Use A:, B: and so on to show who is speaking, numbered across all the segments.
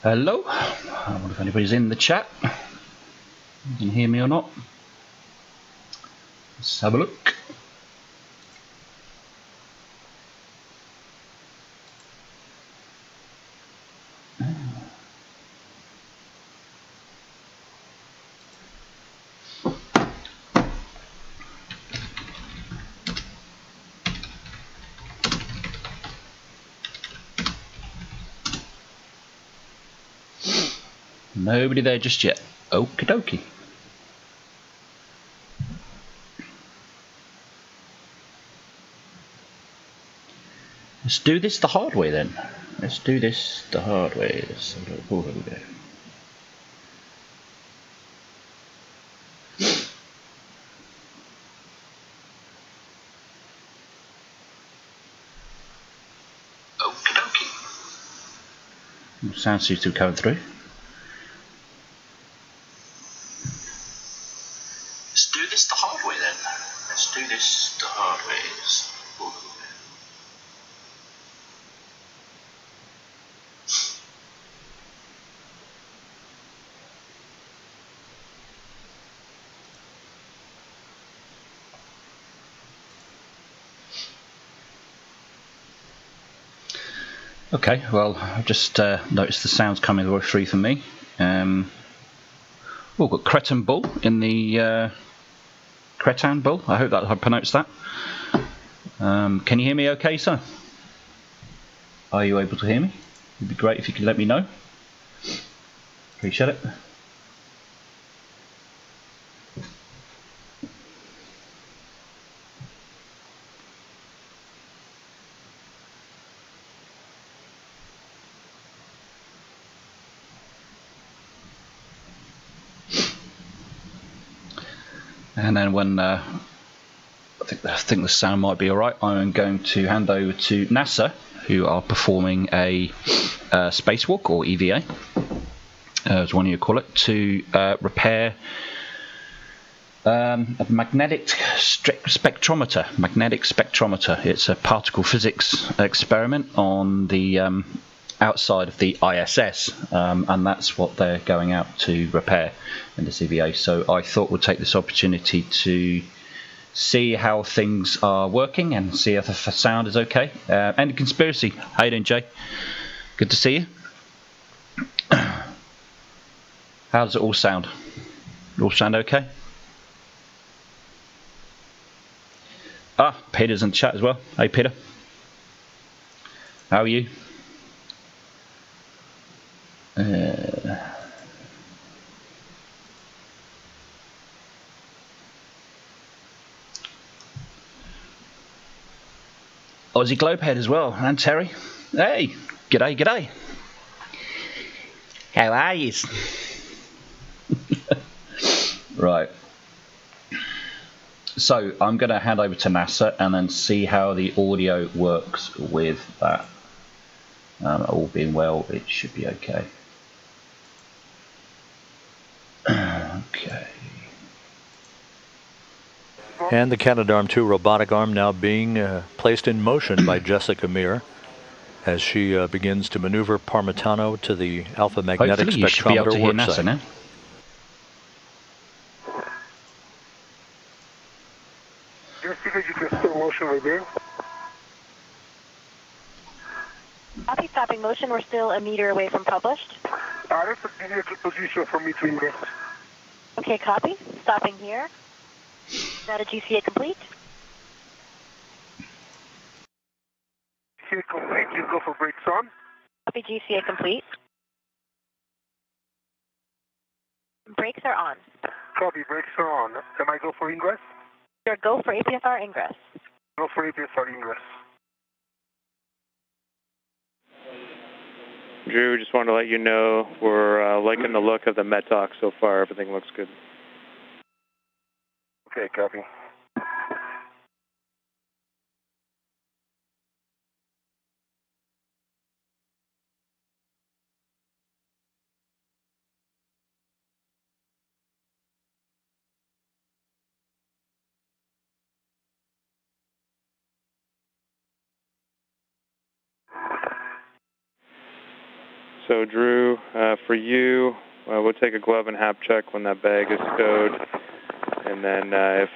A: Hello. I wonder if anybody's in the chat. You can hear me or not. Let's have a look. Nobody there just yet. Okie dokie. Let's do this the hard way then. Let's do this the hard way. Oh, here we go. Okie dokie. Sound seems to be coming through. Let's do this the hard way then. Let's do this the hard way. Okay, well, I've just noticed the sounds coming the way through for me. We've got Cretan Bull in the Cretan Bull. I hope that I pronounced that. Can you hear me okay, sir? Are you able to hear me? It'd be great if you could let me know. Appreciate it. And then when I think the sound might be alright, I'm going to hand over to NASA, who are performing a spacewalk, or EVA, as one of you call it, to repair a magnetic spectrometer. It's a particle physics experiment on the outside of the ISS, and that's what they're going out to repair in this EVA. So I thought we'd take this opportunity to see how things are working and see if the sound is okay. And the conspiracy. How you doing, Jay? Good to see you. How does it all sound? All sound okay? Ah, Peter's in the chat as well. Hey, Peter. How are you? Aussie Globehead as well, and Terry. Hey, g'day. How are yous? Right. So I'm going to hand over to NASA and then see how the audio works with that. All being well, it should be okay. Okay.
B: And the Canadarm2 robotic arm now being placed in motion by Jessica Meir as she begins to maneuver Parmitano to the alpha magnetic
A: Hopefully you should be able to
B: spectrometer
A: hear
B: work
A: NASA
B: site.
A: now.
C: Jessica, you can start motion right there.
D: Copy, stopping motion. We're still a meter away from published.
C: That's a good position for me to invest.
D: Okay, copy. Stopping here. Is that a GCA complete?
C: GCA complete, you go for brakes on.
D: Copy, GCA complete. Brakes are on.
C: Copy, brakes are on. Can I go for ingress?
D: Sure, go for APFR ingress.
C: Go for APSR ingress.
E: Drew, just wanted to let you know we're liking the look of the METOC so far. Everything looks good.
C: Okay, copy.
E: So, Drew, for you, we'll take a glove and hap check when that bag is stowed. And then if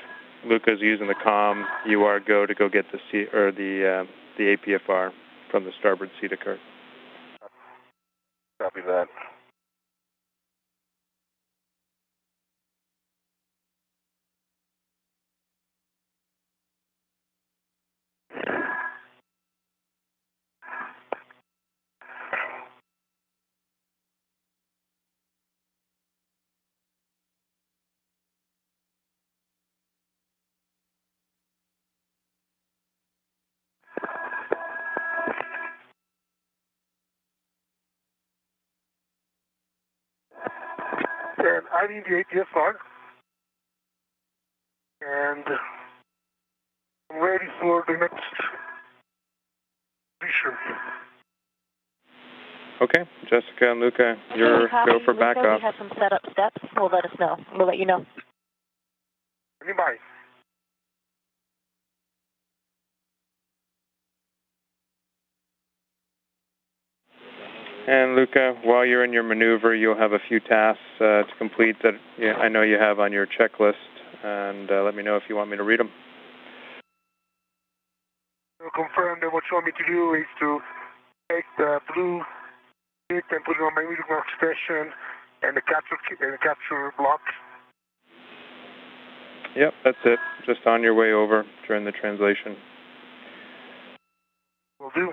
E: Luca's using the comm, you are go to go get the APFR from the starboard seat of cart.
C: Copy that. And I need the APFR. And I'm ready for the next mission.
E: Okay, Jessica and Luca, you're go for back off.
D: We have some setup steps. We'll let us know. We'll let you know.
C: Anybody?
E: And Luca, while you're in your maneuver, you'll have a few tasks to complete that I know you have on your checklist, and let me know if you want me to read them.
C: I'll confirm that what you want me to do is to take the blue kit and put it on my meter station and the capture block.
E: Yep, that's it. Just on your way over during the translation.
C: Will do.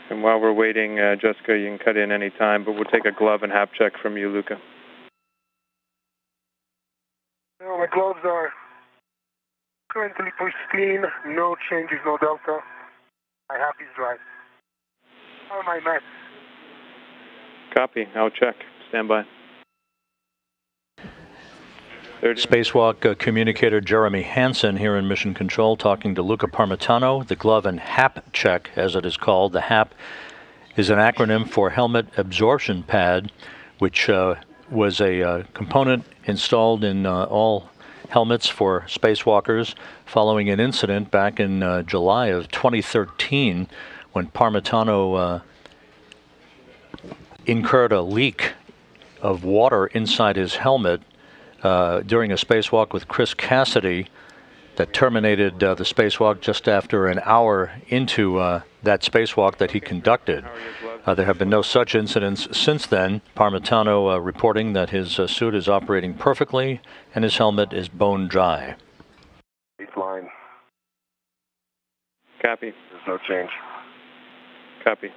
E: And while we're waiting, Jessica, you can cut in any time, but we'll take a glove and hap check from you, Luca.
C: No, my gloves are currently pristine, no changes, no delta. My hap is dry. How am I, Matt?
E: Copy. I'll check. Stand by.
B: Spacewalk communicator Jeremy Hansen here in Mission Control talking to Luca Parmitano. The glove and hap check, as it is called. The hap is an acronym for Helmet Absorption Pad, which was a component installed in all helmets for spacewalkers following an incident back in July of 2013 when Parmitano incurred a leak of water inside his helmet during a spacewalk with Chris Cassidy that terminated the spacewalk just after an hour into that spacewalk that he conducted. There have been no such incidents since then. Parmitano reporting that his suit is operating perfectly and his helmet is bone dry.
C: Line.
E: Copy.
C: There's no change.
E: Copy.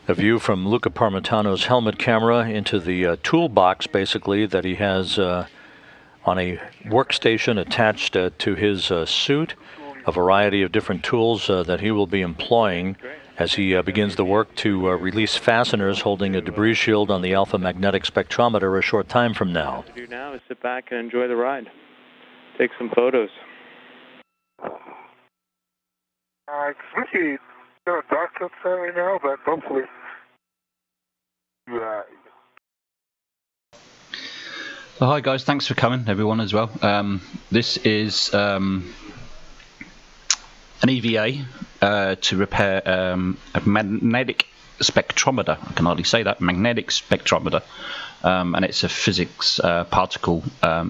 B: A view from Luca Parmitano's helmet camera into the toolbox, basically, that he has on a workstation attached to his suit. A variety of different tools that he will be employing as he begins the work to release fasteners holding a debris shield on the alpha magnetic spectrometer a short time from now.
E: What to do now is sit back and enjoy the ride. Take some photos.
C: It's really kind of dark outside right now, but hopefully.
A: Hi guys, thanks for coming, everyone as well. This is an EVA to repair a magnetic spectrometer. I can hardly say that, magnetic spectrometer. And it's a physics particle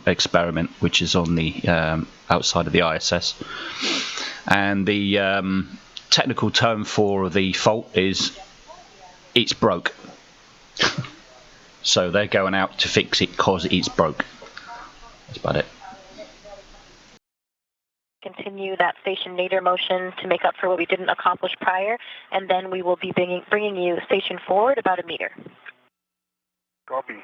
A: experiment which is on the outside of the ISS. And the technical term for the fault is it's broke. So they're going out to fix it because it's broke. That's about it.
D: Continue that station nadir motion to make up for what we didn't accomplish prior, and then we will be bringing you station forward about 1 meter.
C: Copy.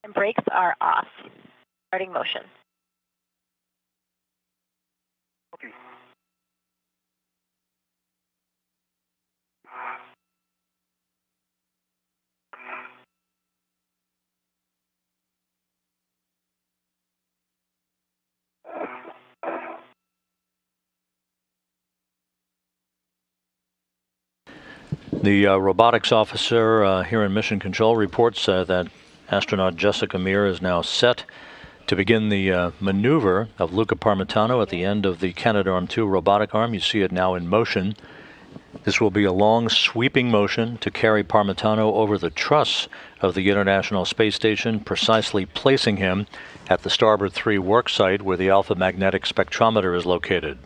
D: And brakes are off. Starting motion.
C: Copy.
B: The robotics officer here in Mission Control reports that astronaut Jessica Meir is now set to begin the maneuver of Luca Parmitano at the end of the Canadarm2 robotic arm. You see it now in motion. This will be a long sweeping motion to carry Parmitano over the truss of the International Space Station, precisely placing him at the Starboard 3 work site where the alpha magnetic spectrometer is located.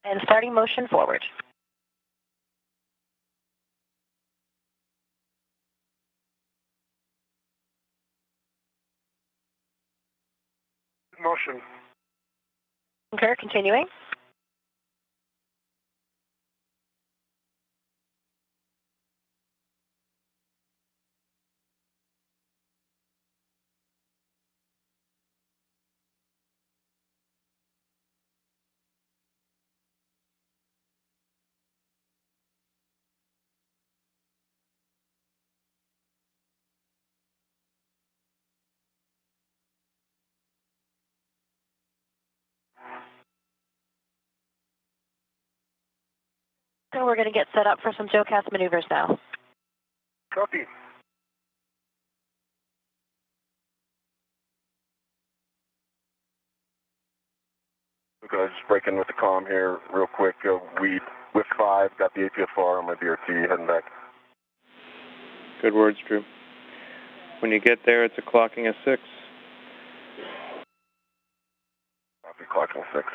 D: And starting motion forward.
C: Motion.
D: Concur, continuing. So we're going to get set up for some JOCAS maneuvers now.
C: Copy. Okay, just breaking with the comm here real quick. We, with 5, got the APFR on my BRT, heading back.
E: Good words, Drew. When you get there, it's a clocking of 6.
C: Copy, clocking 6.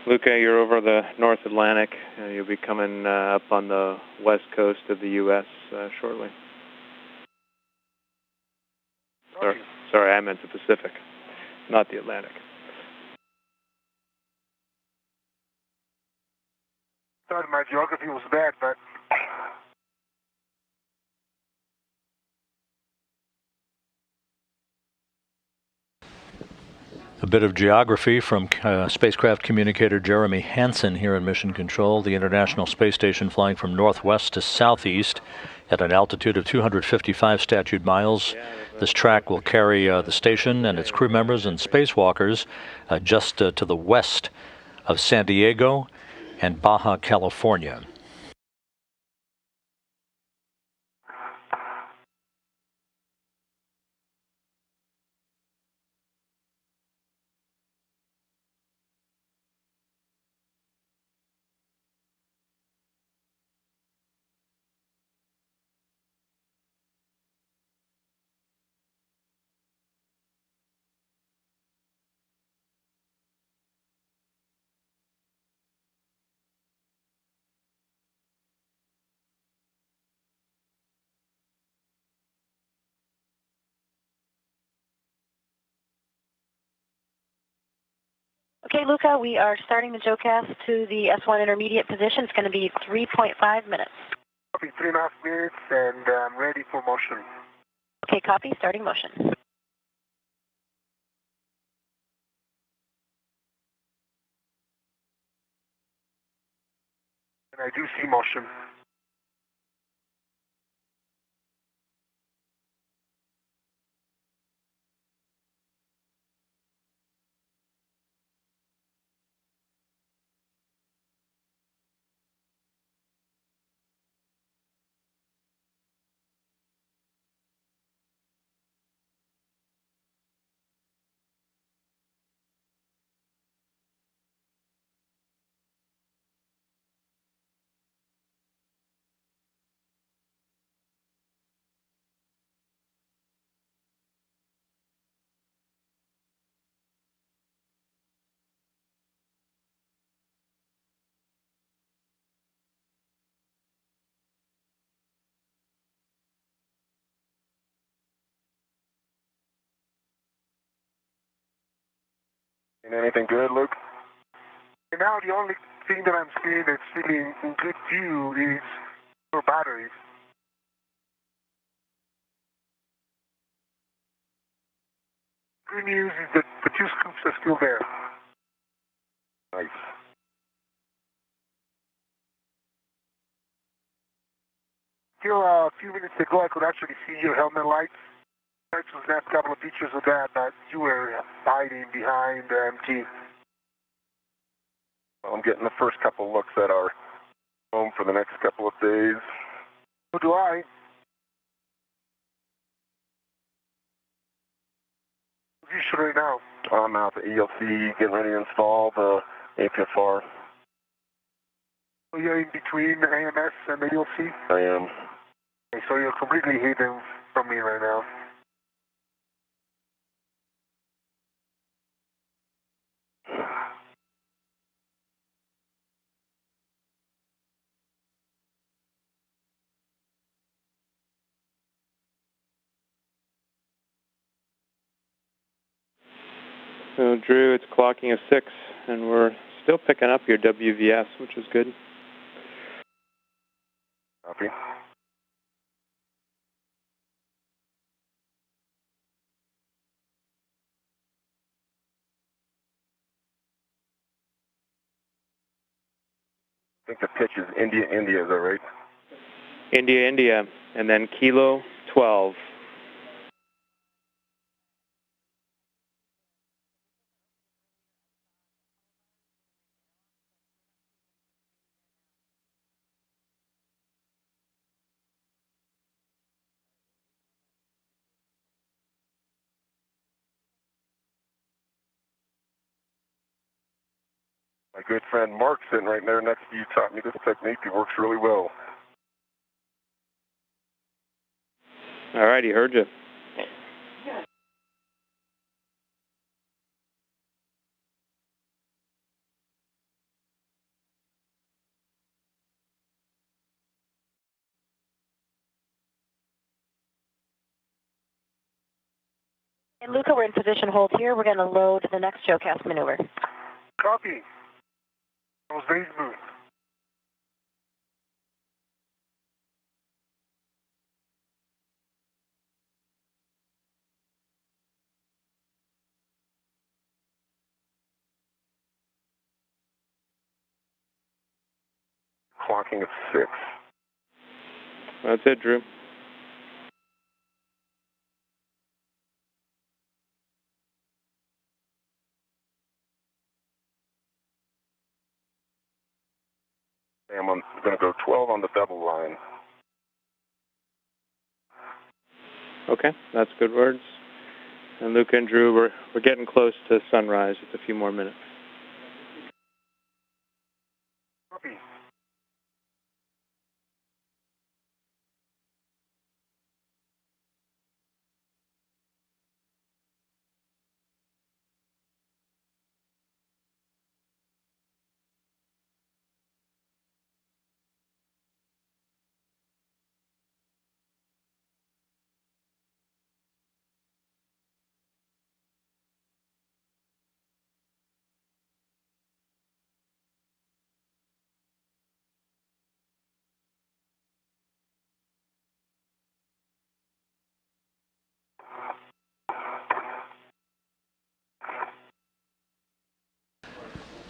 E: Luca, you're over the North Atlantic. You'll be coming up on the west coast of the U.S. Shortly. Sorry, I meant the Pacific, not the Atlantic.
C: Thought my geography was bad, but
B: A bit of geography from spacecraft communicator Jeremy Hansen here in Mission Control. The International Space Station flying from northwest to southeast at an altitude of 255 statute miles. This track will carry the station and its crew members and spacewalkers just to the west of San Diego and Baja California.
D: Okay, Luca, we are starting the JOCAS to the S1 intermediate position. It's going to be 3.5 minutes.
C: copy, 3.5 minutes, and I'm ready for motion.
D: Okay, copy, starting motion.
C: And I do see motion. Anything good, Luke? And now the only thing that I'm seeing that's really in good view is your batteries. Good news is that the two scoops are still there. Nice. Still a few minutes ago, I could actually see your helmet lights. I tried to snap a couple of pictures of that, but you were hiding behind the MT. Well, I'm getting the first couple looks at our home for the next couple of days. So do I. What are you shooting right now? I'm out at ELC, getting ready to install the APFR. So you're in between the AMS and the ELC? I am. Okay, so you're completely hidden from me right now.
E: So, Drew, it's clocking a 6, and we're still picking up your WVS, which is good.
C: Copy. I think the pitch is India, India, is that right?
E: India, India, and then Kilo 12.
C: My good friend Mark sitting right there next to you taught me this technique. It works really well.
E: All right, he heard you.
D: And Luca, we're in position hold here. We're going to load the next showcast maneuver.
C: Copy. That was very smooth. Clocking at 6.
E: That's it, Drew.
C: I'm going to go 12 on the double line.
E: Okay, that's good words. And Luca and Drew, we're getting close to sunrise. It's a few more minutes.
C: Copy.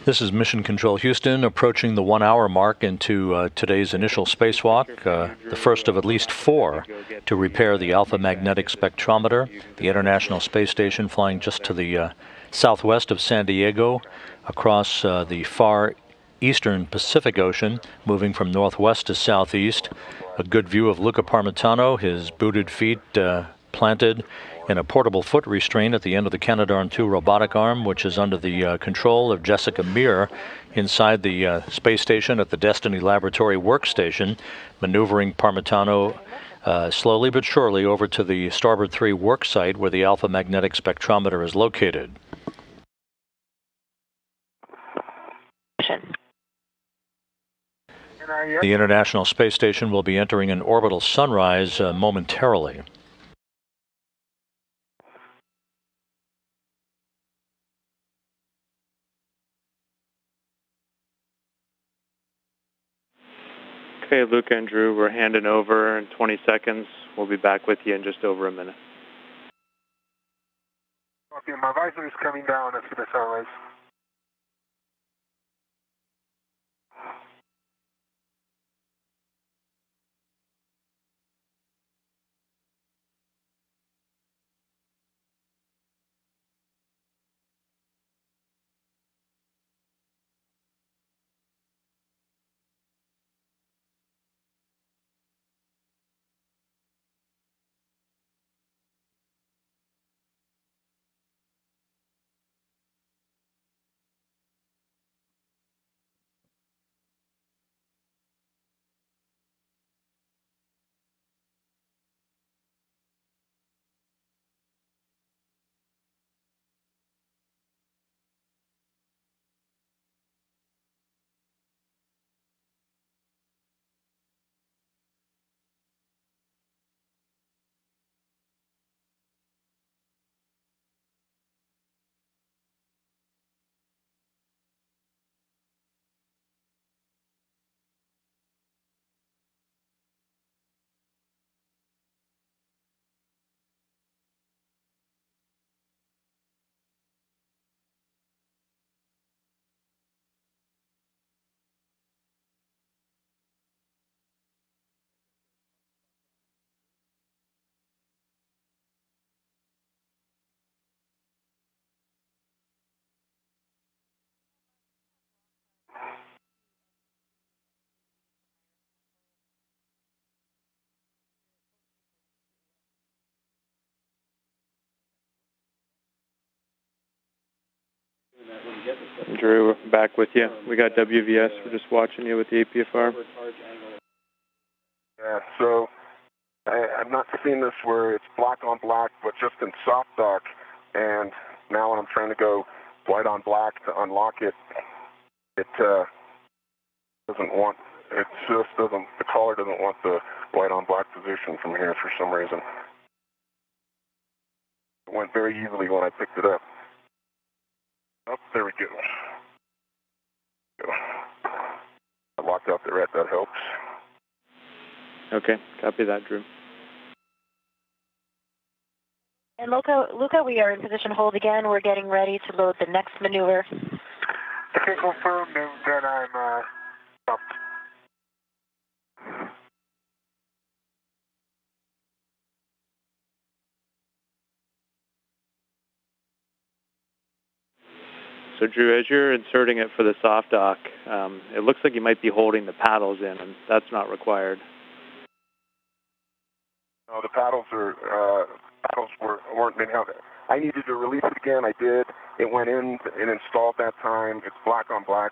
B: This is Mission Control Houston, approaching the 1 hour mark into today's initial spacewalk, the first of at least 4 to repair the alpha magnetic spectrometer, the International Space Station flying just to the southwest of San Diego, across the far eastern Pacific Ocean, moving from northwest to southeast. A good view of Luca Parmitano, his booted feet planted in a portable foot restraint at the end of the Canadarm2 robotic arm, which is under the control of Jessica Meir inside the space station at the Destiny Laboratory workstation, maneuvering Parmitano slowly but surely over to the Starboard 3 work site where the alpha magnetic spectrometer is located. The International Space Station will be entering an orbital sunrise momentarily.
E: Okay, Luca and Drew, we're handing over in 20 seconds. We'll be back with you in just over a minute.
C: Okay, my visor is coming down as soon as I rise.
E: Drew, we're back with you. We got WVS. We're just watching you with the APFR.
C: Yeah, so I've not seen this where it's black on black, but just in soft dock. And now when I'm trying to go white on black to unlock it, it doesn't want, it just doesn't, the collar doesn't want the white on black position from here for some reason. It went very easily when I picked it up. Oh, there we go. I locked out the red, that helps.
E: Okay, copy that, Drew.
D: And Luca, we are in position hold again. We're getting ready to load the next maneuver.
C: Okay, confirm, then I'm stopped.
E: So Drew, as you're inserting it for the soft dock, it looks like you might be holding the paddles in, and that's not required.
C: No, the paddles weren't being held. I needed to release it again. I did. It went in and installed that time. It's black on black,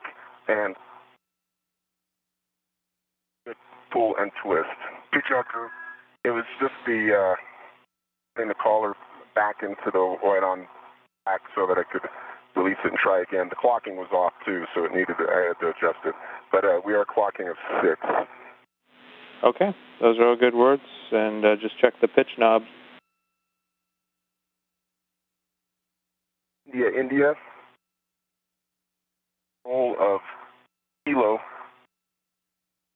C: and good pull and twist. Good job, Drew. It was just the getting the collar back into the white on black so that I could release it and try again. The clocking was off too, so I had to adjust it. But we are clocking at 6.
E: Okay, those are all good words, and just check the pitch knob.
C: India. Roll of kilo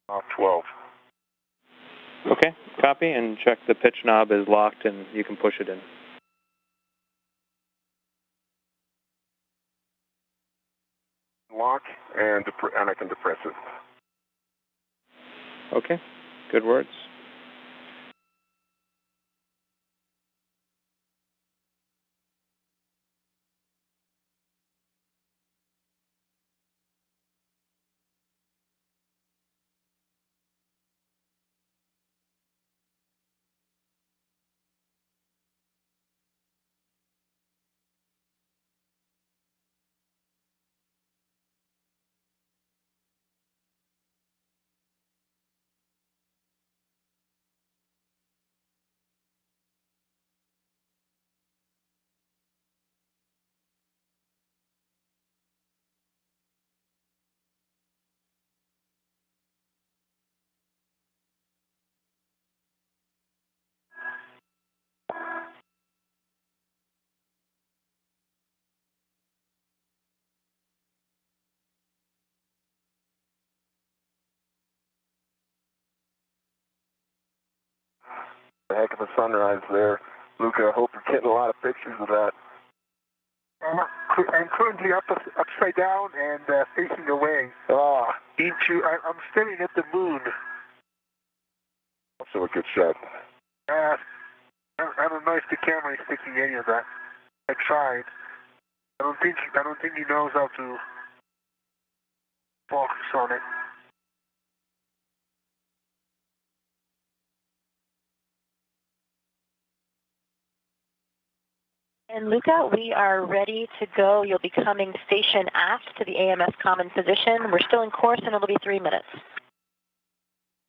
C: off 12.
E: Okay, copy, and check the pitch knob is locked and you can push it in.
C: Lock, and I can depress it.
E: Okay, good words.
C: a heck of a sunrise there. Luca, I hope you're getting a lot of pictures of that.
F: I'm currently upside down and facing away. I'm staring at the moon.
C: Also a good shot.
F: I don't know if the camera is taking any of that. I tried. I don't think he knows how to focus on it.
D: And Luca, we are ready to go. You'll be coming station aft to the AMS common position. We're still in course and it'll be 3 minutes.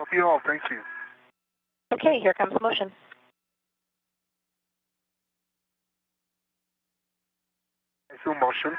F: Hope you all, thank you.
D: Okay, here comes motion.
F: Full motion.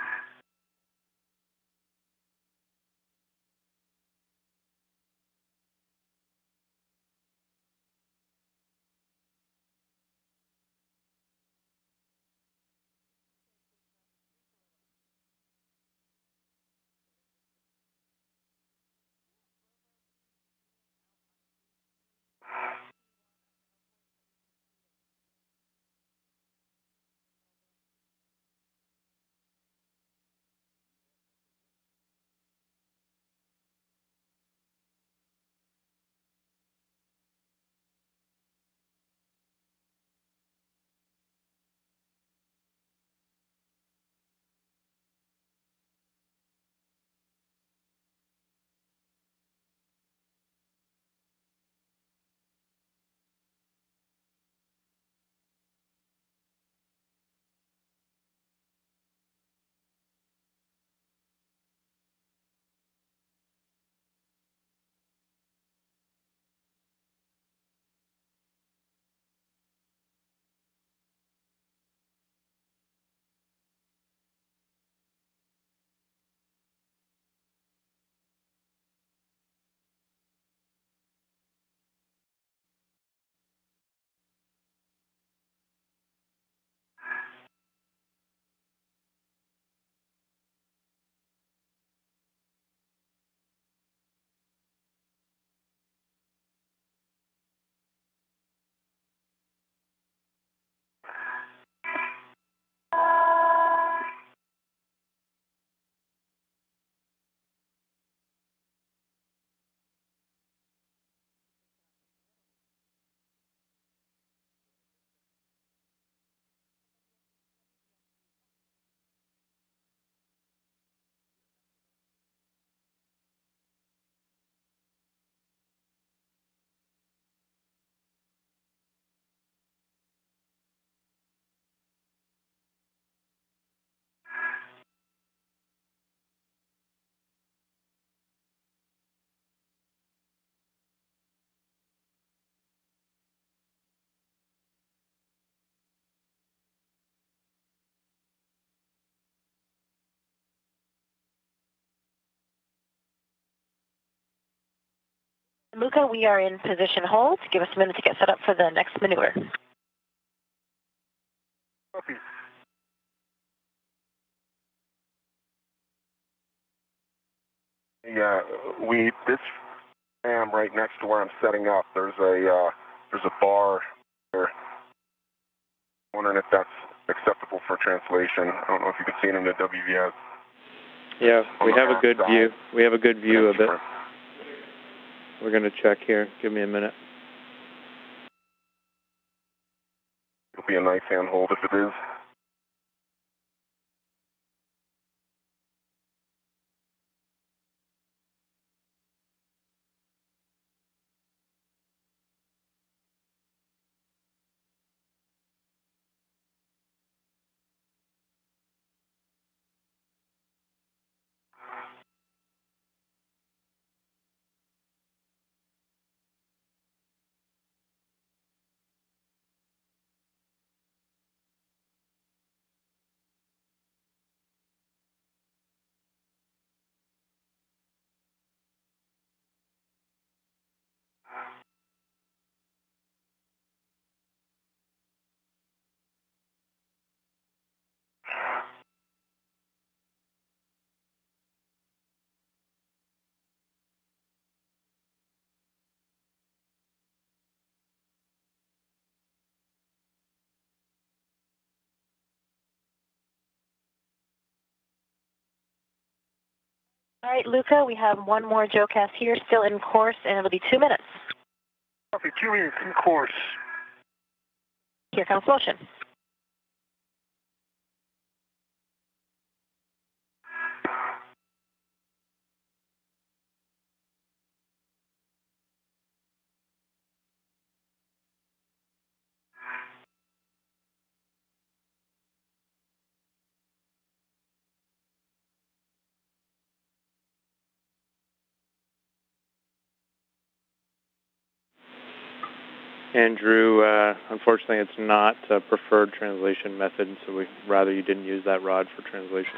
D: Luca, we are in position hold. Give us a minute to get set up for the next maneuver.
F: Copy.
C: Yeah, this am right next to where I'm setting up. There's a bar there. Wondering if that's acceptable for translation. I don't know if you can see it in the WVS.
E: Yeah, we have a good view. We have a good view of it. We're going to check here. Give me a minute.
C: It'll be a nice handhold if it is.
D: All right, Luca, we have one more JoeCast here, still in course, and it'll be 2 minutes.
F: Copy, 2 minutes in course.
D: Here comes motion.
E: Andrew, unfortunately it's not a preferred translation method, so we'd rather you didn't use that rod for translation.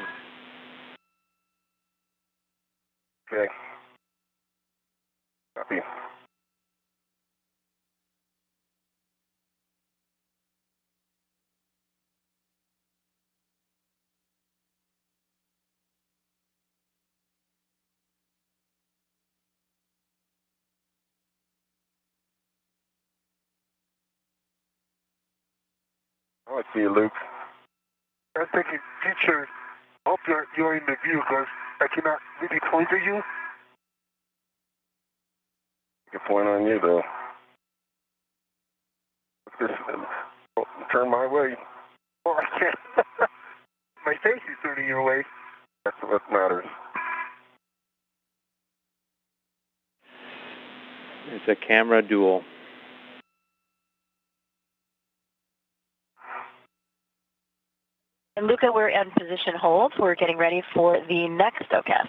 C: Okay. Copy. Oh, I see you, Luke.
F: I'm thinking, teacher, I hope you're in the view because I cannot really point to you.
C: Good point on you, though. Just turn my way.
F: Oh, I can't. My face is turning your way.
C: That's what matters.
E: It's a camera duel.
D: And Luca, we're in position hold. We're getting ready for the next JoeCast.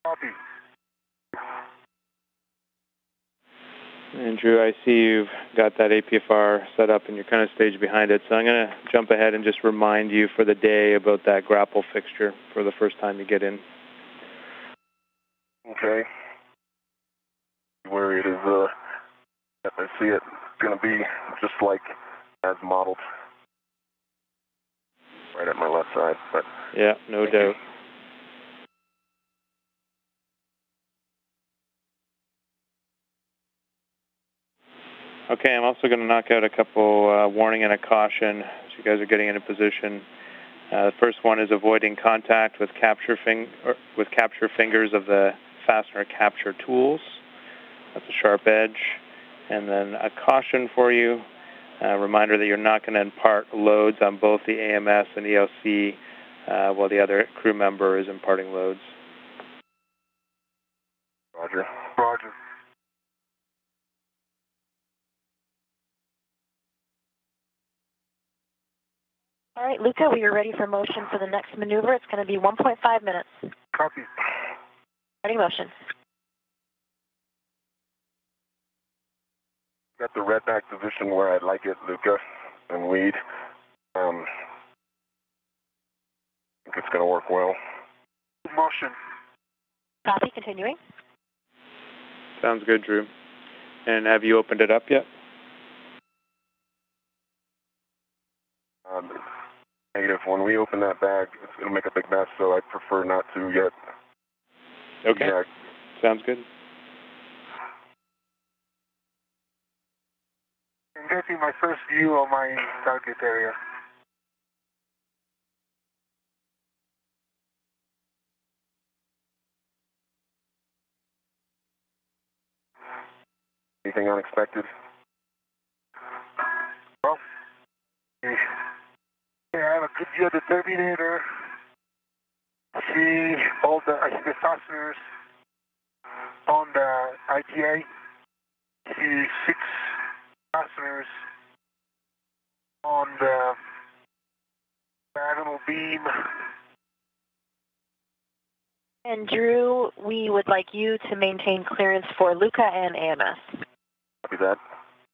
F: Copy.
E: Andrew, I see you've got that APFR set up and you're kind of staged behind it, so I'm going to jump ahead and just remind you for the day about that grapple fixture for the first time you get in.
C: Okay. Where it is, I see it, it's going to be just like as modeled. Right at my left side, but...
E: Yeah, no doubt. Okay, I'm also going to knock out a couple warning and a caution as you guys are getting into position. The first one is avoiding contact with capture fingers of the fastener capture tools. That's a sharp edge. And then a caution for you, a reminder that you're not going to impart loads on both the AMS and ELC while the other crew member is imparting loads.
C: Roger.
F: Roger.
D: All right, Luca, we are ready for motion for the next maneuver. It's going to be 1.5 minutes.
F: Copy.
D: Ready motion.
C: Got the red back position where I'd like it, Luca, and weed. I think it's going to work well.
F: Motion.
D: Copy, continuing.
E: Sounds good, Drew. And have you opened it up yet?
C: Negative. When we open that bag, it's going to make a big mess, so I prefer not to yet.
E: Okay.
C: Yeah.
E: Sounds good.
F: I'm getting my first view of my target area.
C: Anything unexpected?
F: Well, yeah, I have a good view of the Terminator. I see the fasteners on the ITA. I see 6 fasteners on the diagonal beam.
D: And Drew, we would like you to maintain clearance for Luca and AMS.
C: Copy that.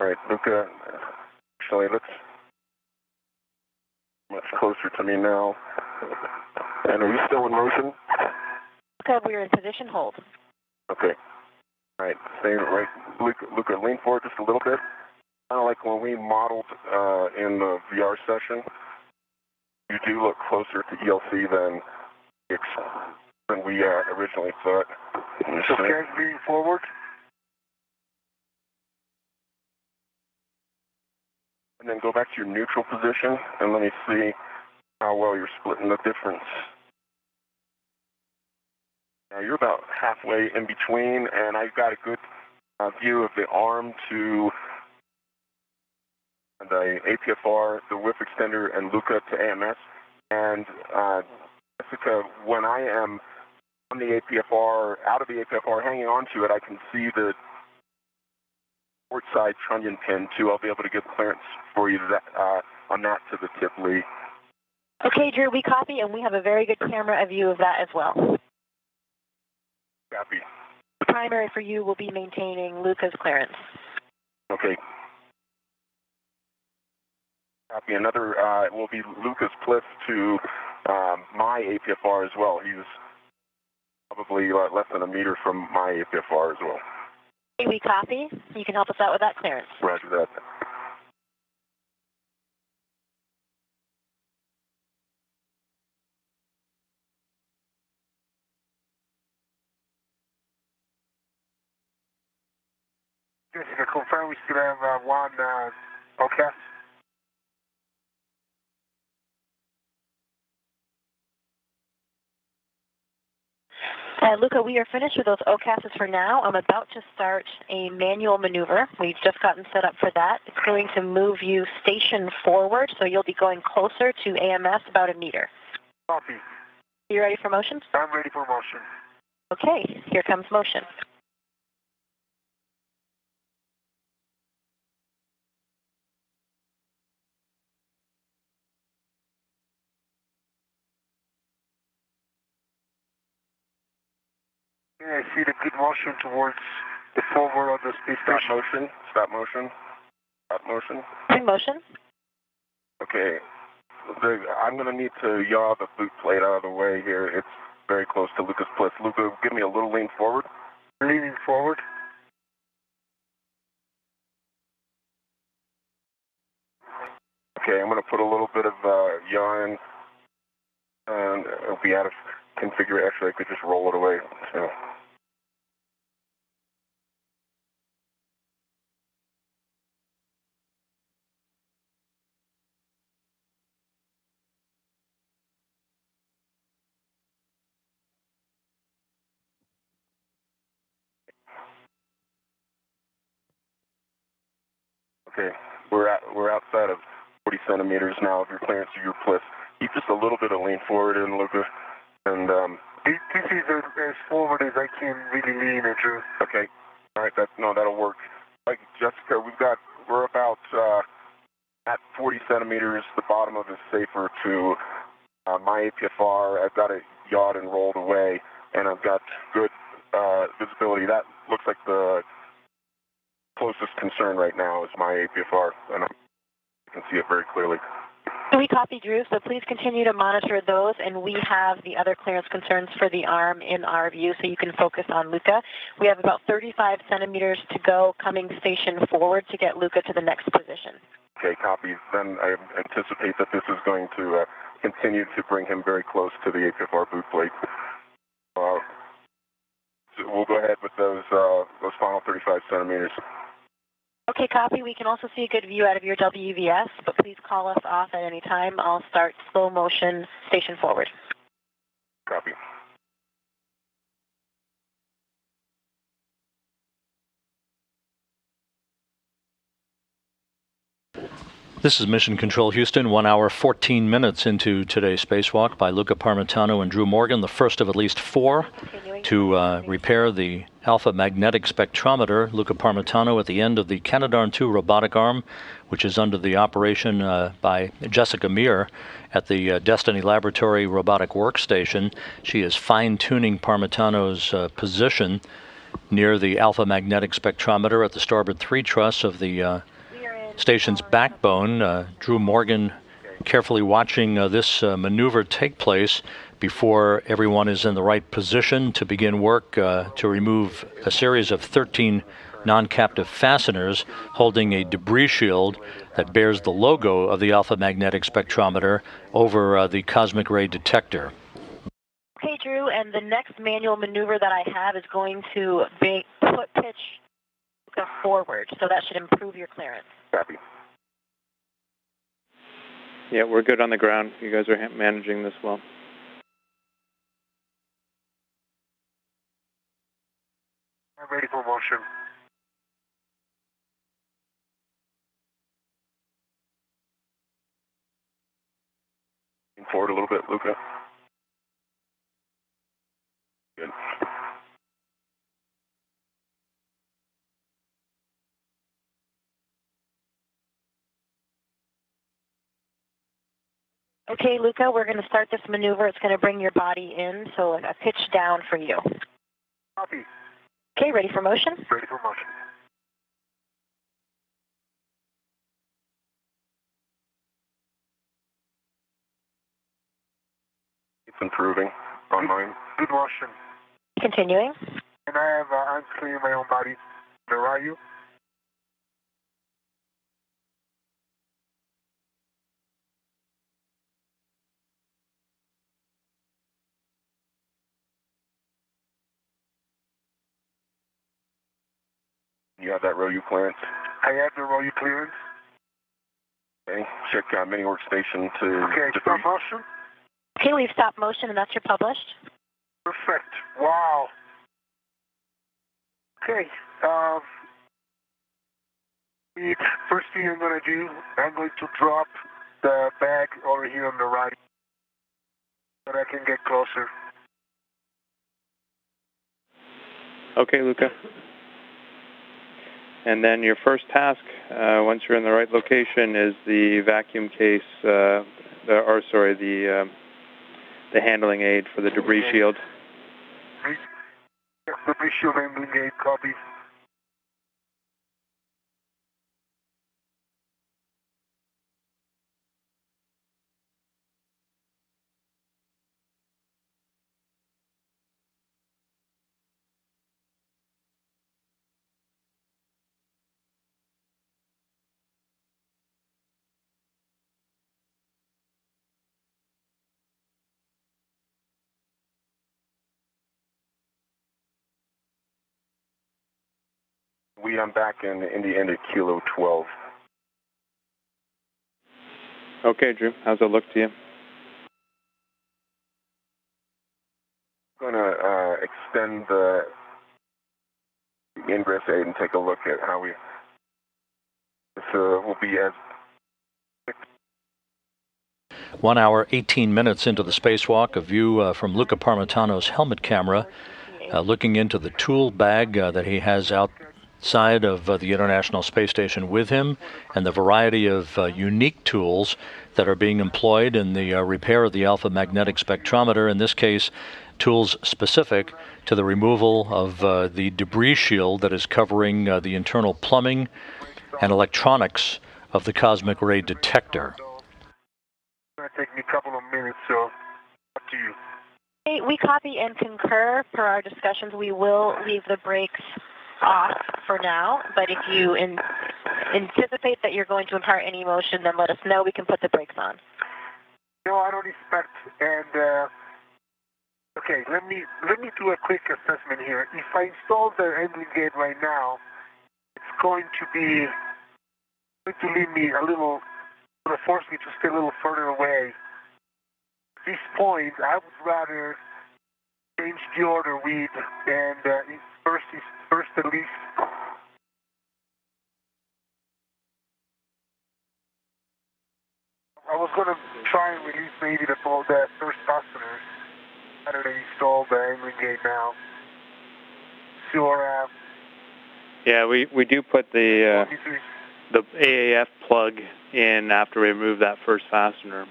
C: All right, Luca, actually looks much closer to me now. And are you still in motion?
D: Luca, we are in position hold.
C: Okay. All right, stay right. Luca, lean forward just a little bit. Kind of like when we modeled in the VR session, you do look closer to ELC than we originally thought.
F: Okay, leaning forward.
C: And then go back to your neutral position, and let me see how well you're splitting the difference. You're about halfway in between, and I've got a good view of the arm to the APFR, the whiff extender, and Luca to AMS. And Jessica, when I am on the APFR, out of the APFR, hanging onto it, I can see the port side trunnion pin too. I'll be able to get clearance for you on that to the tip Lee.
D: Okay, Drew, we copy, and we have a very good camera view of that as well.
C: Copy.
D: The primary for you will be maintaining Luca's clearance.
C: Okay. Copy. Another will be Luca's pliff to my APFR as well. He's probably less than a meter from my APFR as well.
D: Okay, we copy. You can help us out with that clearance.
C: Roger that.
F: Jessica, confirm we still have one OCAS.
D: Luca, we are finished with those OCASs for now. I'm about to start a manual maneuver. We've just gotten set up for that. It's going to move you station forward, so you'll be going closer to AMS about a meter.
F: Copy.
D: You ready for motion?
F: I'm ready for motion.
D: Okay, here comes motion.
F: Yeah, I see the good motion towards the forward of the space
C: Stop
F: station.
C: motion. Stop motion. Stop motion.
D: In motion.
C: Okay. I'm going to need to yaw the boot plate out of the way here. It's very close to Luca's pliff. Luca, give me a little lean forward.
F: Leaning forward.
C: Okay, I'm going to put a little bit of yaw in, and it'll be out of configuration. Actually, I could just roll it away. So. Okay, we're outside of 40 centimeters now of your clearance of your pliff. Keep just a little bit of lean forward in, Luca, and
F: This is as forward as I can really lean, Drew.
C: okay, all right, that'll work. Like Jessica, we're about at 40 centimeters. The bottom of it is safer to my APFR. I've got it yawed and rolled away, and I've got good visibility. That looks like the closest concern right now is my APFR, and I can see it very clearly.
D: We copy, Drew, so please continue to monitor those, and we have the other clearance concerns for the arm in our view, so you can focus on Luca. We have about 35 centimeters to go coming station forward to get Luca to the next position.
C: Okay, copy. Then I anticipate that this is going to continue to bring him very close to the APFR boot plate. So we'll go ahead with those final 35 centimeters.
D: Okay, copy. We can also see a good view out of your WVS, but please call us off at any time. I'll start slow motion station forward.
C: Copy.
B: This is Mission Control Houston, 1 hour, 14 minutes into today's spacewalk by Luca Parmitano and Drew Morgan, the first of at least four to repair the alpha magnetic spectrometer. Luca Parmitano at the end of the Canadarm2 robotic arm, which is under the operation by Jessica Meir at the Destiny Laboratory robotic workstation. She is fine-tuning Parmitano's position near the alpha magnetic spectrometer at the starboard 3 truss of the station's backbone. Drew Morgan carefully watching this maneuver take place before everyone is in the right position to begin work to remove a series of 13 non-captive fasteners holding a debris shield that bears the logo of the alpha magnetic spectrometer over the cosmic ray detector.
D: Okay, Drew, and the next manual maneuver that I have is going to put pitch forward, so that should improve your clearance.
C: Copy.
E: Yeah, we're good on the ground. You guys are managing this well.
F: I'm ready for motion.
C: Forward a little bit, Luca. Good.
D: Okay, Luca, we're going to start this maneuver. It's going to bring your body in, so a pitch down for you.
F: Copy.
D: Okay, ready for motion?
F: Ready for motion.
C: It's improving on mine.
F: Good motion.
D: Continuing.
F: And I have, I'm clearing my own body. Where are you?
C: You have that row U clearance?
F: I have the row U clearance.
C: Okay. Check mini workstation to
F: Okay, stop motion.
D: Okay, we've stopped motion, and that's your published.
F: Perfect. Wow. Okay. The first thing I'm going to do, I'm going to drop the bag over here on the right so that I can get closer.
E: Okay, Luca. And then your first task, once you're in the right location, is the vacuum case, the handling aid for the debris shield.
F: Debris shield handling aid, copy.
C: I'm back in the end of Kilo 12.
E: Okay, Drew. How's it look to you?
C: I'm going to extend the ingress aid and take a look at how this will be as
B: 1 hour, 18 minutes into the spacewalk, a view from Luca Parmitano's helmet camera, looking into the tool bag that he has outside of the International Space Station with him, and the variety of unique tools that are being employed in the repair of the alpha magnetic spectrometer, in this case, tools specific to the removal of the debris shield that is covering the internal plumbing and electronics of the cosmic ray detector.
F: It's going to take me a couple of minutes, so up to you.
D: Hey, we copy and concur per our discussions. We will leave the brakes off for now, but if you anticipate that you're going to impart any motion, then let us know. We can put the brakes on.
F: No, I don't expect. And okay, let me do a quick assessment here. If I install the handling gate right now, it's going to leave me a little, going to force me to stay a little further away. At this point, I would rather change the order with and first at least. I was going to try and release maybe the first fasteners rather than install the handling gate now. Sure.
E: Yeah, we do put the AAF plug in after we remove that first fastener.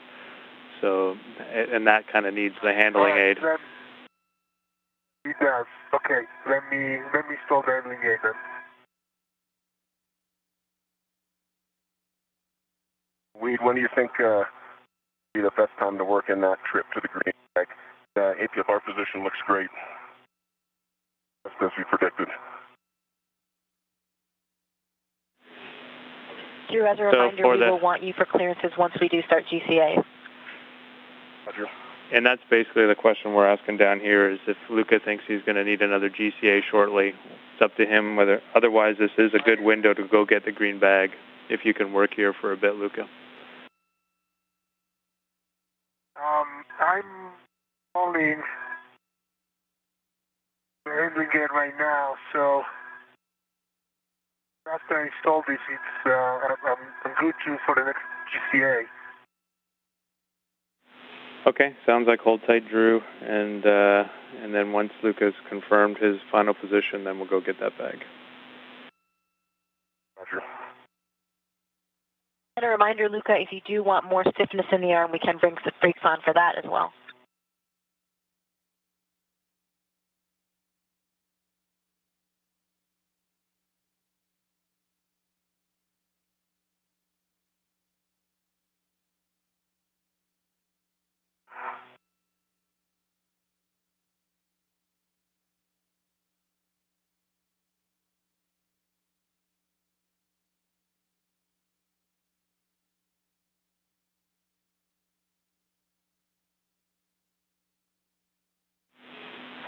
E: So, and that kind of needs the handling aid.
F: It does. Okay, let me install the handling aid then.
C: Weed, when do you think be the best time to work in that trip to the green bag? The APFR position looks great, just as we predicted.
D: Drew, as a reminder, we will want you for clearances once we do start GCA.
C: Roger.
E: And that's basically the question we're asking down here, is if Luca thinks he's going to need another GCA shortly. It's up to him whether, otherwise this is a good window to go get the green bag, if you can work here for a bit, Luca.
F: I'm calling handling it right now, so after I install this, I'm good to for the next GCA.
E: Okay, sounds like hold tight, Drew, and then once Luca's confirmed his final position, then we'll go get that bag.
C: Roger.
D: And a reminder, Luca, if you do want more stiffness in the arm, we can bring some brakes on for that as well.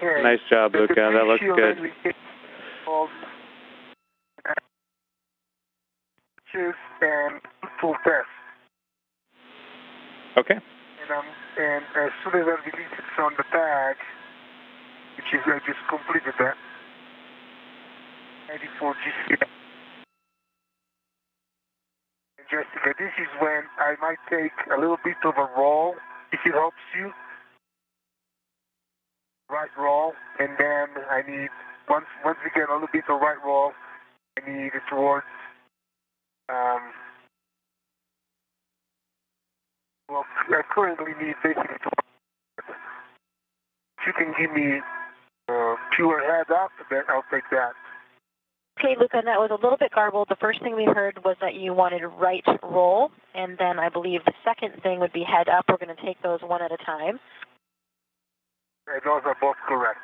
F: Okay.
E: Nice job, Luca. That looks good.
F: And full test.
E: Okay.
F: And as soon as I release it from the bag, which is I just completed that, ready for GCA. And Jessica, this is when I might take a little bit of a roll, if it helps you. Right roll, and then I need, once we get a little bit of right roll, I need it towards, well, I currently need basically towards, if you can give me pure head up, then I'll take that.
D: Okay, Luca, that was a little bit garbled. The first thing we heard was that you wanted right roll, and then I believe the second thing would be head up. We're going to take those one at a time.
F: Those are both correct.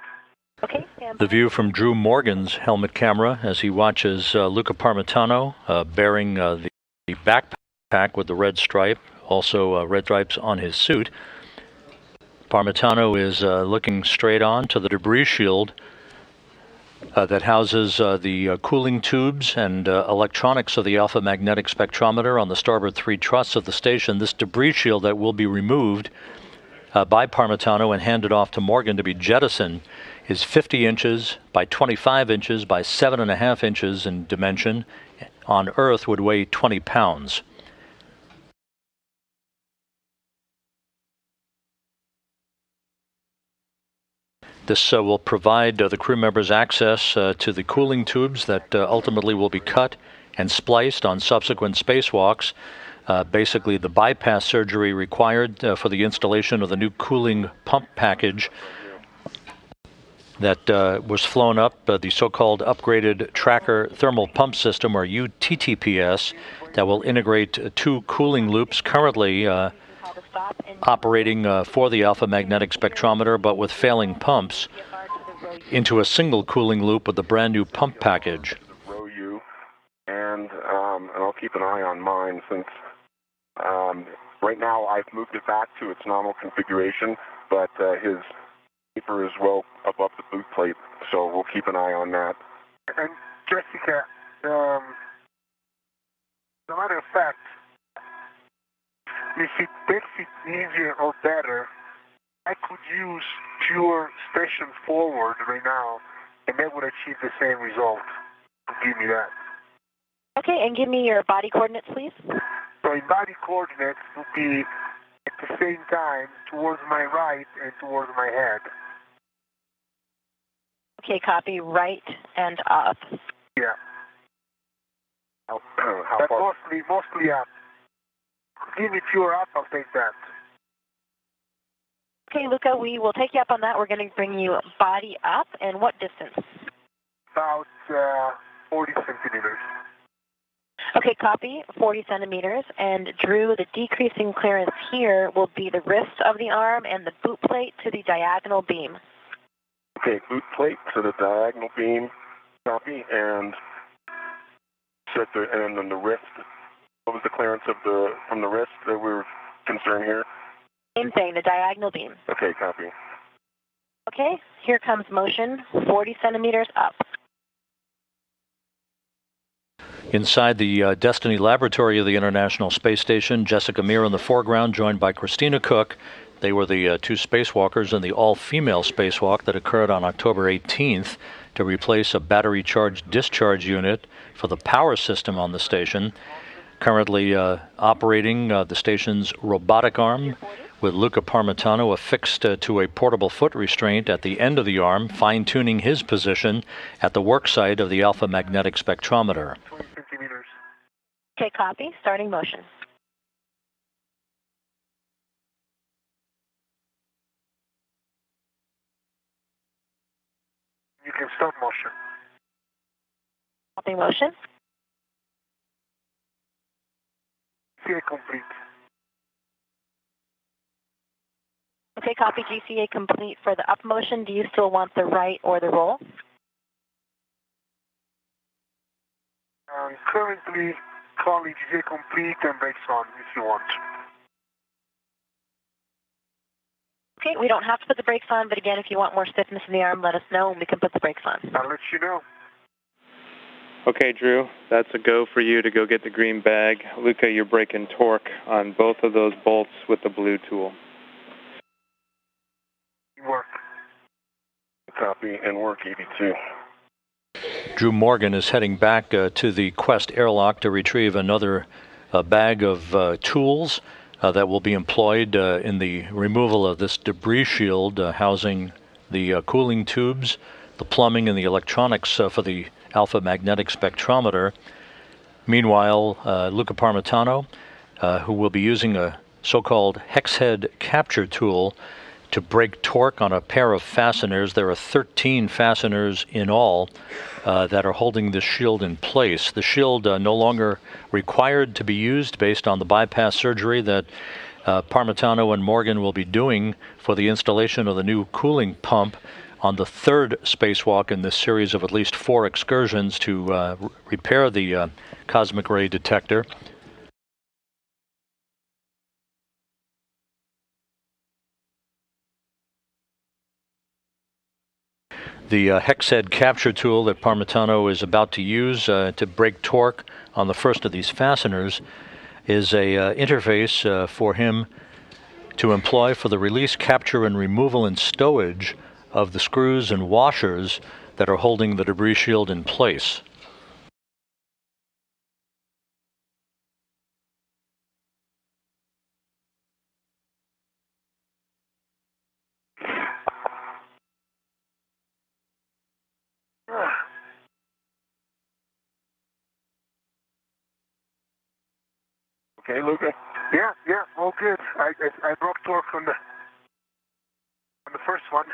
D: Okay, stand
B: The
D: by.
B: view from Drew Morgan's helmet camera as he watches Luca Parmitano bearing the backpack with the red stripe, also red stripes on his suit. Parmitano is looking straight on to the debris shield that houses the cooling tubes and electronics of the alpha magnetic spectrometer on the starboard 3 truss of the station. This debris shield that will be removed by Parmitano and handed off to Morgan to be jettisoned is 50 inches by 25 inches by 7.5 inches in dimension. On Earth would weigh 20 pounds. This will provide the crew members access to the cooling tubes that ultimately will be cut and spliced on subsequent spacewalks. Basically the bypass surgery required for the installation of the new cooling pump package that was flown up, the so-called upgraded tracker thermal pump system, or UTTPS, that will integrate 2 cooling loops currently operating for the alpha magnetic spectrometer but with failing pumps into a single cooling loop with the brand new pump package.
C: Row U, and I'll keep an eye on mine since right now I've moved it back to its normal configuration, but his paper is well above the boot plate, so we'll keep an eye on that.
F: And Jessica, as a matter of fact, if it makes it easier or better, I could use pure station forward right now, and that would achieve the same result. Give me that.
D: Okay, and give me your body coordinates, please.
F: So in body coordinates would be at the same time towards my right and towards my head.
D: Okay, copy, right and up.
F: Yeah.
C: How
F: But
C: far?
F: mostly up. Give me pure up, I'll take that.
D: Okay, Luca, we will take you up on that. We're going to bring you body up. And what distance?
F: About 40 centimeters.
D: Okay, copy, 40 centimeters. And Drew, the decreasing clearance here will be the wrist of the arm and the boot plate to the diagonal beam.
C: Okay, boot plate to the diagonal beam, copy, and and then the wrist. What was the clearance of from the wrist that we were concerned here?
D: Same thing, the diagonal beam.
C: Okay, copy.
D: Okay, here comes motion, 40 centimeters up.
B: Inside the Destiny Laboratory of the International Space Station, Jessica Meir in the foreground, joined by Christina Cook, They were the two spacewalkers in the all-female spacewalk that occurred on October 18th to replace a battery-charged discharge unit for the power system on the station. Currently operating the station's robotic arm with Luca Parmitano affixed to a portable foot restraint at the end of the arm, fine-tuning his position at the work site of the alpha magnetic spectrometer.
F: 20 centimeters.
D: Okay, copy. Starting motion.
F: You can stop motion.
D: Stopping motion.
F: GCA complete.
D: Okay, copy. GCA complete for the up motion. Do you still want the right or the roll?
F: Currently calling GCA complete and brakes on if you want.
D: Okay, we don't have to put the brakes on, but again, if you want more stiffness in the arm, let us know and we can put the brakes on.
F: I'll let you know.
E: Okay, Drew, that's a go for you to go get the green bag. Luca, you're breaking torque on both of those bolts with the blue tool.
F: Work. Copy and work EV2.
B: Drew Morgan is heading back to the Quest airlock to retrieve another bag of tools that will be employed in the removal of this debris shield housing the cooling tubes, the plumbing, and the electronics for the alpha magnetic spectrometer. Meanwhile, Luca Parmitano, who will be using a so-called hex head capture tool to break torque on a pair of fasteners. There are 13 fasteners in all that are holding this shield in place. The shield no longer required to be used based on the bypass surgery that Parmitano and Morgan will be doing for the installation of the new cooling pump on the third spacewalk in this series of at least 4 excursions to repair the cosmic ray detector. The hex head capture tool that Parmitano is about to use to break torque on the first of these fasteners is a interface for him to employ for the release, capture, and removal and stowage of the screws and washers that are holding the debris shield in place.
C: Okay, Luca?
F: Yeah, all good. I broke torque on the first one.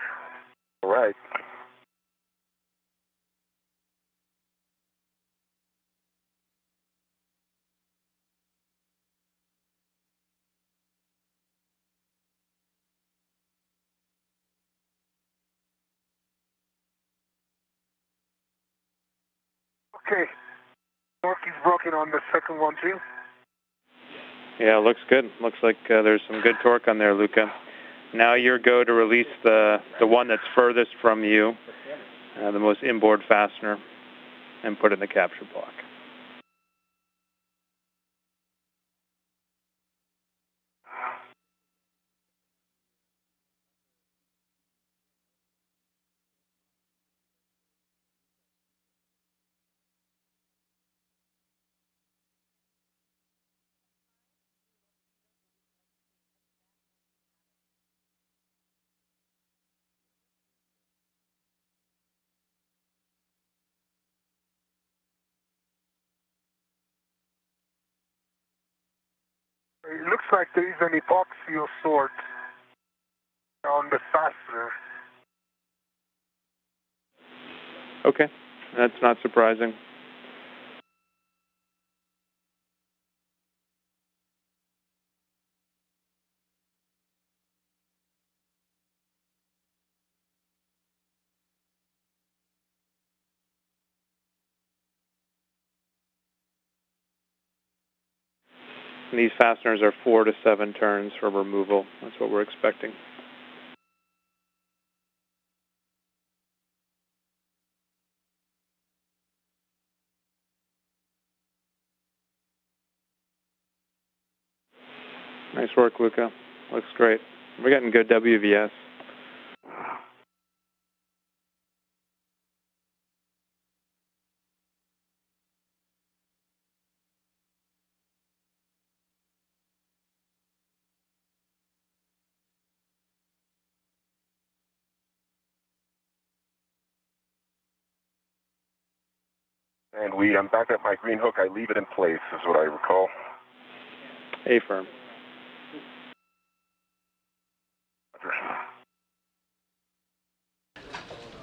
C: All right.
F: Okay. Torque is broken on the second one too.
E: Yeah, looks good. Looks like there's some good torque on there, Luca. Now your go to release the one that's furthest from you, the most inboard fastener, and put it in the capture block.
F: It looks like there is an epoxy of sorts on the fastener.
E: Okay, that's not surprising. And these fasteners are 4 to 7 turns for removal. That's what we're expecting. Nice work, Luca. Looks great. We're getting good WVS.
C: And I'm back at my green hook. I leave it in place, is what I recall.
E: A-firm.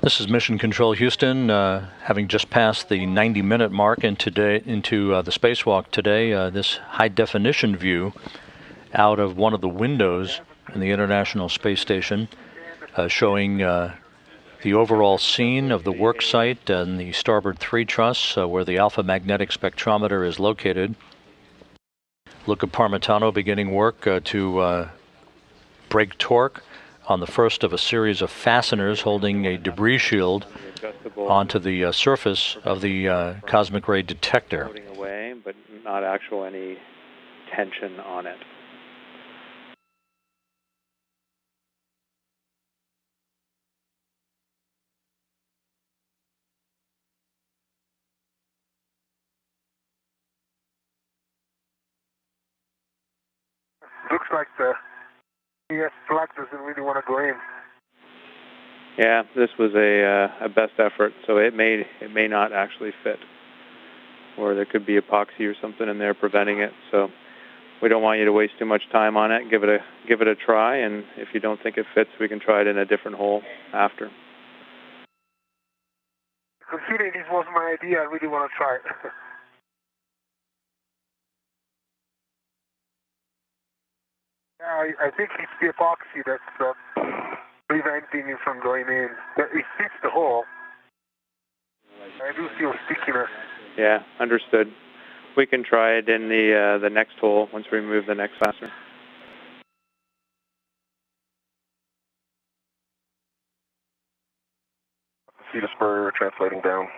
B: This is Mission Control Houston, having just passed the 90-minute mark into the spacewalk today. This high-definition view out of one of the windows in the International Space Station, showing the overall scene of the work site and the starboard 3 truss, where the alpha magnetic spectrometer is located. Luca Parmitano beginning work to break torque on the first of a series of fasteners holding a debris shield onto the surface of the cosmic ray detector.
E: Floating away, but not actual any tension on it.
F: Looks like the ES flag doesn't really want to go in.
E: Yeah, this was a best effort, so it may not actually fit, or there could be epoxy or something in there preventing it. So we don't want you to waste too much time on it. Give it a try, and if you don't think it fits, we can try it in a different hole after.
F: Considering this was my idea, I really want to try it. I think it's the epoxy that's preventing it from going in. It fits the hole. I do feel stickiness.
E: Yeah, understood. We can try it in the next hole once we remove the next fastener.
C: See the spur translating down.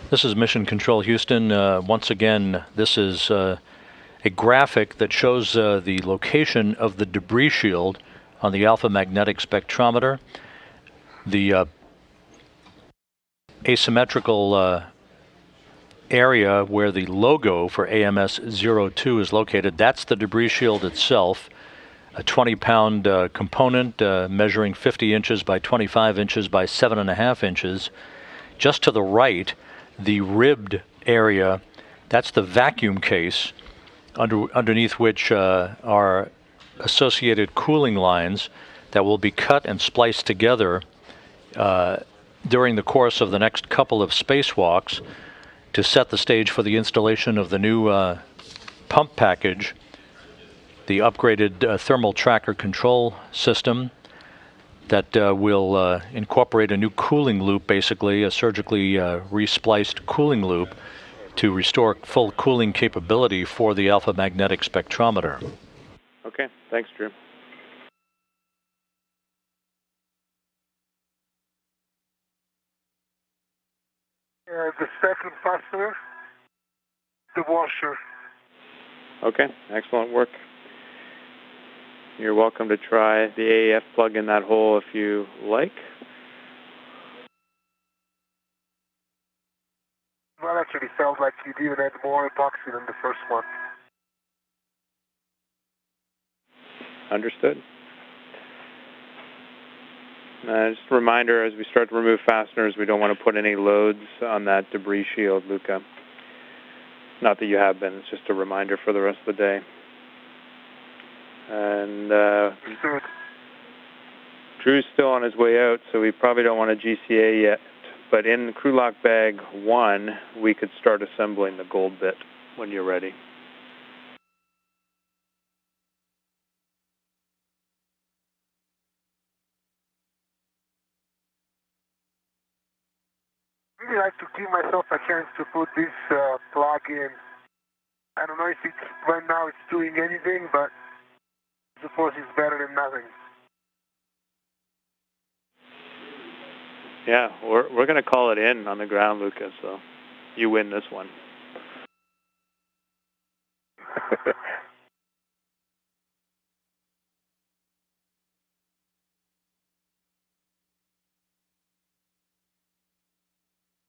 B: This is Mission Control Houston. Once again, this is a graphic that shows the location of the debris shield on the alpha magnetic spectrometer. The asymmetrical area where the logo for AMS2 is located, that's the debris shield itself. A 20-pound component measuring 50 inches by 25 inches by 7.5 inches. Just to the right, the ribbed area, that's the vacuum case underneath which are associated cooling lines that will be cut and spliced together during the course of the next couple of spacewalks to set the stage for the installation of the new pump package, the upgraded thermal tracker control system that will incorporate a new cooling loop, basically a surgically respliced cooling loop to restore full cooling capability for the alpha magnetic spectrometer.
E: Okay, thanks, Drew.
F: The second fastener, the washer.
E: Okay, excellent work. You're welcome to try the AEF plug in that hole if you like.
F: Well, actually felt like you'd even had more epoxy than the first one.
E: Understood. Just a reminder, as we start to remove fasteners, we don't want to put any loads on that debris shield, Luca. Not that you have been, it's just a reminder for the rest of the day. And Drew's still on his way out, so we probably don't want a GCA yet. But in crew lock bag 1, we could start assembling the gold bit when you're ready.
F: I really like to give myself a chance to put this plug in. I don't know if it's right now it's doing anything, but I suppose it's better than nothing.
E: Yeah, we're going to call it in on the ground, Lucas, so you win this one.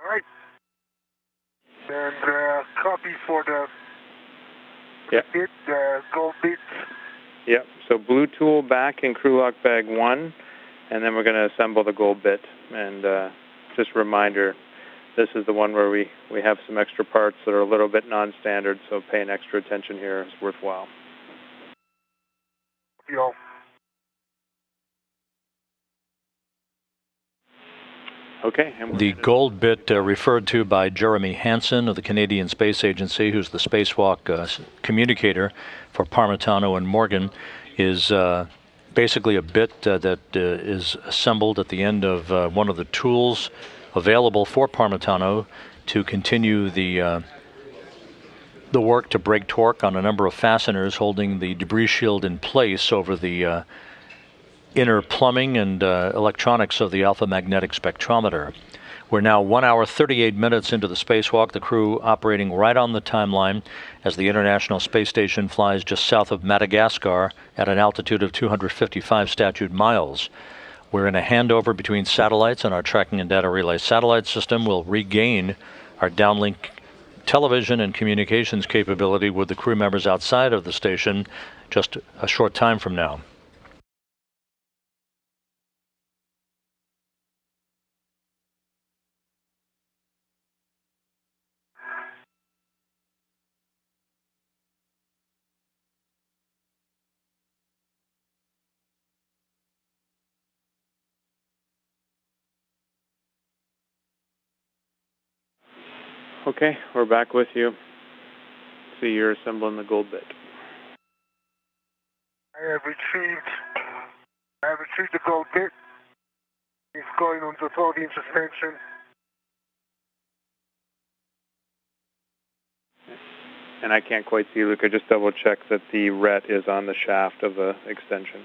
F: All right. And copy for the bit, gold bit.
E: Yep, so blue tool back in crew lock bag 1, and then we're going to assemble the gold bit. And just a reminder, this is the one where we have some extra parts that are a little bit non-standard, so paying extra attention here is worthwhile.
F: Yeah.
E: Okay.
B: The gold bit referred to by Jeremy Hansen of the Canadian Space Agency, who's the Spacewalk communicator for Parmitano and Morgan, is basically a bit that is assembled at the end of one of the tools available for Parmitano to continue the work to break torque on a number of fasteners holding the debris shield in place over the inner plumbing and electronics of the alpha magnetic spectrometer. We're now 1 hour 38 minutes into the spacewalk, the crew operating right on the timeline as the International Space Station flies just south of Madagascar at an altitude of 255 statute miles. We're in a handover between satellites, and our tracking and data relay satellite system will regain our downlink television and communications capability with the crew members outside of the station just a short time from now.
E: Okay, we're back with you. See, you're assembling the gold bit.
F: I have retrieved the gold bit. It's going on the 12-inch extension.
E: And I can't quite see, Luca, just double check that the ret is on the shaft of the extension.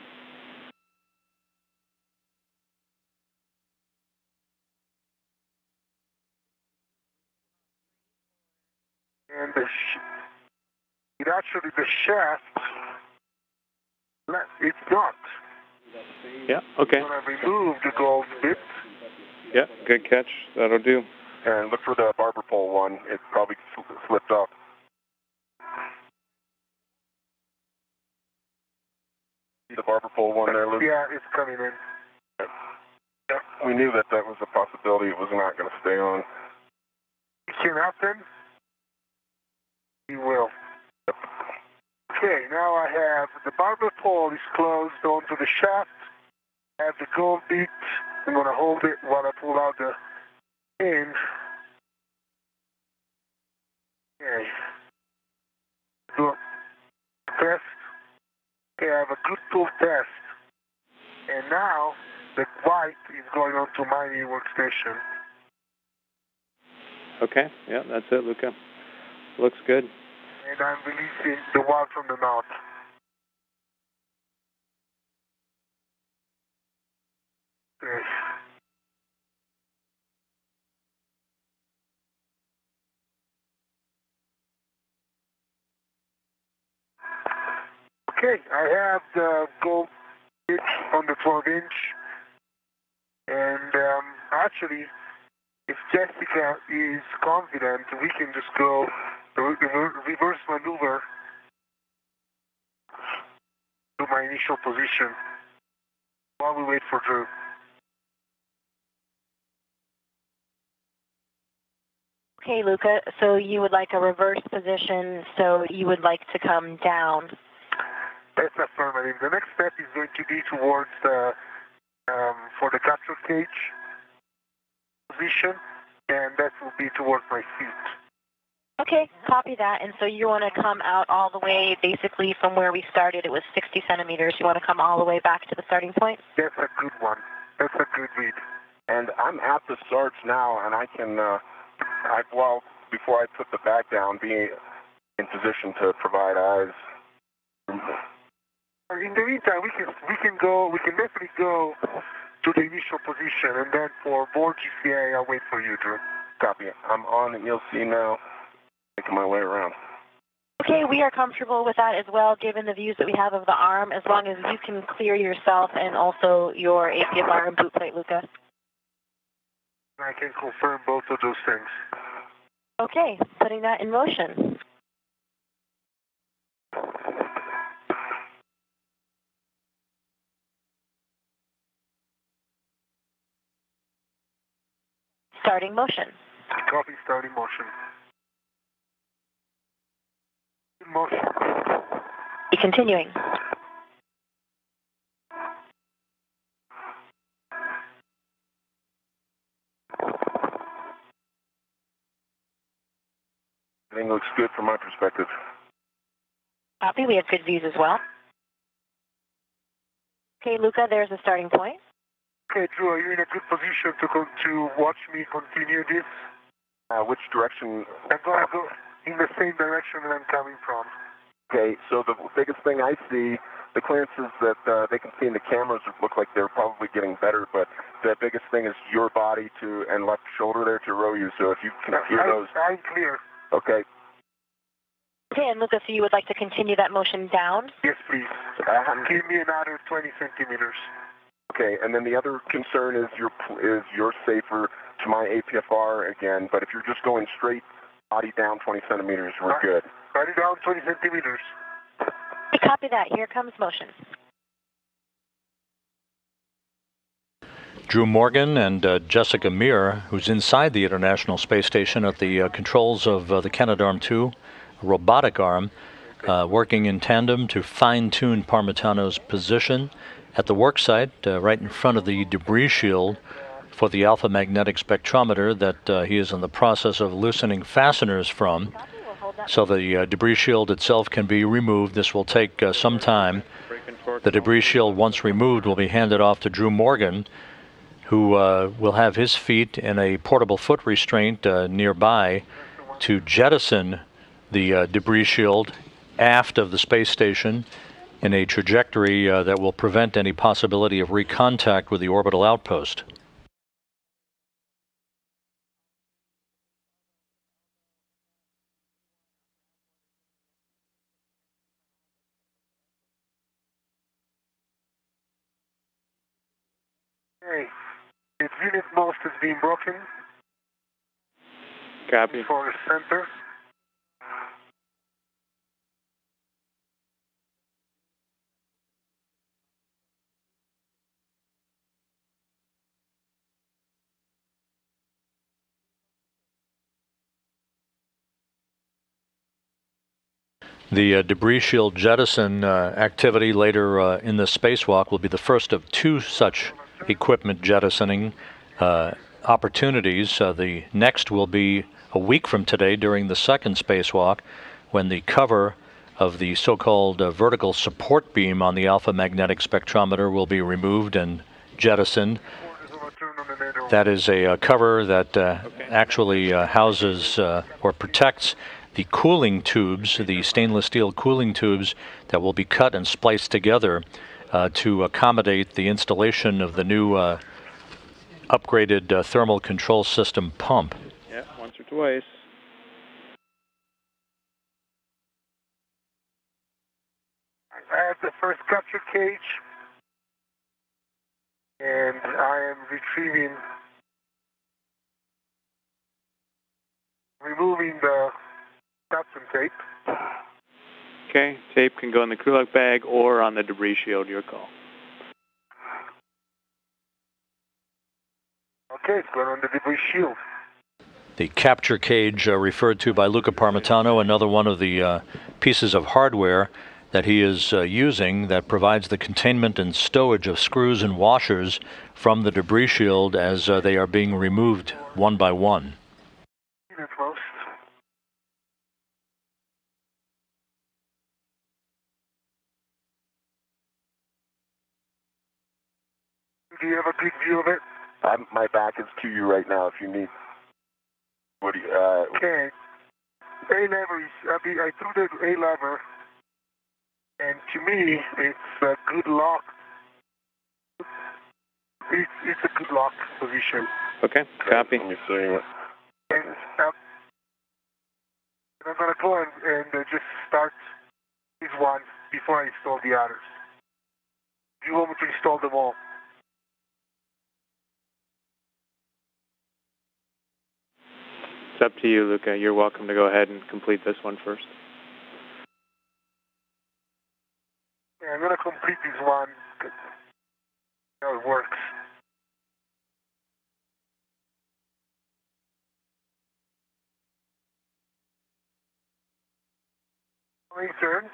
F: And actually the shaft, it's not.
E: Yeah, okay.
F: I'm going to remove the gold bit.
E: Yeah, good catch. That'll do.
C: And look for the barber pole one. It probably slipped off. See the barber pole one there, Luke?
F: Yeah, it's coming in.
C: Yeah, we knew that was a possibility. It was not going to stay on.
F: It can happen. He will. Okay, now I have the barber pole is closed onto the shaft. I have the gold bit. I'm going to hold it while I pull out the pin. Okay. Do a test. Okay, I have a good pull test. And now the white is going on to my new workstation.
E: Okay, yeah, that's it, Luca. Looks good.
F: And I'm releasing the wire from the knot. Okay. Okay, I have the gold pitch on the 12-inch. And actually, if Jessica is confident, we can just go the reverse maneuver to my initial position while we wait for Drew.
D: Okay, Luca, so you would like a reverse position, so you would like to come down.
F: That's affirmative. The next step is going to be towards the, for the capture cage position, and that will be towards my feet.
D: Okay, copy that. And so you want to come out all the way, basically from where we started. It was 60 centimeters. You want to come all the way back to the starting point?
F: That's a good one. That's a good read.
C: And I'm at the starts now, and I can, well, before I put the back down, be in position to provide eyes.
F: In the meantime, we can definitely go to the initial position, and then for board GCA, I'll wait for you, Drew.
C: Copy. I'm on the ELC now, making my way around.
D: Okay, we are comfortable with that as well, given the views that we have of the arm, as long as you can clear yourself and also your APFR and boot plate, Luca.
F: I can confirm both of those things.
D: Okay, putting that in motion. Starting motion.
F: Copy, starting motion. Motion.
D: Continuing.
C: Everything looks good from my perspective.
D: Copy, we have good views as well. Okay, Luca, there's the starting point.
F: Okay, Drew, are you in a good position to watch me continue this?
C: Which direction?
F: I'm going to go in the same direction that I'm coming from.
C: Okay, so the biggest thing I see, the clearances that they can see in the cameras look like they're probably getting better, but the biggest thing is your body and left shoulder there to row you, so if you can hear those.
F: I'm clear.
C: Okay.
D: Okay, and Luca, so you would like to continue that motion down?
F: Yes, please. Give me another 20 centimeters.
C: Okay, and then the other concern is you're safer to my APFR again, but if you're just going straight body down 20 centimeters, we're good.
F: Body down 20 centimeters.
D: Copy that. Here comes motion.
B: Drew Morgan and Jessica Meir, who's inside the International Space Station at the controls of the Canadarm2 robotic arm, working in tandem to fine-tune Parmitano's position at the work site right in front of the debris shield for the alpha magnetic spectrometer that he is in the process of loosening fasteners from, so the debris shield itself can be removed. This will take some time. The debris shield, once removed, will be handed off to Drew Morgan, who will have his feet in a portable foot restraint nearby to jettison the debris shield aft of the space station in a trajectory that will prevent any possibility of recontact with the orbital outpost.
F: Okay. Its unit most is being broken.
E: Copy.
F: For the center.
B: The debris shield jettison activity later in the spacewalk will be the first of two such equipment jettisoning opportunities. The next will be a week from today during the second spacewalk, when the cover of the so-called vertical support beam on the alpha magnetic spectrometer will be removed and jettisoned. That is a cover that actually houses or protects the cooling tubes, the stainless steel cooling tubes that will be cut and spliced together to accommodate the installation of the new upgraded thermal control system pump.
E: Yeah, once or twice.
F: I have the first capture cage, and I am removing the captain tape.
E: Okay, tape can go in the crew-lock bag or on the debris shield, your call.
F: Okay, it's going on the debris shield.
B: The capture cage referred to by Luca Parmitano, another one of the pieces of hardware that he is using that provides the containment and stowage of screws and washers from the debris shield as they are being removed one by one.
F: That's most. Do you have a good view of it?
C: My back is to you right now if you need. What do you,
F: Okay. A lever is, I threw the A lever, and to me, it's a good lock. It's a good lock position.
E: Okay, copy.
C: Let me see.
F: And I'm going to go and just start this one before I install the others. Do you want me to install them all?
E: It's up to you, Luca. You're welcome to go ahead and complete this one first.
F: Yeah, I'm going to complete this one. How it works. How many turns?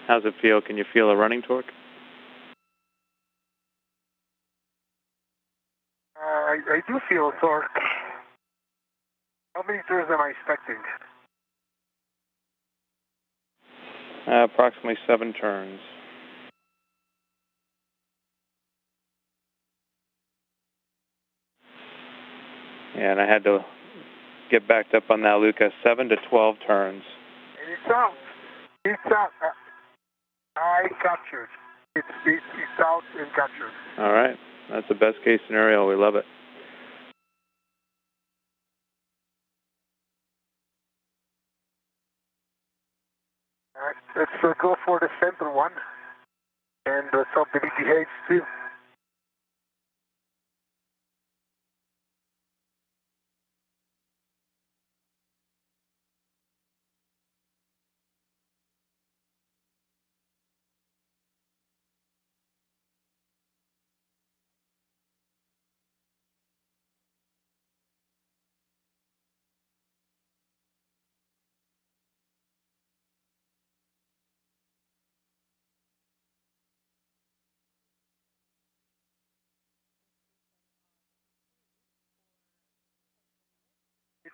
E: How's it feel? Can you feel a running torque?
F: I do feel a torque. How many turns am I expecting?
E: Approximately 7 turns. Yeah, and I had to get backed up on that, Luca. 7 to 12 turns.
F: And it's out. It's out. I captured. It's out and captured.
E: All right. That's the best case scenario. We love it.
F: All right. Let's go for the center one. And let's hope that it behaves too.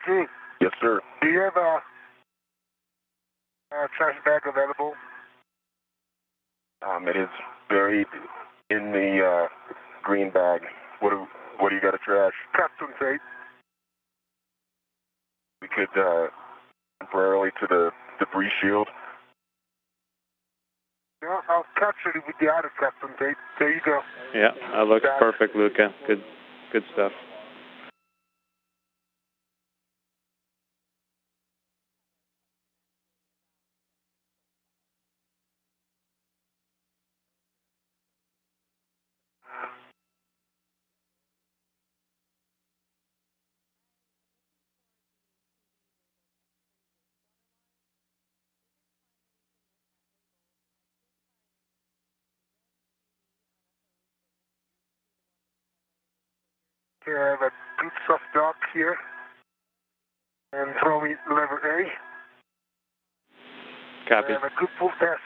F: Drew.
C: Yes, sir.
F: Do you have a trash bag available?
C: It is buried in the green bag. What do you got to trash?
F: Captain tape.
C: We could temporarily to the debris shield.
F: No, I'll capture it with the other captain tape. There you go.
E: Yeah, that looks perfect, Luca. Good stuff.
F: Okay, I have a good soft dock here. And throw me lever A.
E: Copy.
F: And a good full test.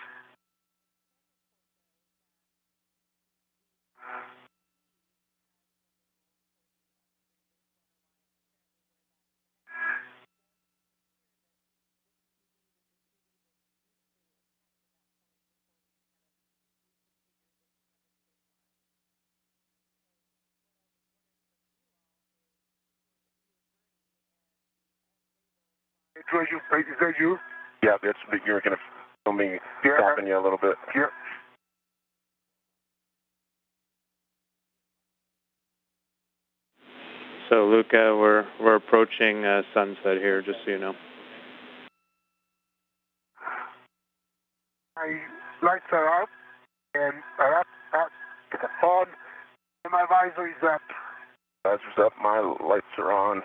F: Is that you?
C: Yeah, that's you're going to film me stopping you a little bit.
F: Yeah.
E: So, Luca, we're approaching sunset here, just so you know.
F: My lights are up, and up, it's on, and my visor is up.
C: Visor's up, my lights are on.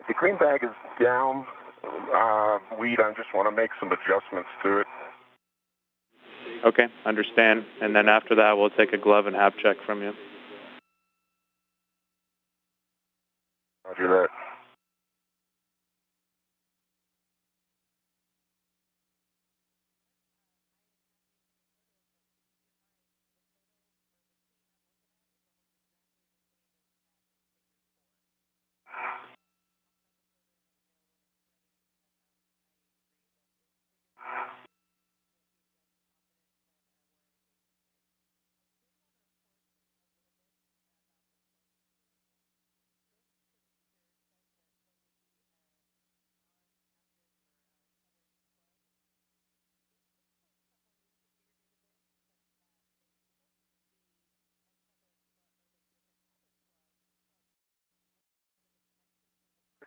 C: The green bag is down. Weed, I just want to make some adjustments to it.
E: Okay, understand. And then after that, we'll take a glove and hap check from you.
C: Roger that.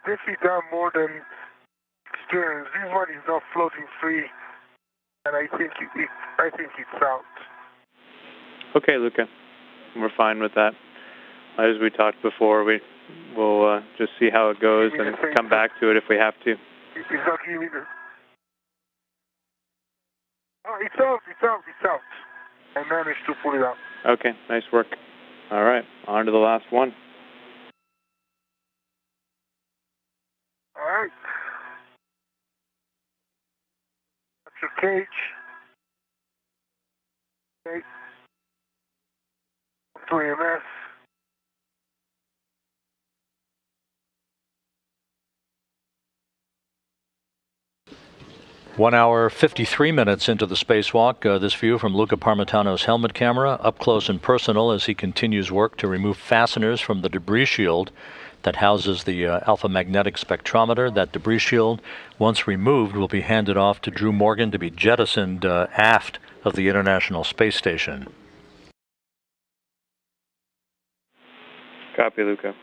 F: This is down more than experience. This one is not floating free, and I think it's out.
E: Okay, Luca. We're fine with that. As we talked before, we'll just see how it goes and come back to it if we have to.
F: It's not giving the... Oh, it's out. I managed to pull it out.
E: Okay, nice work. All right, on to the last one.
F: All right. That's your cage. Okay. Up to AMS.
B: 1 hour, 53 minutes into the spacewalk. This view from Luca Parmitano's helmet camera, up close and personal as he continues work to remove fasteners from the debris shield that houses the alpha magnetic spectrometer. That debris shield, once removed, will be handed off to Drew Morgan to be jettisoned aft of the International Space Station.
E: Copy, Luca.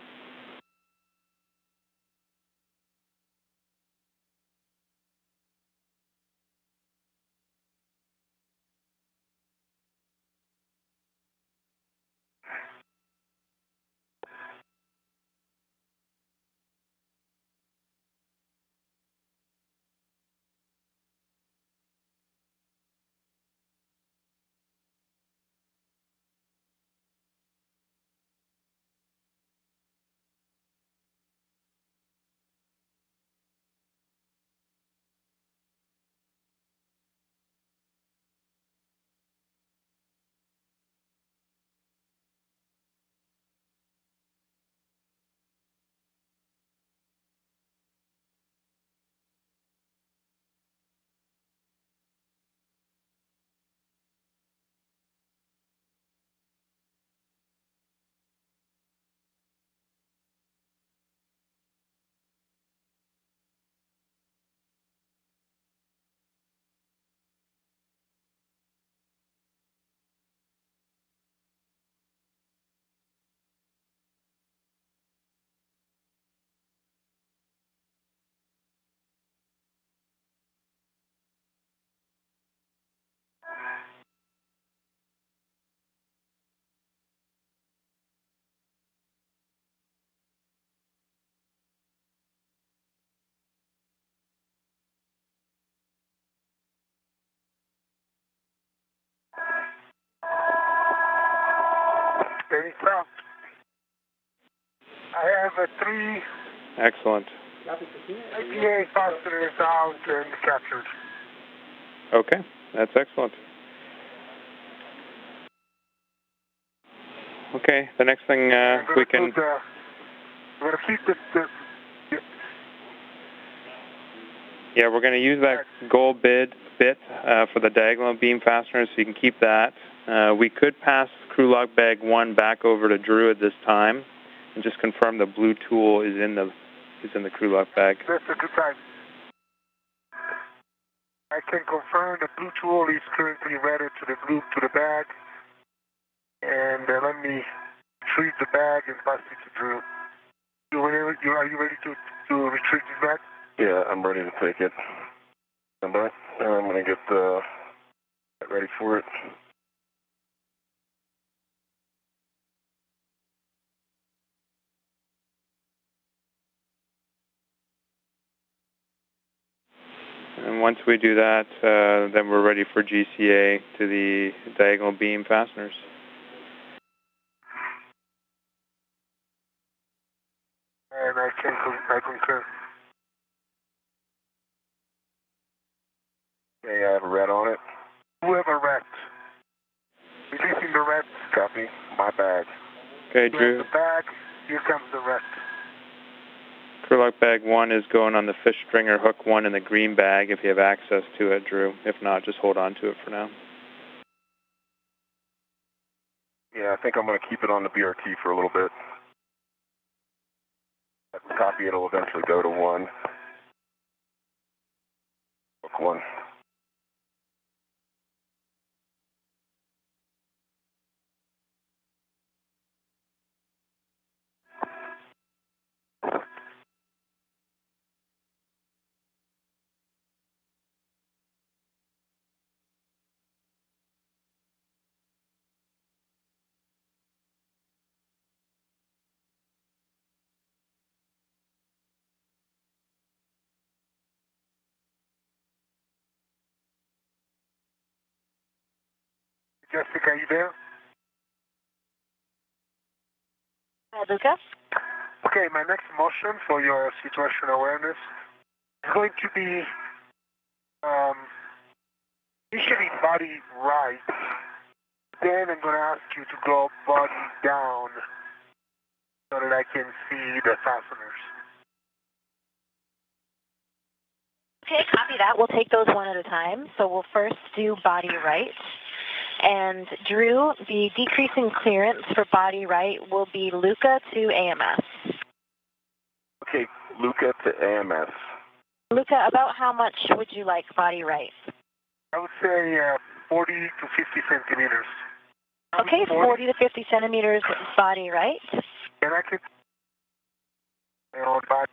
F: Anytime. I have a 3
E: Excellent.
F: IPA fasteners out and captured.
E: Okay, that's excellent. Okay, the next thing we can...
F: We're going to keep the
E: Yeah, we're going to use that gold bit for the diagonal beam fastener, so you can keep that. We could pass crew lock bag 1 back over to Drew at this time and just confirm the blue tool is in the crew lock bag.
F: That's a good time. I can confirm the blue tool is currently ready to the bag. And let me retrieve the bag and pass it to Drew. Are you ready to retrieve this bag?
C: Yeah, I'm ready to take it. I'm going to get ready for it.
E: And once we do that, then we're ready for GCA to the diagonal beam fasteners.
F: And I concur.
C: Okay, I have a red on it.
F: You have a red. Releasing the red.
C: Copy. My bag.
E: Okay, Drew.
F: The bag. Here comes the red.
E: Crew lock bag 1 is going on the fish stringer hook 1 in the green bag if you have access to it, Drew. If not, just hold on to it for now.
C: Yeah, I think I'm going to keep it on the BRT for a little bit. Copy, it'll eventually go to 1. Hook 1.
F: Jessica, are you there?
D: Luca?
F: Okay, my next motion for your situational awareness is going to be initially body right. Then I'm going to ask you to go body down so that I can see the fasteners.
D: Okay, copy that. We'll take those one at a time. So we'll first do body right. And Drew, the decreasing clearance for body right will be Luca to AMS.
C: Okay, Luca to AMS.
D: Luca, about how much would you like body right?
F: I would say 40 to 50 centimeters.
D: Okay, 40 to 50 centimeters body right.
F: And I can... body,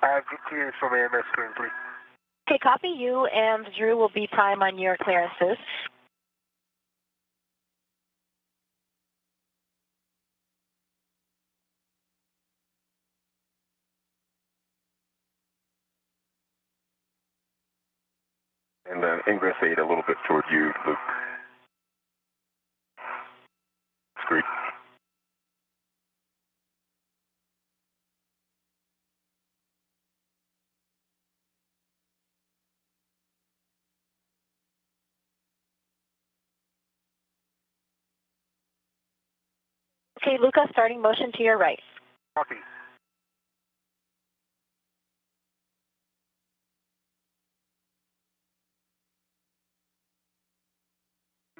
F: I have good clearance from AMS currently.
D: Okay, copy. You and Drew will be prime on your clearances.
C: And then ingress aid a little bit toward you, Luke. Great.
D: Okay, Luca, starting motion to your right.
F: Copy.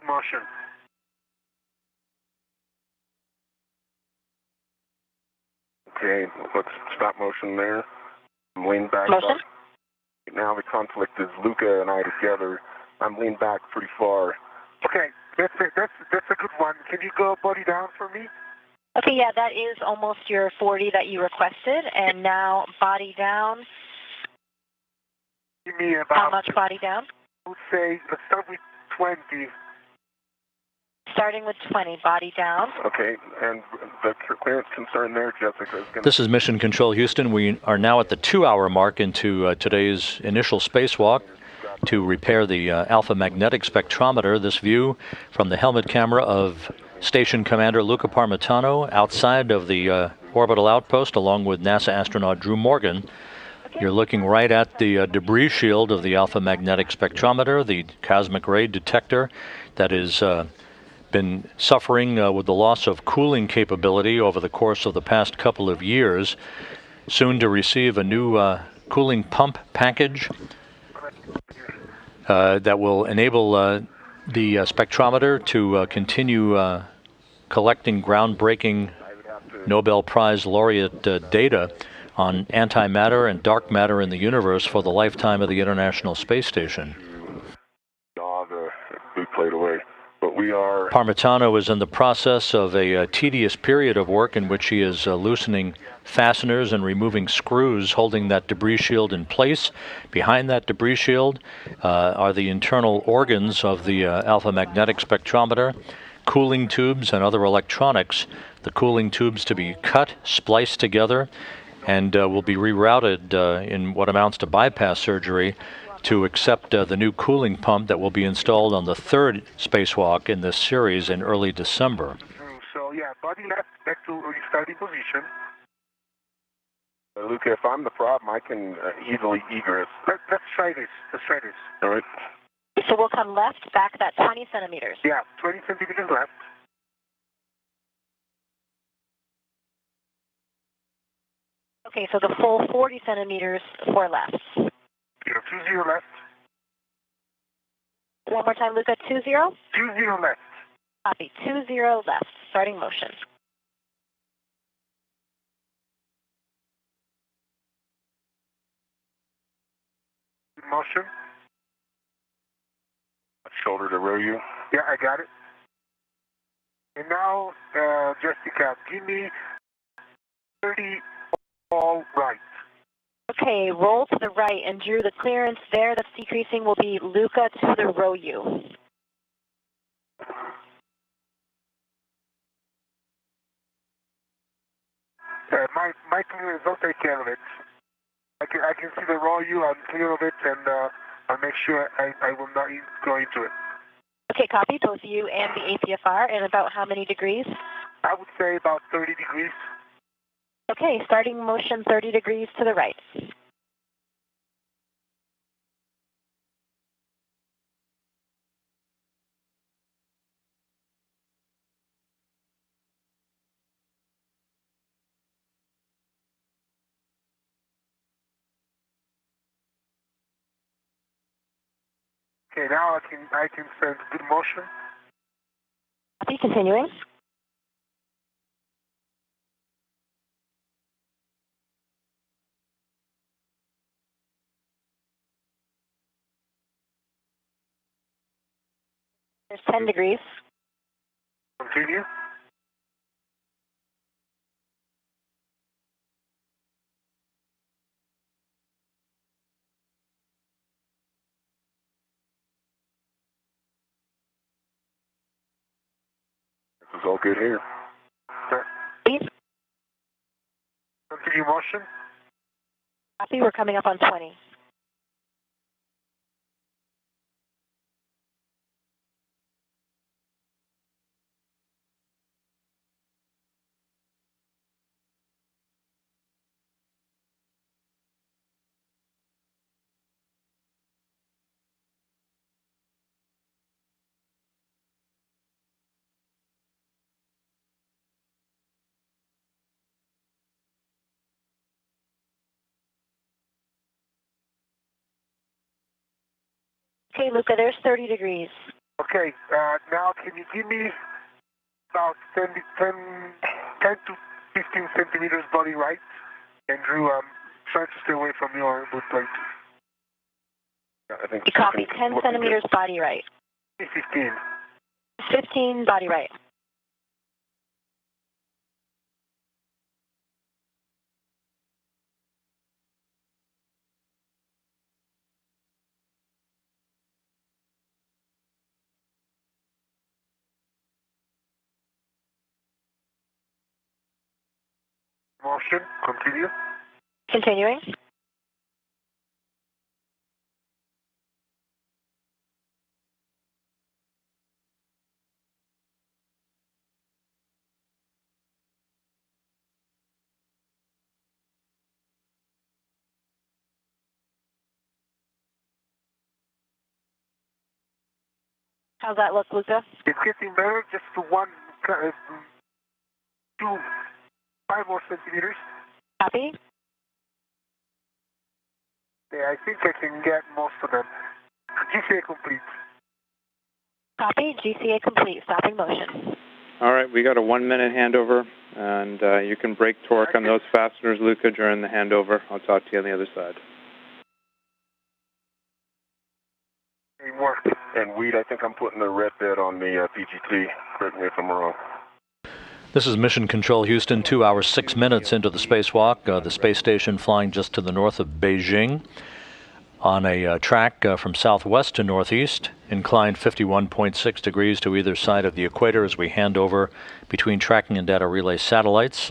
F: Motion.
C: Okay, let's stop motion there. I'm leaning back.
D: Motion.
C: Now the conflict is Luca and I together. I'm leaned back pretty far.
F: Okay, that's a good one. Can you go body down for me?
D: Okay, yeah, that is almost your 40 that you requested, and now body down.
F: Give me about...
D: How much body down?
F: I would say, let's start with 20.
D: Starting with 20, body down.
C: Okay, and the clearance concern there, Jessica, is going to...
B: This is Mission Control Houston. We are now at the 2-hour mark into today's initial spacewalk to repair the alpha magnetic spectrometer. This view from the helmet camera of Station Commander Luca Parmitano outside of the orbital outpost along with NASA astronaut Drew Morgan. You're looking right at the debris shield of the alpha magnetic spectrometer, the cosmic ray detector that has been suffering with the loss of cooling capability over the course of the past couple of years. Soon to receive a new cooling pump package that will enable the spectrometer to continue collecting groundbreaking Nobel Prize laureate data on antimatter and dark matter in the universe for the lifetime of the International Space Station.
C: But we are...
B: Parmitano is in the process of a tedious period of work in which he is loosening fasteners and removing screws holding that debris shield in place. Behind that debris shield are the internal organs of the alpha magnetic spectrometer, cooling tubes and other electronics. The cooling tubes to be cut, spliced together, and will be rerouted in what amounts to bypass surgery to accept the new cooling pump that will be installed on the third spacewalk in this series in early December.
F: So yeah, body left back to starting position.
C: Luca, if I'm the problem, I can easily egress.
F: Let's try this.
C: All right.
D: So we'll come left back about 20 centimeters.
F: Yeah, 20 centimeters left.
D: Okay, so the full 40 centimeters for left.
F: 20 left.
D: One more time, Luca, 20?
F: 20 left.
D: Copy, 20 left, starting motion.
F: Motion.
C: Shoulder to row you.
F: Yeah, I got it. And now, Jessica, give me 30 all right.
D: Okay, roll to the right, and Drew, the clearance there that's decreasing will be Luca to the row U.
F: My clearance, don't take care of it. I can see the row U, I'm clear of it, and I'll make sure I will not go into it.
D: Okay, copy, both you and the APFR, and about how many degrees?
F: I would say about 30 degrees.
D: Okay, starting motion 30 degrees to the right.
F: Okay, now I can sense good motion.
D: Copy, continuing. There's 10 degrees.
F: Continue.
C: This is all good here.
D: Please.
F: Continue motion.
D: Copy, we're coming up on 20. Okay, Luca, there's 30 degrees.
F: Okay, now can you give me about 10 to 15 centimeters body right? And Drew, try to stay away from your boot plate.
C: I think
D: You copy, 10 centimeters body right.
F: 15.
D: 15 body right.
F: Motion, continue.
D: Continuing. How's that look, Luca?
F: It's getting better, just to 5 more centimeters.
D: Copy.
F: Yeah, I think I can get most of them. GCA complete.
D: Copy. GCA complete. Stopping motion.
E: All right, we got a 1-minute handover, and you can break torque on those fasteners, Luca, during the handover. I'll talk to you on the other side.
C: Work. And Weed, I think I'm putting the red bit on the PGT. Correct me if I'm wrong.
B: This is Mission Control Houston, 2 hours, 6 minutes into the spacewalk. The space station flying just to the north of Beijing on a track from southwest to northeast, inclined 51.6 degrees to either side of the equator as we hand over between tracking and data relay satellites.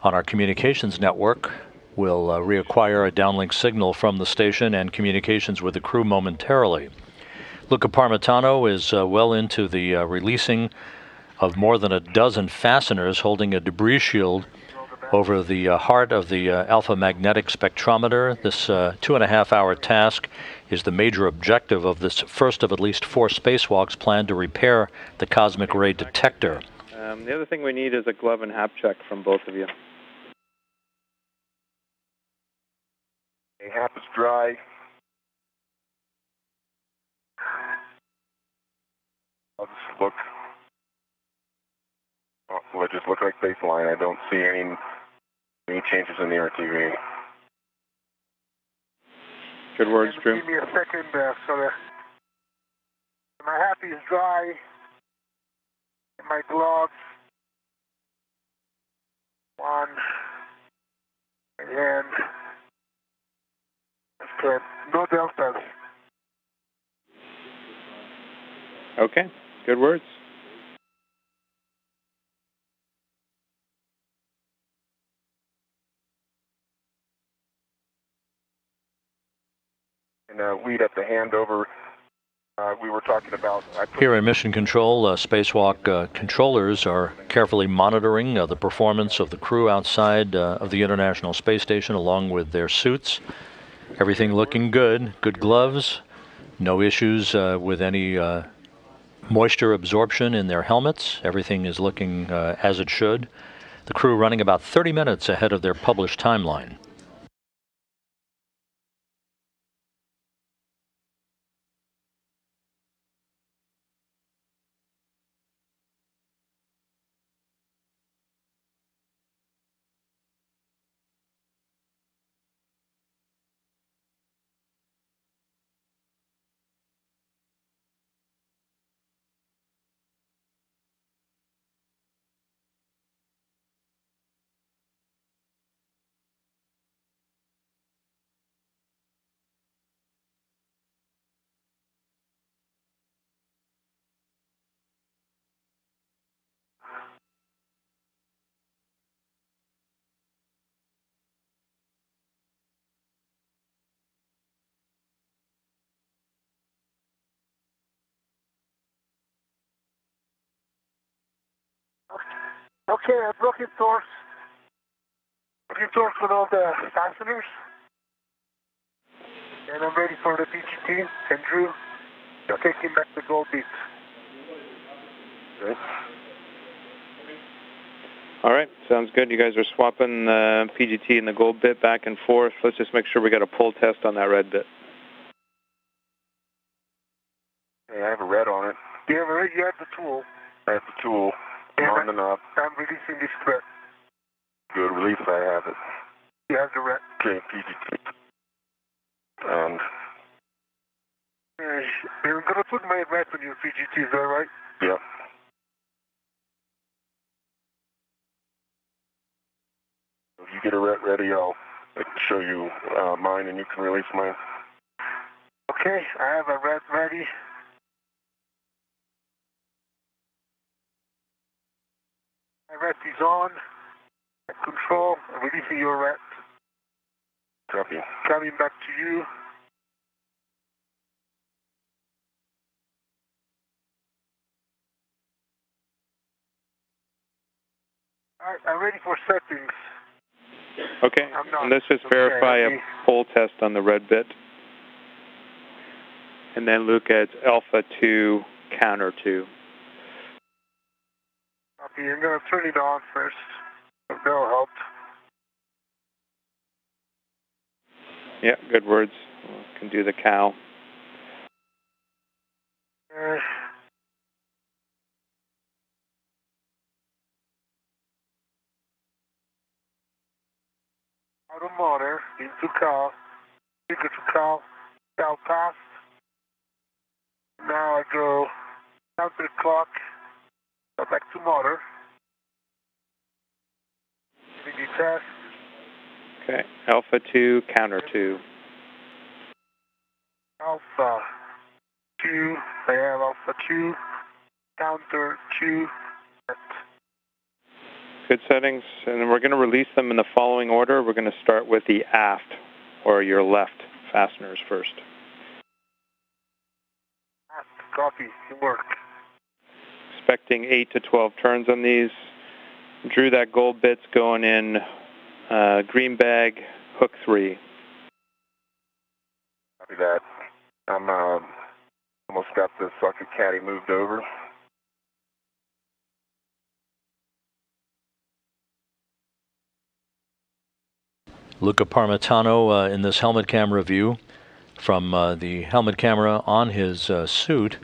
B: On our communications network, we'll reacquire a downlink signal from the station and communications with the crew momentarily. Luca Parmitano is well into the releasing of more than a dozen fasteners holding a debris shield over the heart of the alpha magnetic spectrometer. This 2.5-hour task is the major objective of this first of at least 4 spacewalks planned to repair the cosmic ray detector.
E: The other thing we need is a glove and hap check from both of you.
C: Okay, hap is dry. I'll just look. Will it just look like baseline? I don't see any changes in the RTV.
E: Good words, Drew.
F: Give me a second, so that my hap is dry, and my gloves, one, and okay, no deltas.
E: Okay, good words.
C: And Weed at the handover, we were talking about...
B: Here in Mission Control, spacewalk controllers are carefully monitoring the performance of the crew outside of the International Space Station along with their suits. Everything looking good. Good gloves. No issues with any moisture absorption in their helmets. Everything is looking as it should. The crew running about 30 minutes ahead of their published timeline.
F: Okay, I broke it torque. Broken torque with all the fasteners. And I'm ready for the PGT. And Drew, taking back the gold bit.
C: Okay.
E: All right, sounds good. You guys are swapping the PGT and the gold bit back and forth. Let's just make sure we got a pull test on that red bit.
C: Okay, I have a red on it.
F: You have the tool.
C: I have the tool. On the knob.
F: I'm releasing this thread.
C: Good, release, I have it.
F: You have the red.
C: Okay, PGT. And...
F: I'm going to put my red on your PGT, is that right?
C: Yep. If you get a red ready, I can show you mine and you can release mine.
F: Okay, I have a red ready. My red is on. Control, I'm releasing your red.
C: Copy.
F: Coming back to you. Alright, I'm ready for settings.
E: Okay, and let's just verify a pull test on the red bit. And then Luca, it's Alpha 2 counter 2.
F: Copy. I'm going to turn it on first. That'll help.
E: Yeah, good words. Can do the cow.
F: Out of motor, into cow, trigger to cow, cow passed. Now I go counter clock, go back to motor. Ready test.
E: Okay, Alpha 2, counter 2.
F: Alpha 2, I have Alpha 2, counter 2.
E: Good settings, and we're going to release them in the following order. We're going to start with the aft, or your left fasteners first.
F: Aft, copy, it work.
E: Expecting 8 to 12 turns on these. Drew, that gold bit's going in green bag, hook 3.
C: Copy that. I'm almost got the socket caddy moved over.
B: Luca Parmitano in this helmet camera view from the helmet camera on his suit,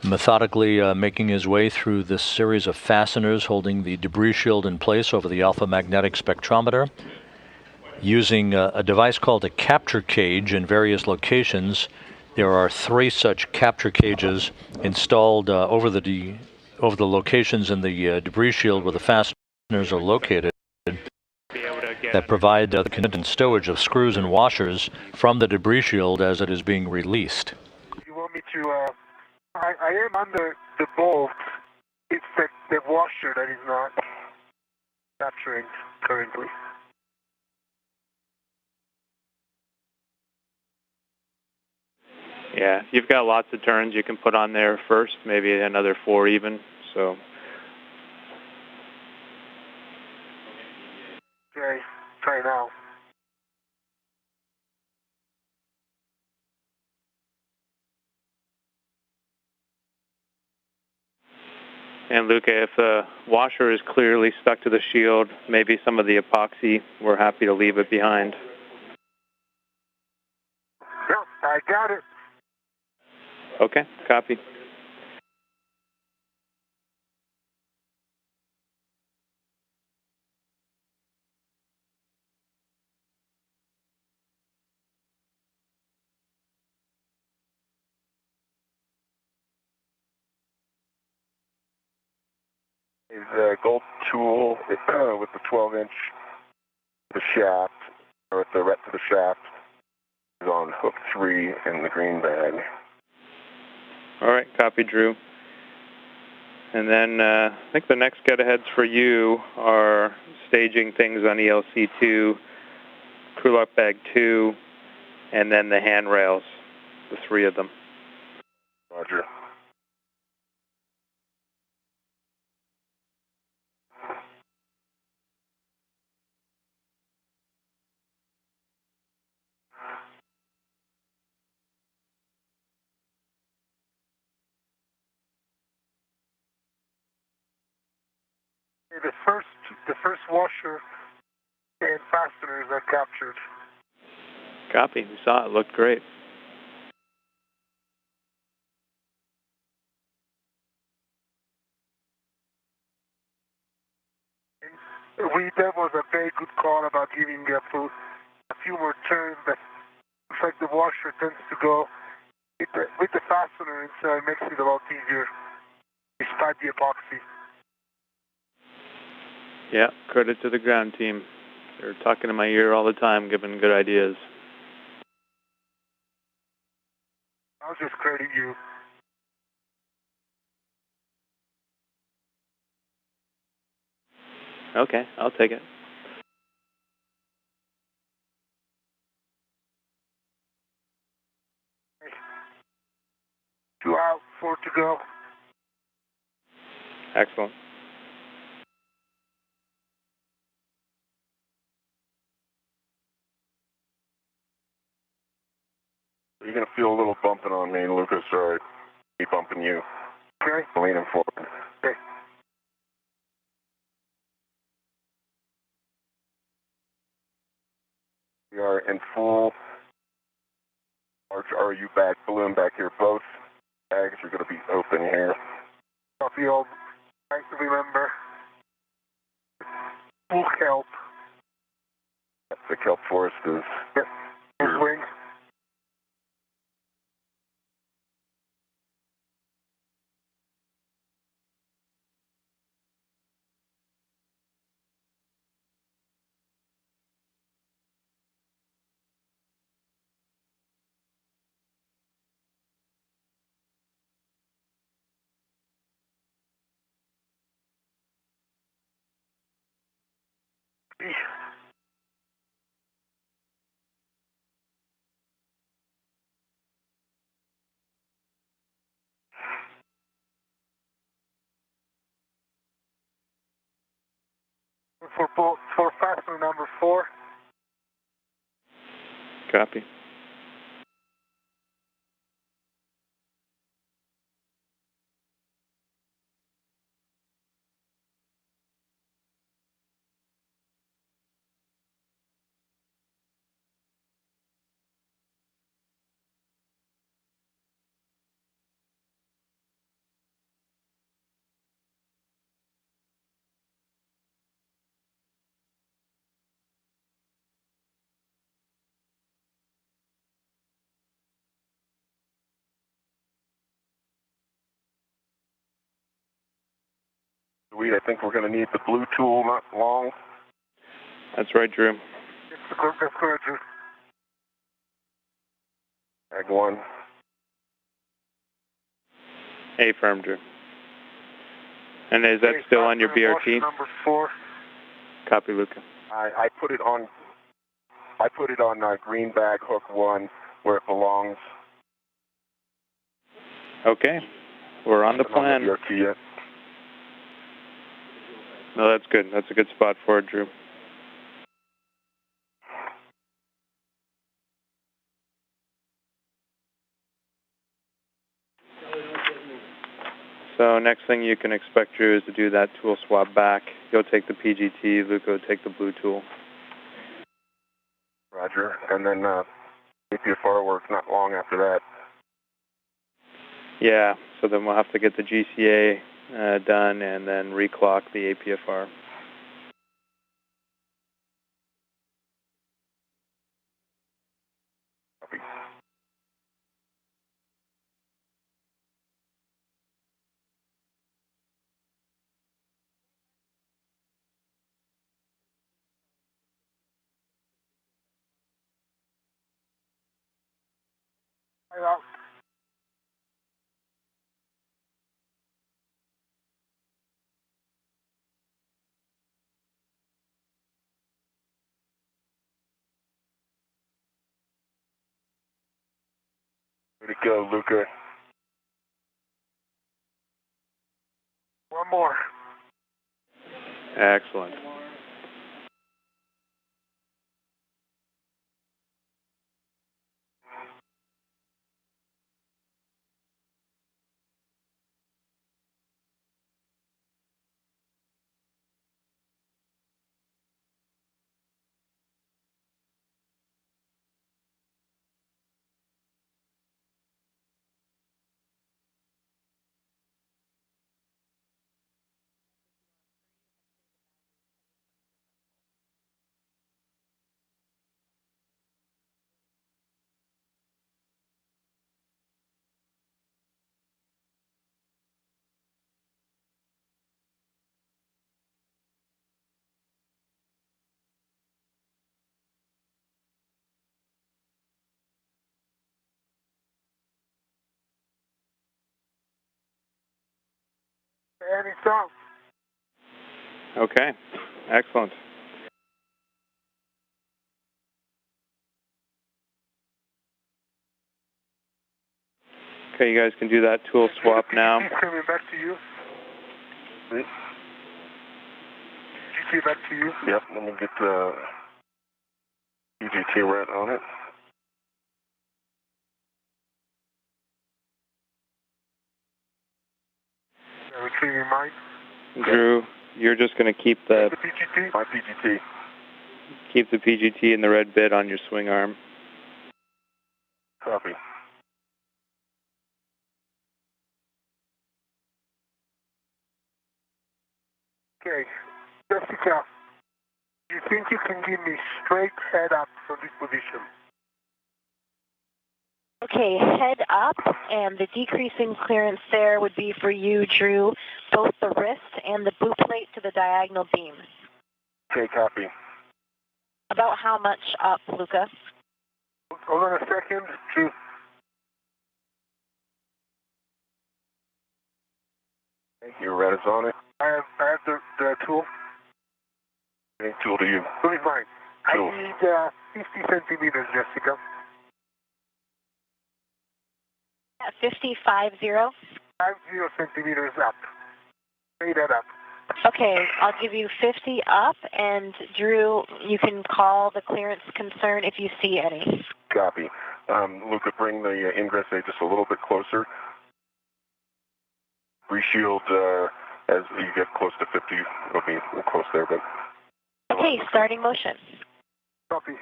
B: methodically making his way through this series of fasteners holding the debris shield in place over the alpha magnetic spectrometer, using a device called a capture cage in various locations. There are 3 such capture cages installed over the locations in the debris shield where the fasteners are located, that provide the convenient stowage of screws and washers from the debris shield as it is being released.
F: You want me to, I am under the bolt. It's the washer that is not capturing currently.
E: Yeah, you've got lots of turns you can put on there first, maybe another 4 even, so.
F: Okay, try now.
E: And Luca, if the washer is clearly stuck to the shield, maybe some of the epoxy, we're happy to leave it behind.
F: Yep, I got it.
E: Okay, copy.
C: Is a gold tool with the 12-inch the shaft, or with the rest of the shaft, is on hook 3 in the green bag.
E: All right, copy, Drew. And then I think the next get-aheads for you are staging things on ELC2, crew lock bag 2, and then the handrails, the 3 of them.
C: Roger.
F: The first washer and fasteners are captured.
E: Copy. We saw it. Looked great.
F: That was a very good call about giving a few more turns. But looks like the washer tends to go with the fastener inside. Makes it a lot easier, despite the epoxy.
E: Yeah, credit to the ground team. They're talking in my ear all the time, giving good ideas.
F: I'll just credit you.
E: Okay, I'll take it.
F: Okay. 2 out, 4 to go.
E: Excellent.
C: You're going to feel a little bumping on me, Lucas, or me bumping you. Okay. Leaning forward. Okay. We are in full Arch RU back balloon back here. Both bags are going to be open here.
F: Copy all. Nice to remember. Full kelp.
C: The kelp forest is.
F: Yep. Full swing. For fastener number 4.
E: Copy.
C: I think we're going to need the blue tool, not long.
E: That's right, Drew.
F: That's correct, Drew.
C: Bag 1.
E: Affirm, Drew. And is that still on your BRT?
F: Number 4.
E: Copy, Luca.
C: I put it on. I put it on green bag hook 1 where it belongs.
E: Okay. We're on the plan.
C: Not on the BRT yet.
E: No, that's good. That's a good spot for it, Drew. So next thing you can expect, Drew, is to do that tool swap back. You'll take the PGT, Luca will take the blue tool.
C: Roger. And then APFR works not long after that.
E: Yeah, so then we'll have to get the GCA done and then reclock the APFR.
C: Copy. Way to go, Luca.
F: One more.
E: Excellent.
F: And it's down.
E: Okay, excellent. Okay, you guys can do that tool swap now.
F: Coming back to you. GT back to you.
C: Yep, let me get the PGT red on it.
F: keeping in mind?
E: Drew, you're just going to keep the
C: PGT? My PGT.
E: Keep the PGT and the red bit on your swing arm.
C: Copy.
F: Okay, Jessica, do you think you can give me straight head up from this position?
D: Okay, head up, and the decreasing clearance there would be for you, Drew, both the wrist and the boot plate to the diagonal beam.
C: Okay, copy.
D: About how much up, Luca?
F: Hold on a second, Drew.
C: Your red is on it.
F: I have the tool.
C: Any tool to you?
F: Tool is mine.
C: Tool.
F: I need 50 centimeters, Jessica.
D: At 50, 50?
F: 50 centimeters up. Straight head up.
D: Okay, I'll give you 50 up, and Drew, you can call the clearance concern if you see any.
C: Copy. Luca, bring the ingress aid just a little bit closer. Reshield as you get close to 50. It'll be close there, but...
D: Okay, starting motion.
F: Copy.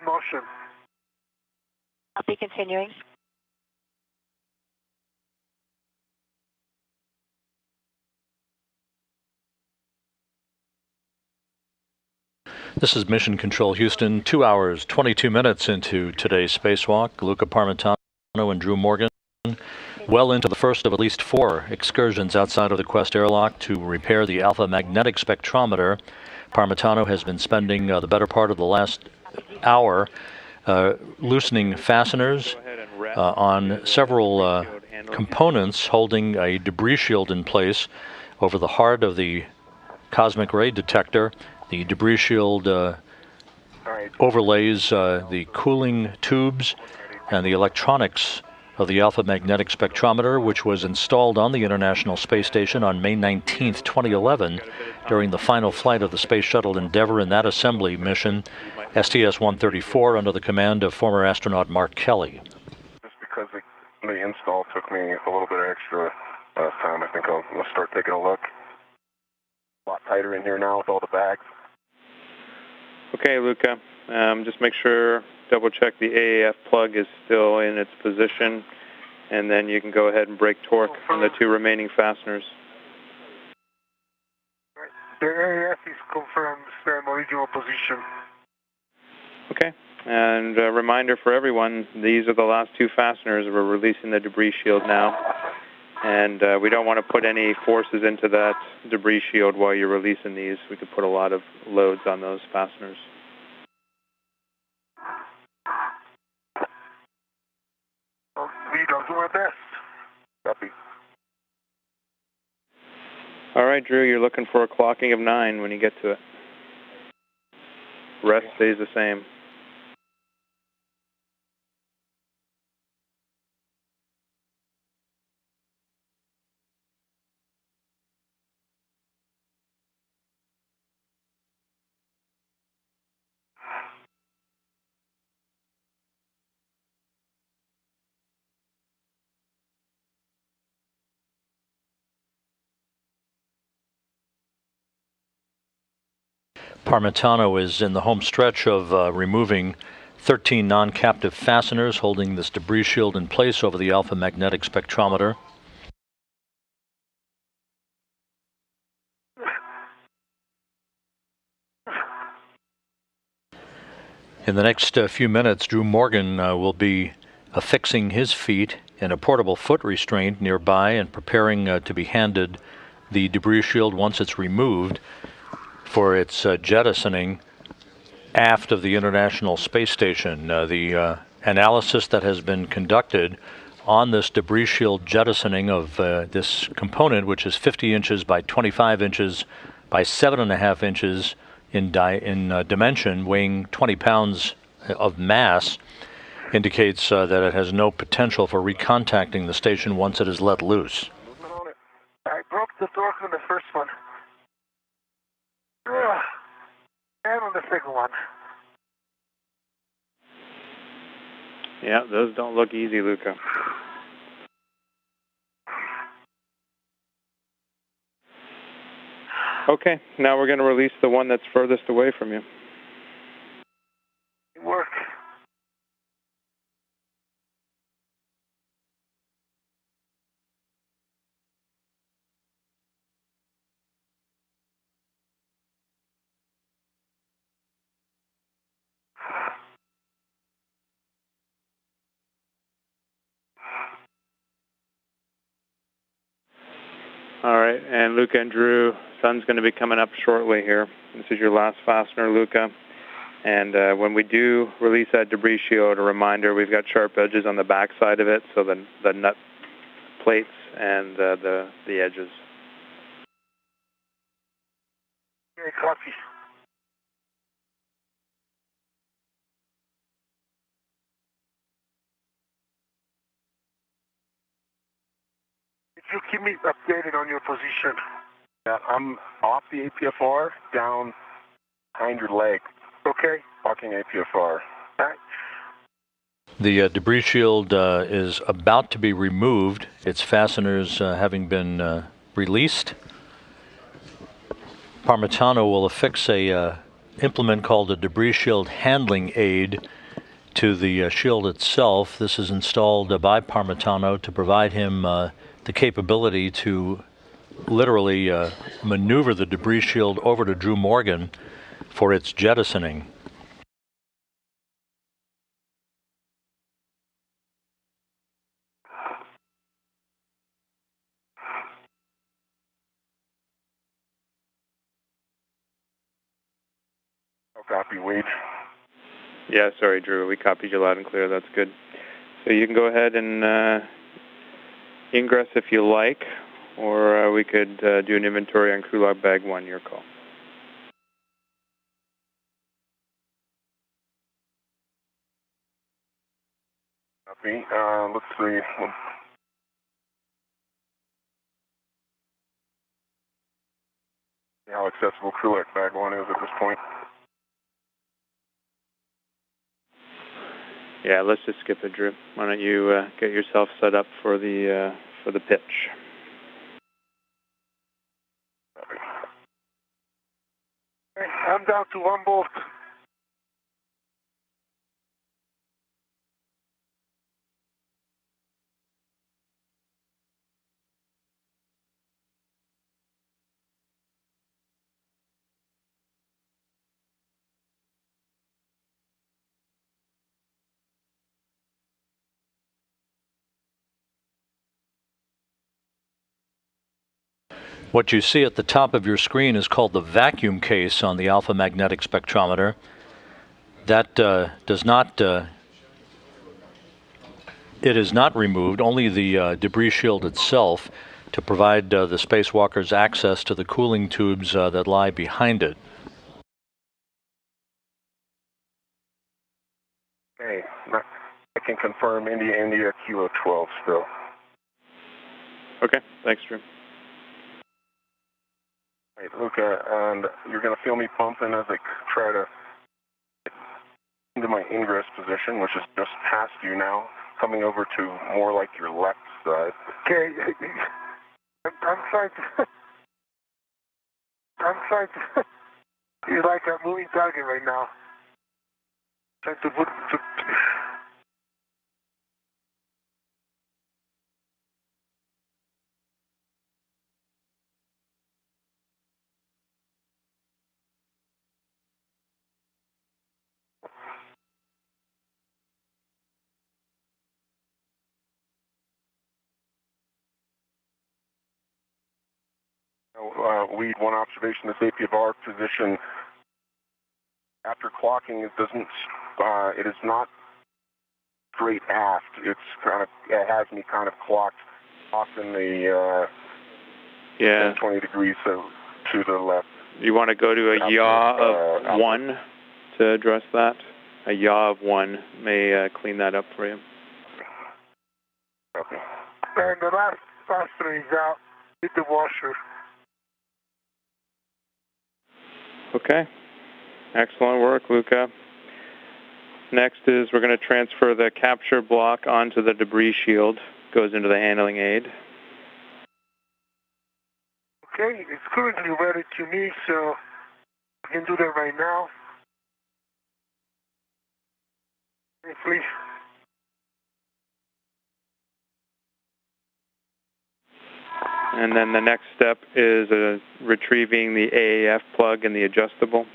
F: Motion.
D: Copy, continuing.
B: This is Mission Control Houston, 2 hours, 22 minutes into today's spacewalk. Luca Parmitano and Drew Morgan, well into the first of at least 4 excursions outside of the Quest airlock to repair the alpha magnetic spectrometer. Parmitano has been spending the better part of the last hour loosening fasteners on several components holding a debris shield in place over the heart of the cosmic ray detector. The debris shield overlays the cooling tubes and the electronics of the alpha magnetic spectrometer, which was installed on the International Space Station on May 19th, 2011, during the final flight of the Space Shuttle Endeavour in that assembly mission, STS-134, under the command of former astronaut Mark Kelly.
C: Just because the install took me a little bit extra time, I think I'll start taking a look. A lot tighter in here now with all the bags.
E: Okay, Luca, just make sure, double check the AAF plug is still in its position, and then you can go ahead and break torque on the 2 remaining fasteners.
F: The AAF is confirmed same original position.
E: Okay, and a reminder for everyone, these are the last 2 fasteners. We're releasing the debris shield now, and we don't want to put any forces into that debris shield while you're releasing these. We could put a lot of loads on those fasteners.
F: I'll do my best.
C: Copy.
E: All right, Drew, you're looking for a clocking of 9 when you get to it. Rest stays the same.
B: Parmitano is in the home stretch of removing 13 non-captive fasteners holding this debris shield in place over the alpha magnetic spectrometer. In the next few minutes, Drew Morgan will be affixing his feet in a portable foot restraint nearby and preparing to be handed the debris shield once it's removed for its jettisoning aft of the International Space Station. The analysis that has been conducted on this debris shield jettisoning of this component, which is 50 inches by 25 inches by 7.5 inches in dimension, weighing 20 pounds of mass, indicates that it has no potential for recontacting the station once it is let loose.
F: I broke the torque on the first one. And on the second one.
E: Yeah, those don't look easy, Luca. Okay, now we're going to release the one that's furthest away from you.
F: Work.
E: All right, and Luca and Drew, sun's going to be coming up shortly here. This is your last fastener, Luca. And when we do release that debris shield, a reminder, we've got sharp edges on the back side of it, so the nut plates and the edges.
F: Okay, copy. Did you keep me updated on your position?
C: Yeah, I'm off the APFR, down behind your leg.
F: Okay.
C: Walking APFR.
F: All right.
B: The debris shield is about to be removed, its fasteners having been released. Parmitano will affix a implement called a debris shield handling aid to the shield itself. This is installed by Parmitano to provide him the capability to literally maneuver the debris shield over to Drew Morgan for its jettisoning.
C: No copy, Wade.
E: Yeah, sorry, Drew. We copied you loud and clear. That's good. So you can go ahead and ingress if you like, or we could do an inventory on crew log bag 1, your call.
C: Copy. Let's see. How accessible crew log bag 1 is at this point.
E: Yeah, let's just skip it, Drew. Why don't you get yourself set up for the pitch?
F: Okay, I'm down to 1 bolt.
B: What you see at the top of your screen is called the vacuum case on the alpha magnetic spectrometer. That does not, it is not removed, only the debris shield itself to provide the spacewalkers access to the cooling tubes that lie behind it.
C: Okay. I can confirm India Kilo 12 still.
E: Okay, thanks, Drew.
C: Right, Luca, and you're going to feel me pumping as I try to get into my ingress position, which is just past you now, coming over to more like your left side.
F: Okay. I'm trying to... I'm trying to... You're like a moving target right now. Trying to put...
C: We one observation: this APFR position after clocking, it is not straight aft. It has me kind of clocked off in the 20 degrees to the left.
E: You want to go to a yaw of 1 to address that? A yaw of 1 may clean that up for you.
C: Okay.
F: And the last fastener is out with the washer.
E: Okay. Excellent work, Luca. Next is we're going to transfer the capture block onto the debris shield. Goes into the handling aid.
F: Okay, it's currently ready to me, so I can do that right now. Please.
E: And then the next step is retrieving the AAF plug and the adjustable.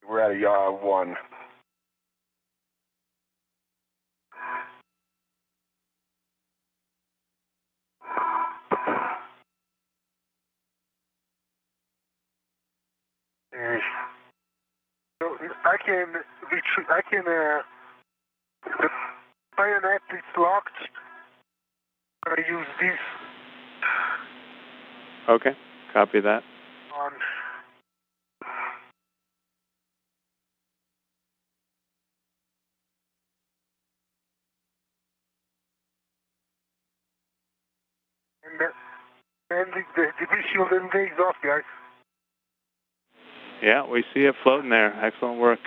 C: We're at a yaw 1.
F: So I can retrieve. The bayonet is locked. I use this
E: Okay, copy that.
F: on. And the debris shield and takes off, guys.
E: Yeah, we see it floating there. Excellent work.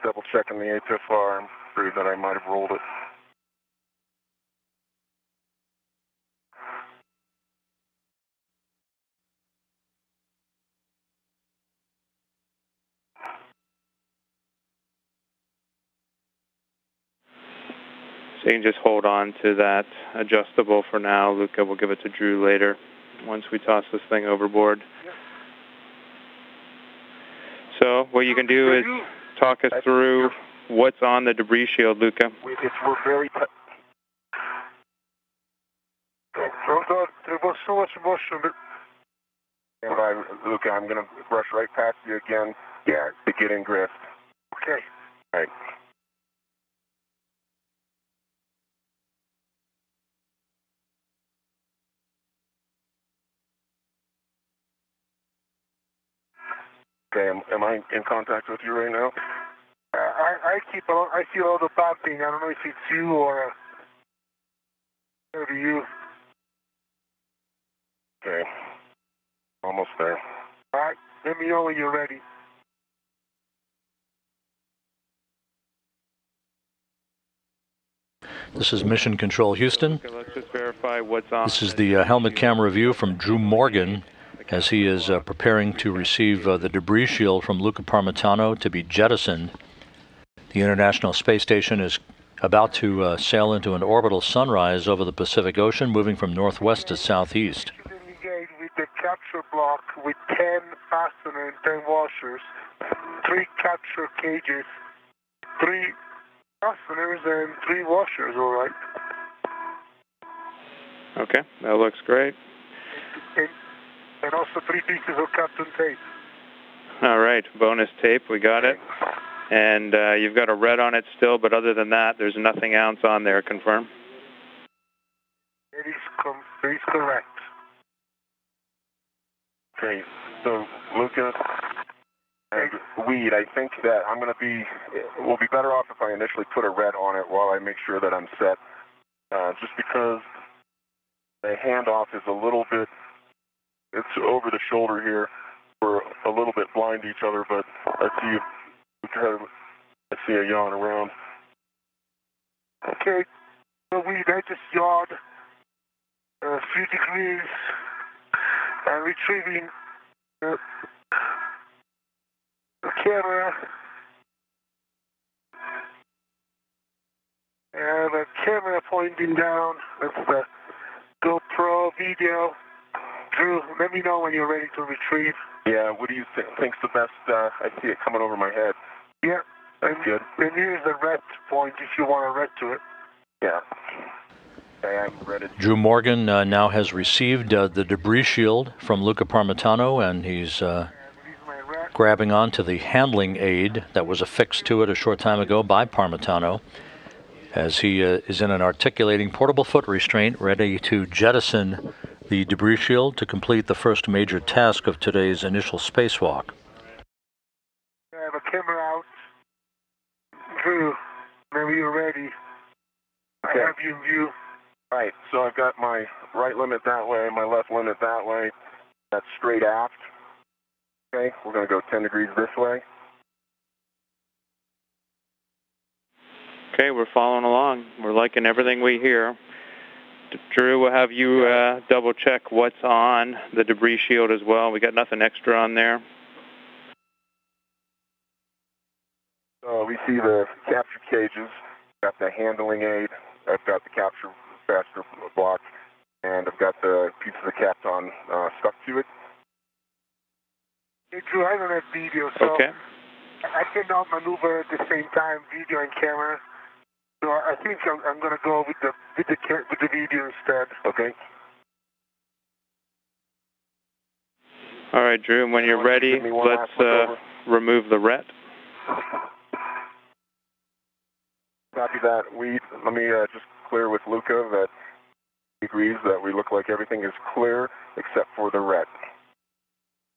C: Double checking the HFR, prove that I might have rolled it.
E: So you can just hold on to that adjustable for now. Luca will give it to Drew later once we toss this thing overboard.
F: Yep.
E: So what you can do is talk us through what's on the debris shield, Luca.
C: We're very...
F: There was so much motion.
C: Luca, I'm going to brush right past you again. Yeah, to get in drift.
F: Okay.
C: All right. Okay, am I in contact with you right now?
F: I feel all the bumping. I don't know if it's you or maybe you.
C: Okay. Almost there.
F: All right. Let me know when you're ready.
B: This is Mission Control Houston.
E: Okay, let's just verify what's on.
B: This is the helmet camera view from Drew Morgan as he is preparing to receive the debris shield from Luca Parmitano to be jettisoned. The International Space Station is about to sail into an orbital sunrise over the Pacific Ocean, moving from northwest to southeast.
F: Engage with the capture block with 10 fasteners and 10 washers, 3 capture cages, 3 fasteners and 3 washers, all right?
E: Okay, that looks great.
F: And also 3 pieces of Captain tape.
E: All right, bonus tape, we got it. And you've got a red on it still, but other than that, there's nothing else on there, confirm?
F: It is correct.
C: Okay, so Luca and Weed, I think that we'll be better off if I initially put a red on it while I make sure that I'm set. Just because the handoff is a little bit, it's over the shoulder here. We're a little bit blind to each other, but I see a yawn around.
F: Okay, so Weed, I just yawed a few degrees and retrieving the camera and the camera pointing down. That's the GoPro video. Drew, let me know when you're ready to retrieve.
C: Yeah, what do you think's the best? I see it coming over my head.
F: Yeah,
C: That's good.
F: And here's the red point if you want to red to it.
C: Yeah. Okay, I'm ready.
B: Drew Morgan now has received the debris shield from Luca Parmitano, and he's grabbing onto the handling aid that was affixed to it a short time ago by Parmitano, as he is in an articulating portable foot restraint, ready to jettison the debris shield to complete the first major task of today's initial spacewalk.
F: I have a camera out. Drew, whenever you're ready, I have you in view.
C: Right, so I've got my right limit that way, my left limit that way. That's straight aft. Okay, we're going to go 10 degrees this way.
E: Okay, we're following along. We're liking everything we hear. Drew, we'll have you double check what's on the debris shield as well. We got nothing extra on there.
C: We see the capture cages, got the handling aid, I've got the capture faster block, and I've got the piece of the Kapton stuck to it.
F: Hey, Drew, I don't have video, so
E: okay.
F: I cannot maneuver at the same time, video and camera. So I think I'm going to go with the video instead.
C: Okay.
E: All right, Drew, and when you're ready, let's remove the ret.
C: Copy that. Let me just clear with Luca that he agrees that we look like everything is clear except for the ret.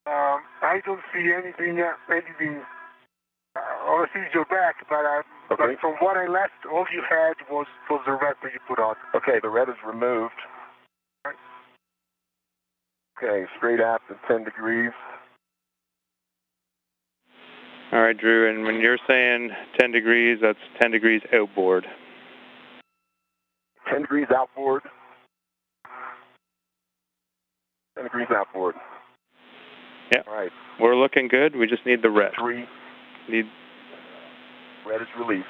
F: I don't see anything. All I see is your back, but from what I left, all you had was the ret that you put on.
C: Okay, the ret is removed.
F: Right.
C: Okay, straight aft at 10 degrees.
E: All right, Drew, and when you're saying 10 degrees, that's 10 degrees outboard.
C: 10 degrees outboard. 10 degrees outboard.
E: Yeah.
C: All right.
E: We're looking good. We just need the ret.
C: 3. Ret is released.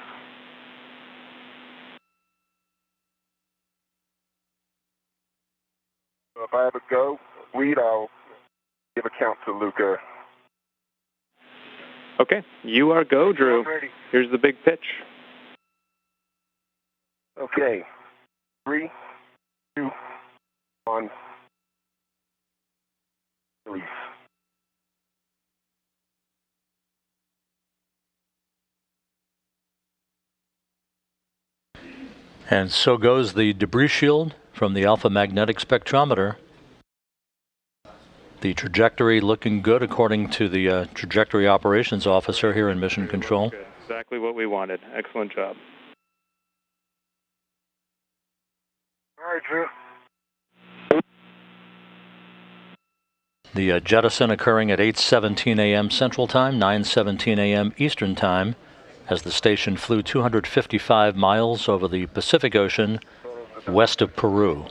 C: So if I have a go, I'll give a count to Luca.
E: Okay, you are go, Drew. Here's the big pitch.
C: Okay, 3, 2, 1, release.
B: And so goes the debris shield from the alpha magnetic spectrometer. The trajectory looking good according to the trajectory operations officer here in Mission Control.
E: Good. Exactly what we wanted. Excellent job.
F: All right, Drew.
B: The jettison occurring at 8:17 a.m. Central Time, 9:17 a.m. Eastern Time, as the station flew 255 miles over the Pacific Ocean west of Peru.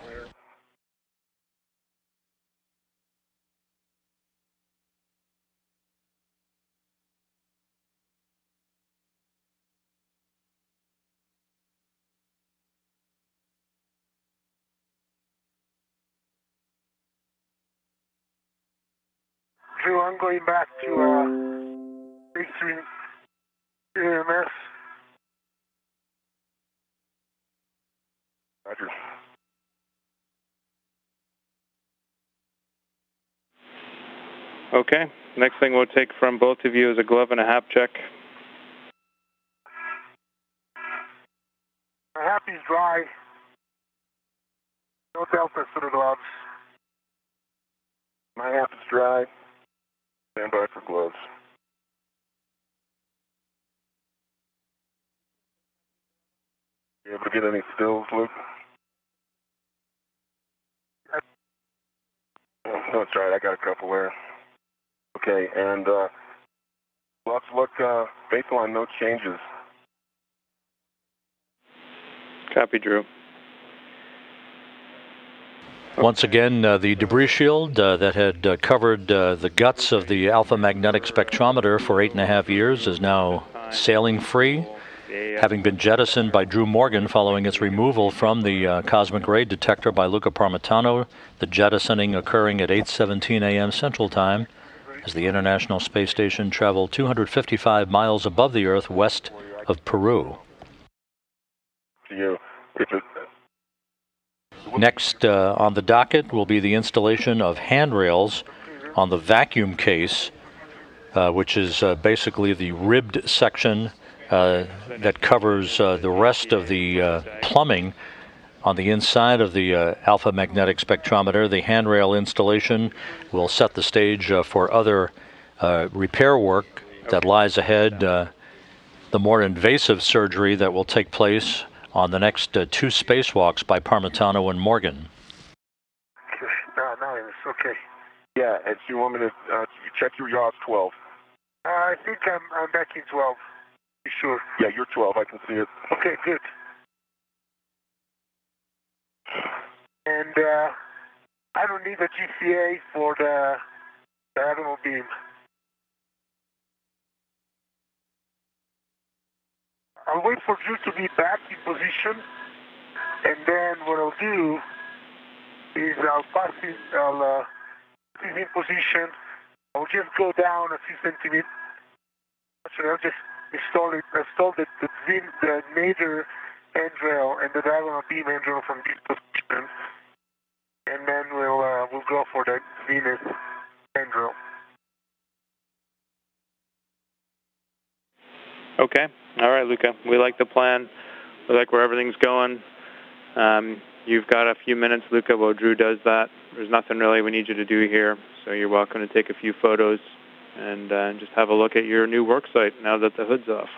F: Drew, I'm going back to Station AMS.
C: Roger.
E: Okay, next thing we'll take from both of you is a glove and a hap check.
F: My hap is dry. No delta for the gloves.
C: My hap is dry. Stand by for gloves. You able to get any stills, Luke? Oh, that's right, I got a couple there. Okay, and gloves look baseline, no changes.
E: Copy, Drew.
B: Once again, the debris shield that had covered the guts of the alpha magnetic spectrometer for 8.5 years is now sailing free, having been jettisoned by Drew Morgan following its removal from the cosmic ray detector by Luca Parmitano, the jettisoning occurring at 8:17 a.m. Central Time, as the International Space Station traveled 255 miles above the Earth west of Peru. Next on the docket will be the installation of handrails on the vacuum case which is basically the ribbed section that covers the rest of the plumbing on the inside of the alpha magnetic spectrometer. The handrail installation will set the stage for other repair work that lies ahead, the more invasive surgery that will take place on the next 2 spacewalks by Parmitano and Morgan.
F: No, it's okay.
C: Yeah, and so you want me to check your yaws 12?
F: I think I'm back in 12. You sure?
C: Yeah, you're 12. I can see it.
F: Okay, good. And I don't need a GCA for the diagonal beam. I'll wait for you to be back in position, and then what I'll do is I'll put it in position. I'll just go down a few centimeters. Actually, I'll just install the major handrail and the diagonal beam handrail from this position, and then we'll go for the Venus handrail.
E: Okay. All right, Luca. We like the plan. We like where everything's going. You've got a few minutes, Luca, while Drew does that. There's nothing really we need you to do here, so you're welcome to take a few photos and just have a look at your new work site now that the hood's off.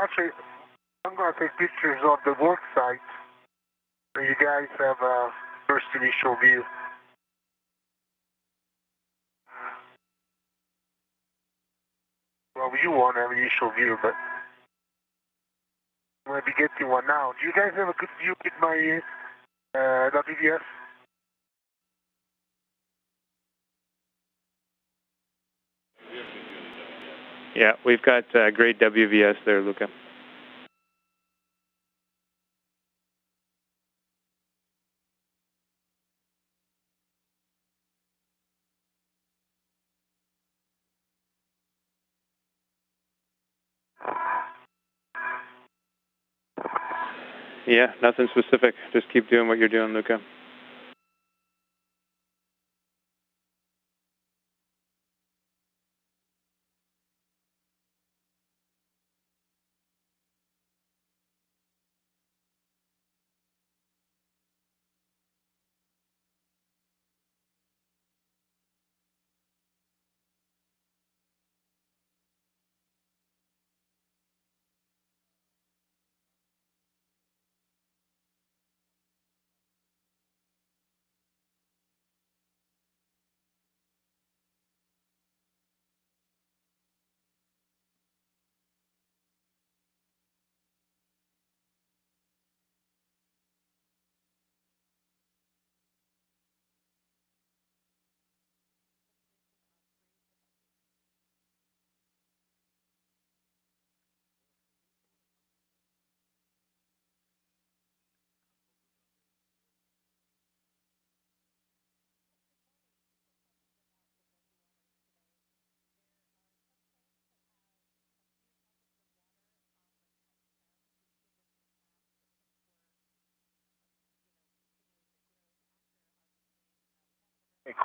F: Actually, I'm going to take pictures of the work site so you guys have a first initial view. Well, you won't have an initial view, but I'm going to be getting one now. Do you guys have a good view with my WVS?
E: Yeah, we've got great WVS there, Luca. Yeah, nothing specific. Just keep doing what you're doing, Luca.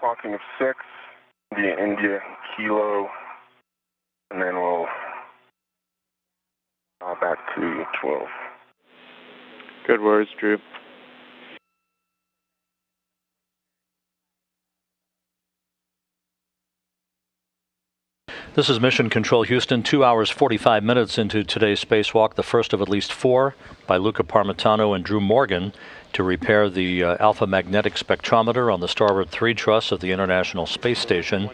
C: Clocking of 6, India, Kilo, and then we'll back to 12.
E: Good words, Drew.
B: This is Mission Control Houston, 2 hours 45 minutes into today's spacewalk, the first of at least 4 by Luca Parmitano and Drew Morgan to repair the alpha magnetic spectrometer on the starboard 3 truss of the International Space Station.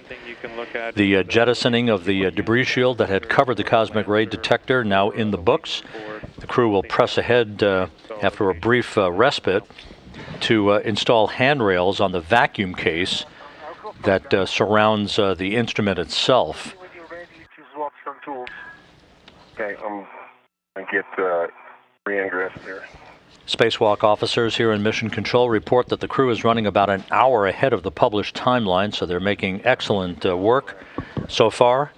B: The jettisoning of the debris shield that had covered the cosmic ray detector now in the books. The crew will press ahead after a brief respite to install handrails on the vacuum case that surrounds the instrument itself.
C: Okay, I get re-ingress there.
B: Spacewalk officers here in Mission Control report that the crew is running about an hour ahead of the published timeline, so they're making excellent work so far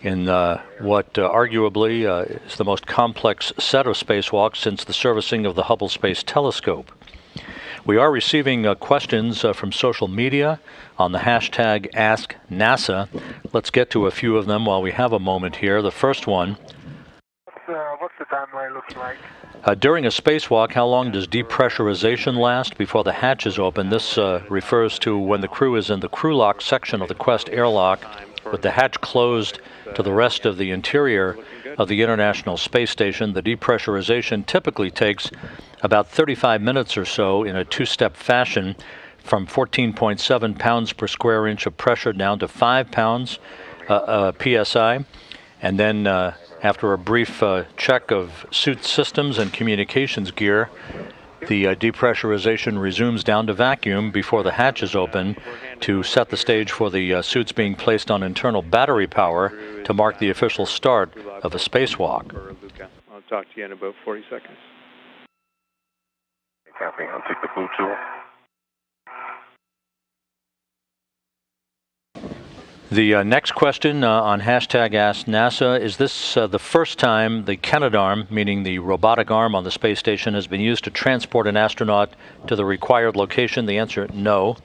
B: in what arguably is the most complex set of spacewalks since the servicing of the Hubble Space Telescope. We are receiving questions from social media on the hashtag AskNASA. Let's get to a few of them while we have a moment here. The first one.
F: What's the timeline look like?
B: During a spacewalk, how long does depressurization last before the hatches open? This refers to when the crew is in the crew lock section of the Quest airlock with the hatch closed to the rest of the interior of the International Space Station. The depressurization typically takes about 35 minutes or so in a two-step fashion, from 14.7 pounds per square inch of pressure down to 5 pounds psi, and then after a brief check of suit systems and communications gear, the depressurization resumes down to vacuum before the hatches open to set the stage for the suits being placed on internal battery power to mark the official start of a spacewalk.
E: I'll talk to you in about 40 seconds.
C: Copy. I'll take the blue tool.
B: The next question on hashtag AskNASA, is this the first time the Canadarm, meaning the robotic arm on the space station, has been used to transport an astronaut to the required location? The answer, no.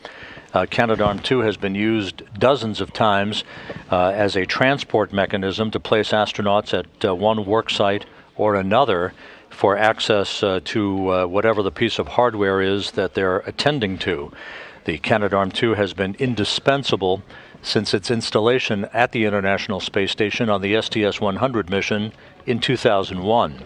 B: Canadarm2 has been used dozens of times as a transport mechanism to place astronauts at one work site or another for access to whatever the piece of hardware is that they're attending to. The Canadarm2 has been indispensable since its installation at the International Space Station on the STS-100 mission in 2001.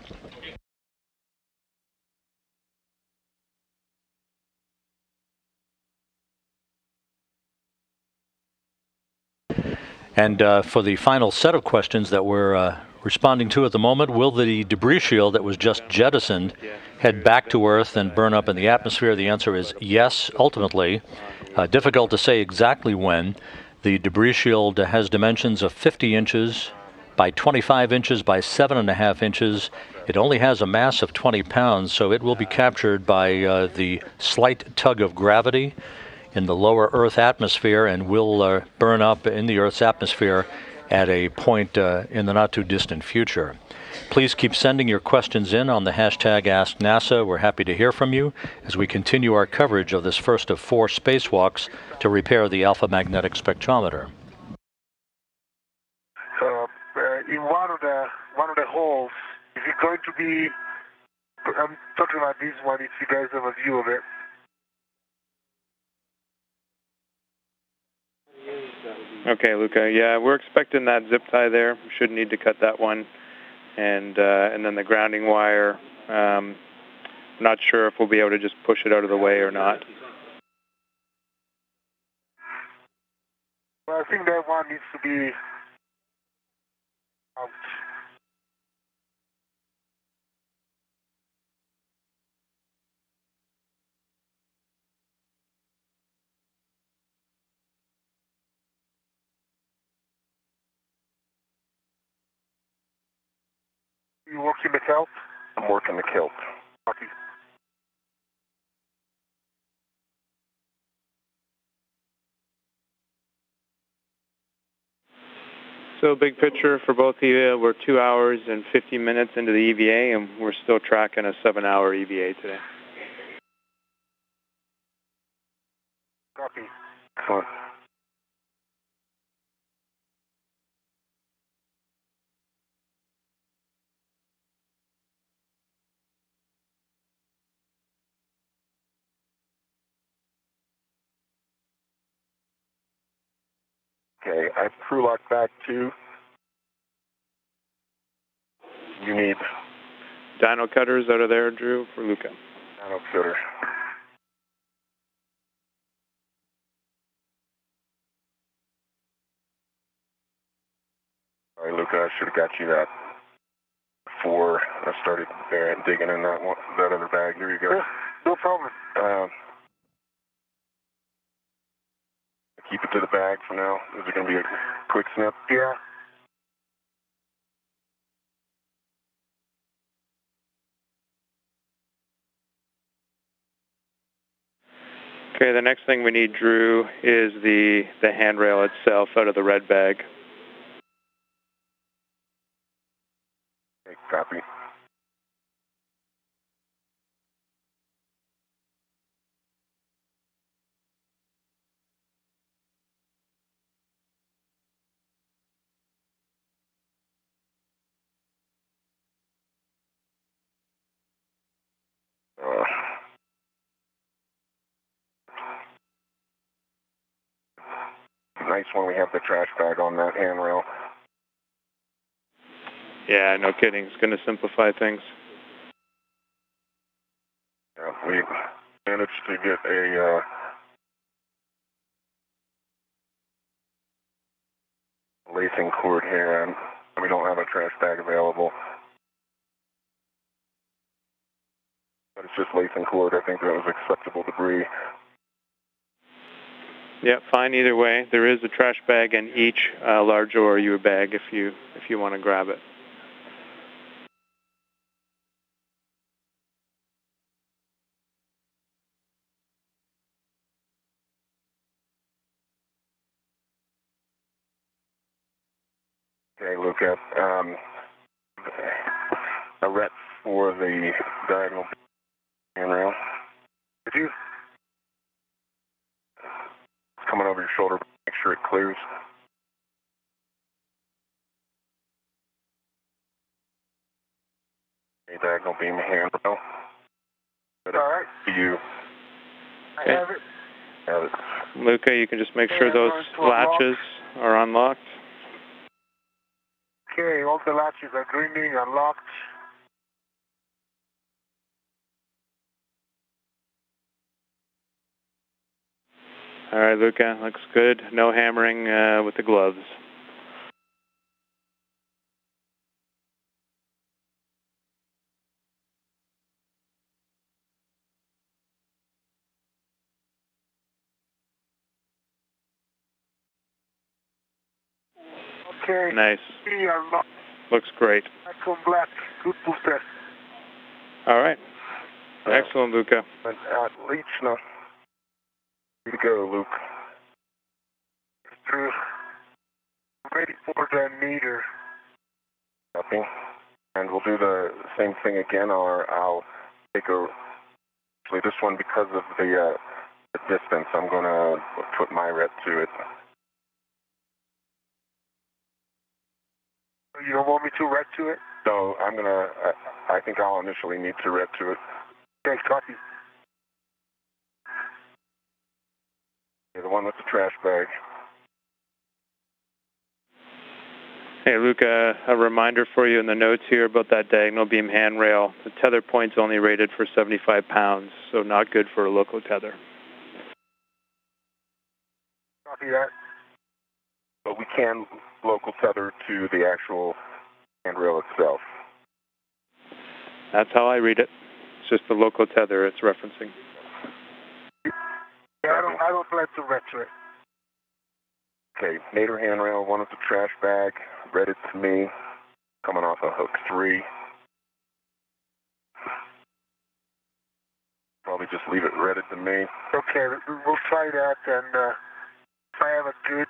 B: And for the final set of questions that we're responding to at the moment, will the debris shield that was just jettisoned head back to Earth and burn up in the atmosphere? The answer is yes, ultimately. Difficult to say exactly when. The debris shield has dimensions of 50 inches by 25 inches by 7.5 inches. It only has a mass of 20 pounds, so it will be captured by the slight tug of gravity in the lower Earth atmosphere and will burn up in the Earth's atmosphere at a point in the not-too-distant future. Please keep sending your questions in on the hashtag AskNASA. We're happy to hear from you as we continue our coverage of this first of 4 spacewalks to repair the alpha magnetic spectrometer.
F: In one of the holes, is it going to be? I'm talking about this one. If you guys have a view of it.
E: Okay, Luca. Yeah, we're expecting that zip tie there. We should need to cut that one. And then the grounding wire, not sure if we'll be able to just push it out of the way or not.
F: Well, I think that one needs to be out. You working the kilt?
C: I'm working the kilt.
F: Copy.
E: So big picture for both EVA, we're 2 hours and 50 minutes into the EVA, and we're still tracking a 7-hour EVA today.
F: Copy.
C: Excellent. Okay, I crew lock back 2. You need
E: Dyno cutters out of there, Drew, for Luca.
C: nano cutter. All right, Luca, I should have got you that before I started digging in that other bag. Here you go.
F: No problem.
C: Keep it to the bag for now. Is it going to be a quick snip?
F: Yeah.
E: Okay, the next thing we need, Drew, is the handrail itself out of the red bag.
C: Okay, copy. nice when we have the trash bag on that handrail.
E: Yeah, no kidding. It's going to simplify things.
C: Yeah, we managed to get a lacing cord here, and we don't have a trash bag available. But it's just lacing cord. I think that was acceptable debris.
E: Yeah, fine either way. There is a trash bag in each large ORU bag if you want to grab it.
C: Okay, Luca. A ret for the diagonal handrail. Did you? It's coming over your shoulder. Make sure it clears. A diagonal beam handrail. All right. You.
E: Okay.
F: I have it.
C: Have it.
E: Luca, you can just make sure those latches are unlocked.
F: Okay, all the latches are greening, unlocked.
E: All right, Luca, looks good. No hammering with the gloves.
F: Okay.
E: Nice.
F: Unlocked.
E: Looks great.
F: Icon black. Good booster.
E: All right. Excellent, Luca.
C: Leach now. Here you go, Luke.
F: Through. Ready for the meter.
C: Copy. And we'll do the same thing again, or I'll take a. Actually, this one, because of the distance, I'm going to put my ret to it.
F: You don't want me to ret to it?
C: So I'm going to. I think I'll initially need to ret to it.
F: Okay, copy.
C: Okay, the one with the trash bag.
E: Hey, Luca, a reminder for you in the notes here about that diagonal beam handrail. The tether point's only rated for 75 pounds, so not good for a local tether.
F: Copy that.
C: But we can local tether to the actual handrail itself.
E: That's how I read it. It's just the local tether it's referencing.
F: Yeah, I don't plan to ret to it.
C: Okay, Nader handrail, one with the trash bag, read it to me, coming off of hook 3. Probably just leave it read it to me.
F: Okay, we'll try that, and if I have a good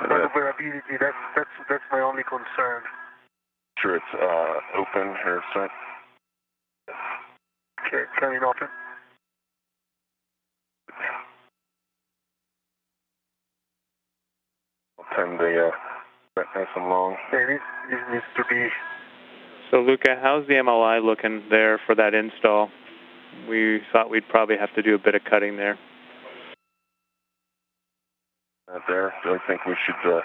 F: maneuverability, that's my only concern.
C: Sure, it's open here, sir.
F: Okay, coming open.
C: I'll turn the that nice and long.
F: Yeah, this needs to be.
E: So, Luca, how's the MLI looking there for that install? We thought we'd probably have to do a bit of cutting there.
C: Not there. So I think we should.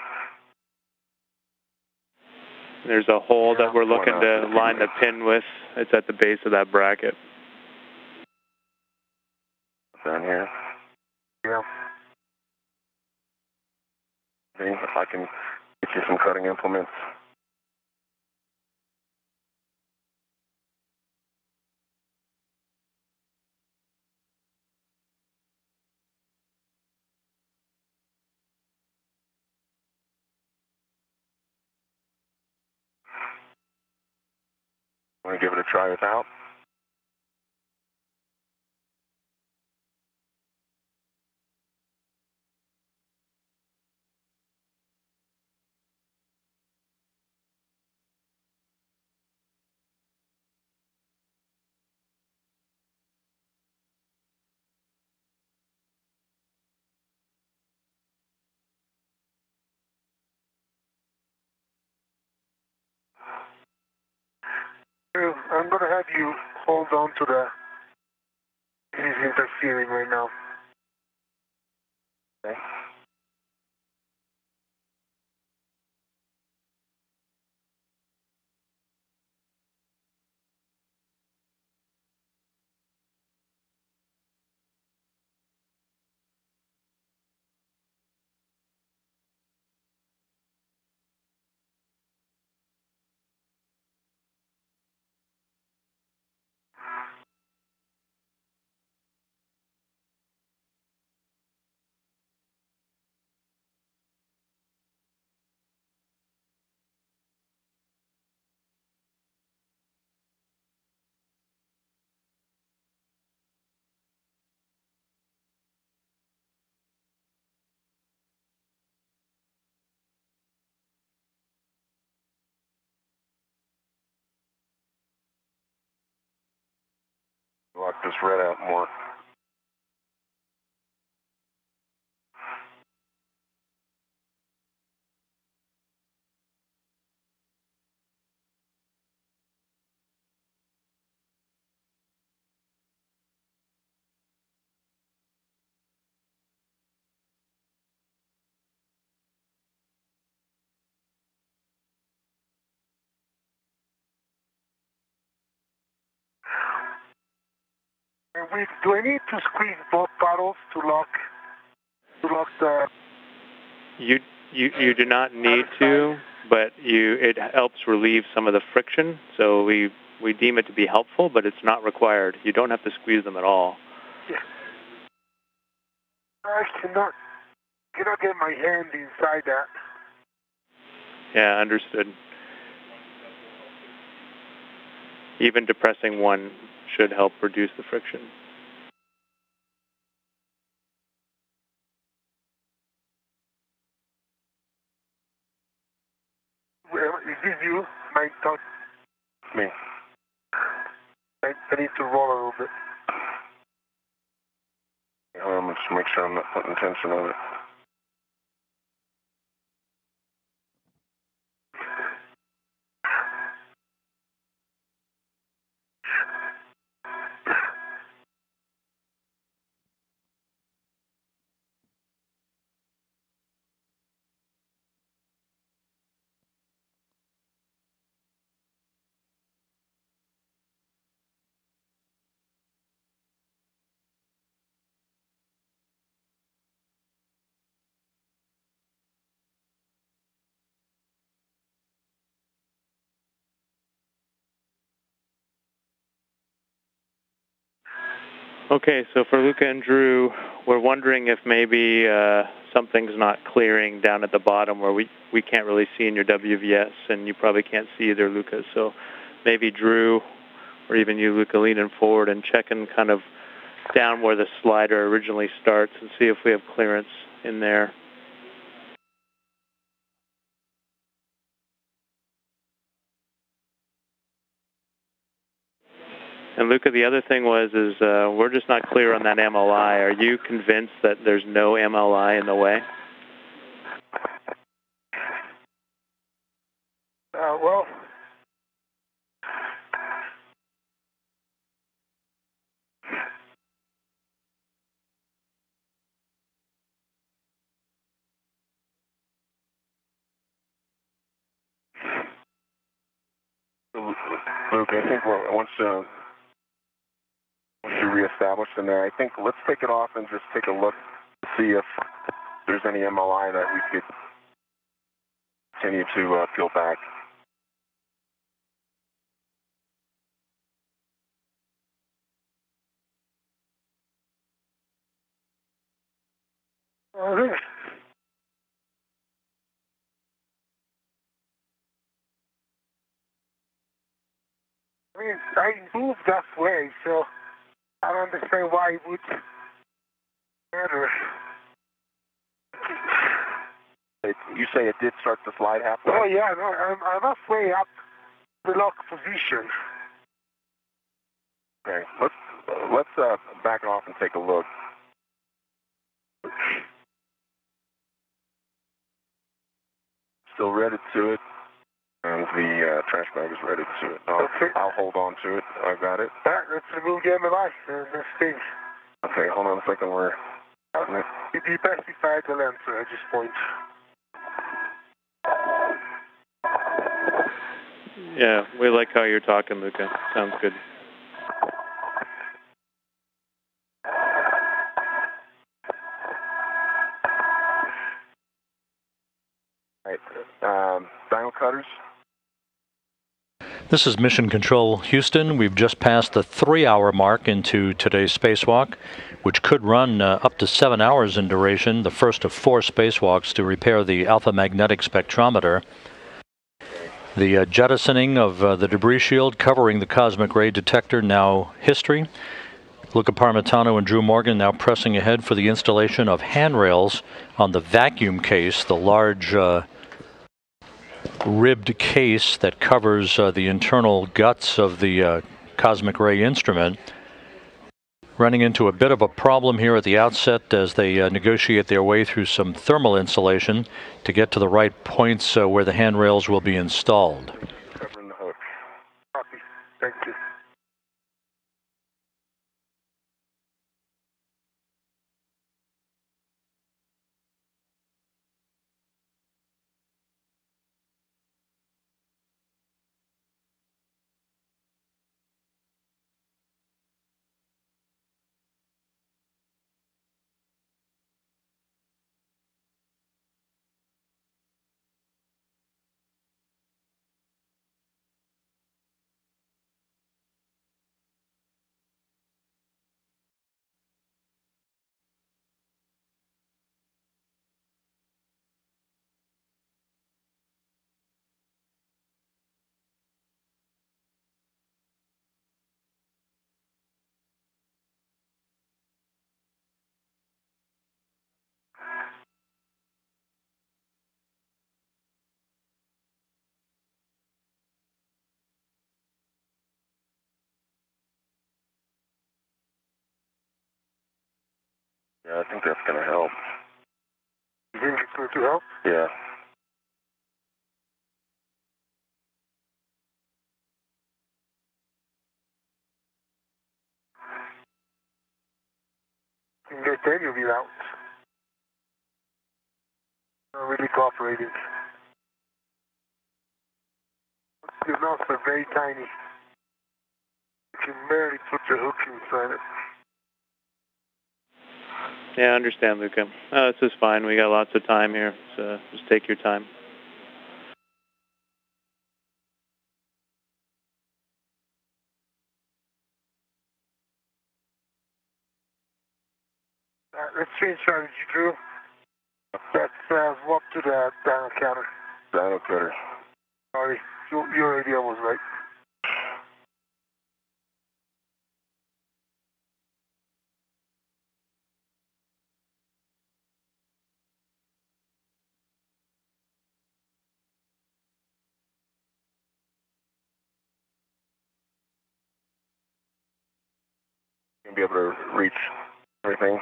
E: There's a hole that we're looking to line the pin with. It's at the base of that bracket.
C: Down here.
F: Yeah.
C: See if I can get you some cutting implements. Want to give it a try without?
F: I'm going to have you hold on to the. It is interfering right now.
C: Okay. Lock this red out more.
F: And do I need to squeeze both bottles to lock the?
E: You do not need to, but it helps relieve some of the friction. So we deem it to be helpful, but it's not required. You don't have to squeeze them at all.
F: Yeah. I cannot get my hand inside that.
E: Yeah, understood. Even depressing one should help reduce the friction.
F: Well, is this you? My thought.
C: Me.
F: I need to roll a little bit.
C: Just make sure I'm not putting tension on it.
E: Okay, so for Luca and Drew, we're wondering if maybe something's not clearing down at the bottom where we can't really see in your WVS, and you probably can't see either, Luca. So maybe Drew, or even you, Luca, leaning forward and checking kind of down where the slider originally starts and see if we have clearance in there. And Luca, the other thing is we're just not clear on that MLI. Are you convinced that there's no MLI in the way?
F: Well,
C: Luke, I think once you reestablish in there, I think let's take it off and just take a look to see if there's any MLI that we could continue to peel back.
F: I mean, I moved that way, so I don't understand why it would matter.
C: You say it did start to slide halfway?
F: Oh yeah, no, I'm halfway up the lock position.
C: Okay, let's back off and take a look. Still ready to it, and the trash bag is ready to it. I'll hold on to it. I got it.
F: Let's remove the MLI. Let's see.
C: Okay, hold on a second.
F: If you pacify the Lancer at this point.
E: Yeah, we like how you're talking, Luca. Sounds good.
C: Dino cutters.
B: This is Mission Control Houston. We've just passed the 3-hour mark into today's spacewalk, which could run up to 7 hours in duration, the first of 4 spacewalks to repair the alpha magnetic spectrometer. The jettisoning of the debris shield covering the cosmic ray detector now history. Luca Parmitano and Drew Morgan now pressing ahead for the installation of handrails on the vacuum case, the large ribbed case that covers the internal guts of the cosmic ray instrument. Running into a bit of a problem here at the outset as they negotiate their way through some thermal insulation to get to the right points where the handrails will be installed.
C: Covering the hook.
F: Copy. Thank you.
C: Yeah, I think that's going to help.
F: You think it's going to help?
C: Yeah.
F: You can get Daniel be out. Not really cooperating. Your mouths are very tiny. You can barely put your hook inside it.
E: Yeah, I understand, Luca. This is fine. We got lots of time here, so just take your time.
F: Let's change strategy, Drew. Let's walk to the dino counter.
C: Dino cutter.
F: Sorry, your idea was right.
C: You'll be able to reach everything.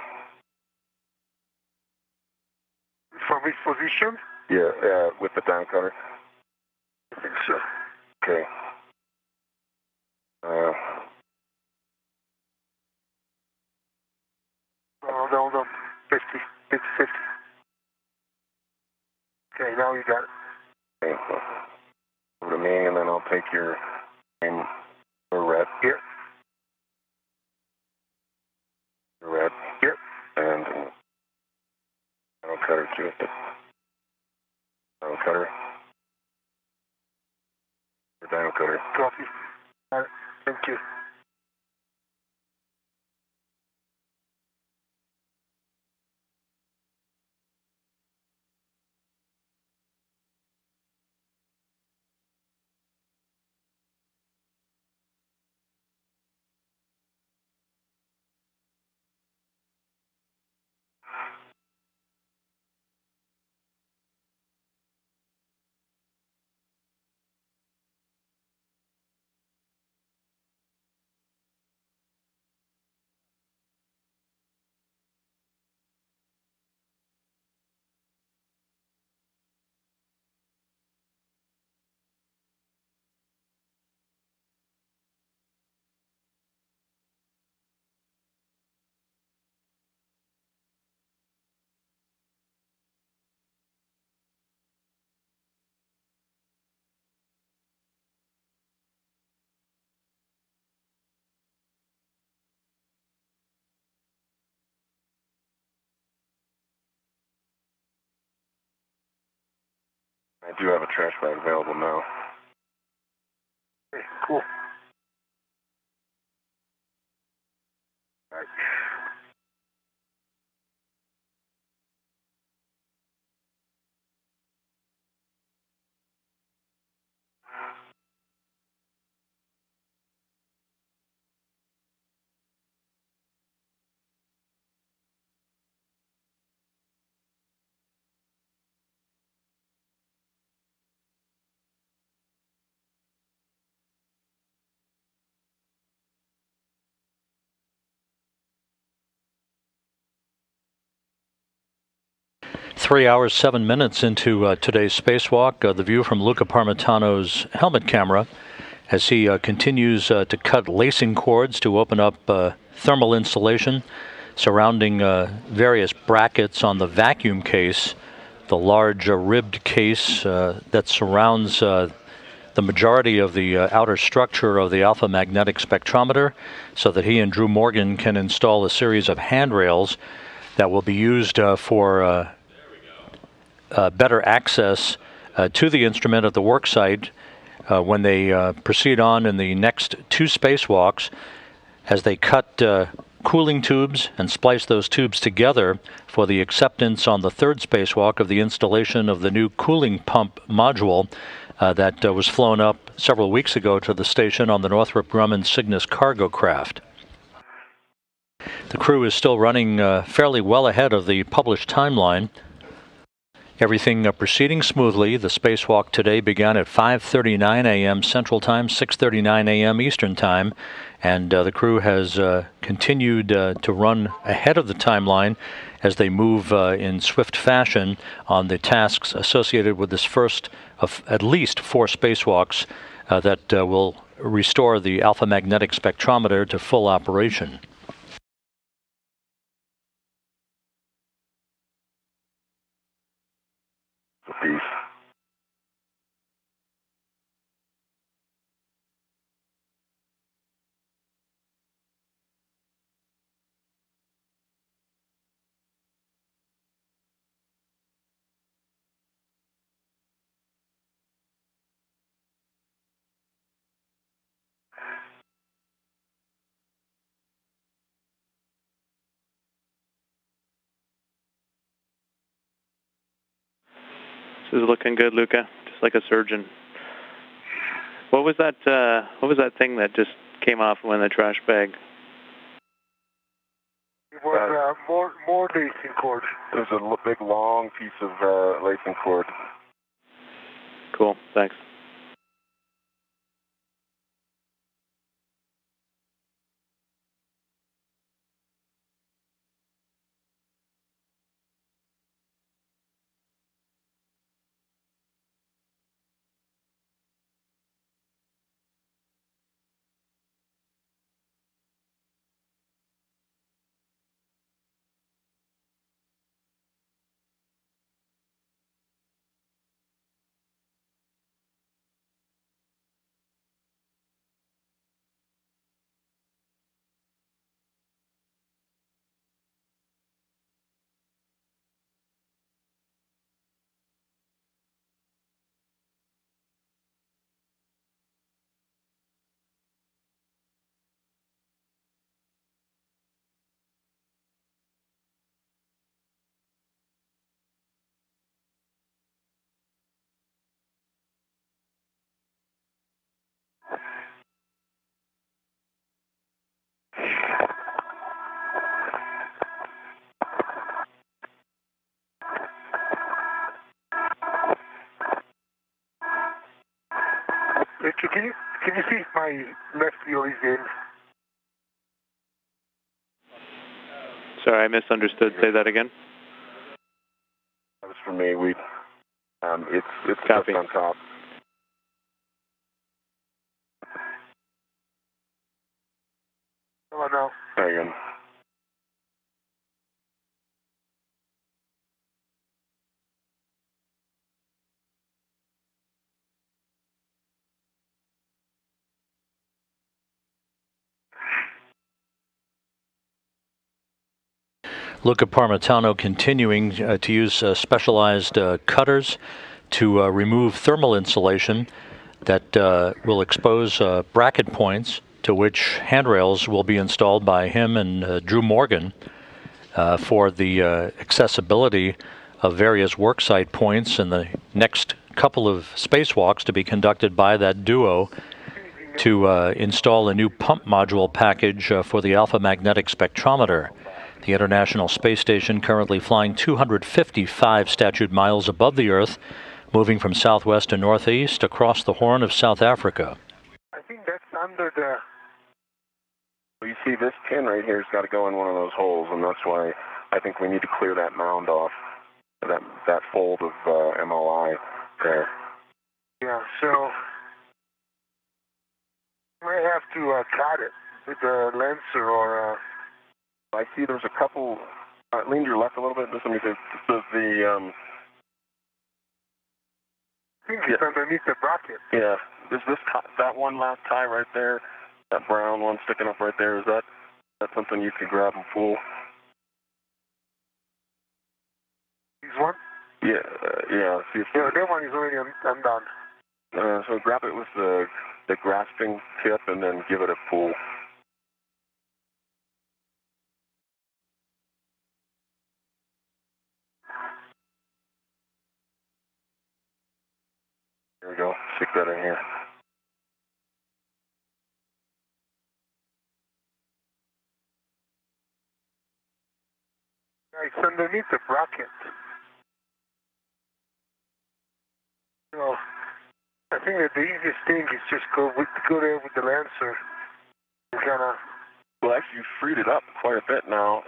F: From which position?
C: Yeah, with the dino cutter.
F: I think so.
C: Okay.
F: Hold on. 50. Okay, now you got it.
C: Okay. Over to me, and then I'll take your name, your red.
F: Here.
C: Your red.
F: Here.
C: And dino cutter too. Dino cutter. Your dino cutter.
F: Copy. Got it. Thank you.
C: I do have a trash bag available now.
F: Okay, cool. All right.
B: Three hours, 7 minutes into today's spacewalk. The view from Luca Parmitano's helmet camera as he continues to cut lacing cords to open up thermal insulation surrounding various brackets on the vacuum case, the large ribbed case that surrounds the majority of the outer structure of the alpha magnetic spectrometer, so that he and Drew Morgan can install a series of handrails that will be used for better access to the instrument at the work site when they proceed on in the next two spacewalks, as they cut cooling tubes and splice those tubes together for the acceptance on the third spacewalk of the installation of the new cooling pump module that was flown up several weeks ago to the station on the Northrop Grumman Cygnus cargo craft. The crew is still running fairly well ahead of the published timeline. Everything proceeding smoothly. The spacewalk today began at 5:39 a.m. Central Time, 6:39 a.m. Eastern Time, and the crew has continued to run ahead of the timeline as they move in swift fashion on the tasks associated with this first of at least 4 spacewalks that will restore the alpha magnetic spectrometer to full operation.
C: Peace.
E: This is looking good, Luca. Just like a surgeon. What was that? What was that thing that just came off when the trash bag?
F: It was more lacing cord.
C: There's a big long piece of lacing cord.
E: Cool. Thanks.
F: Can you see if my left wheel is in?
E: Sorry, I misunderstood. Say that again.
C: That was for me. We, it's
E: Copy.
C: just on top.
F: Oh no.
C: Hang on.
B: Luca Parmitano continuing to use specialized cutters to remove thermal insulation that will expose bracket points to which handrails will be installed by him and Drew Morgan for the accessibility of various worksite points in the next couple of spacewalks to be conducted by that duo to install a new pump module package for the alpha magnetic spectrometer. The International Space Station currently flying 255 statute miles above the Earth, moving from southwest to northeast across the Horn of South Africa.
F: I think that's under the...
C: Well, you see, this pin right here has got to go in one of those holes, and that's why I think we need to clear that mound off, that fold of MLI there.
F: Yeah, so I might have to cut it with a Lancer or...
C: I see there's a couple... lean to your left a little bit. This is the...
F: I think it's underneath the bracket.
C: Yeah. Is this that one last tie right there, that brown one sticking up right there, is that something you could grab and pull?
F: This one?
C: Yeah, yeah. See if
F: that one is already undone.
C: So grab it with the grasping tip and then give it a pull. There we go. Stick that in here.
F: It's underneath the bracket. So I think that the easiest thing is just go there with the Lancer. And kind of...
C: Well, actually, you freed it up quite a bit now.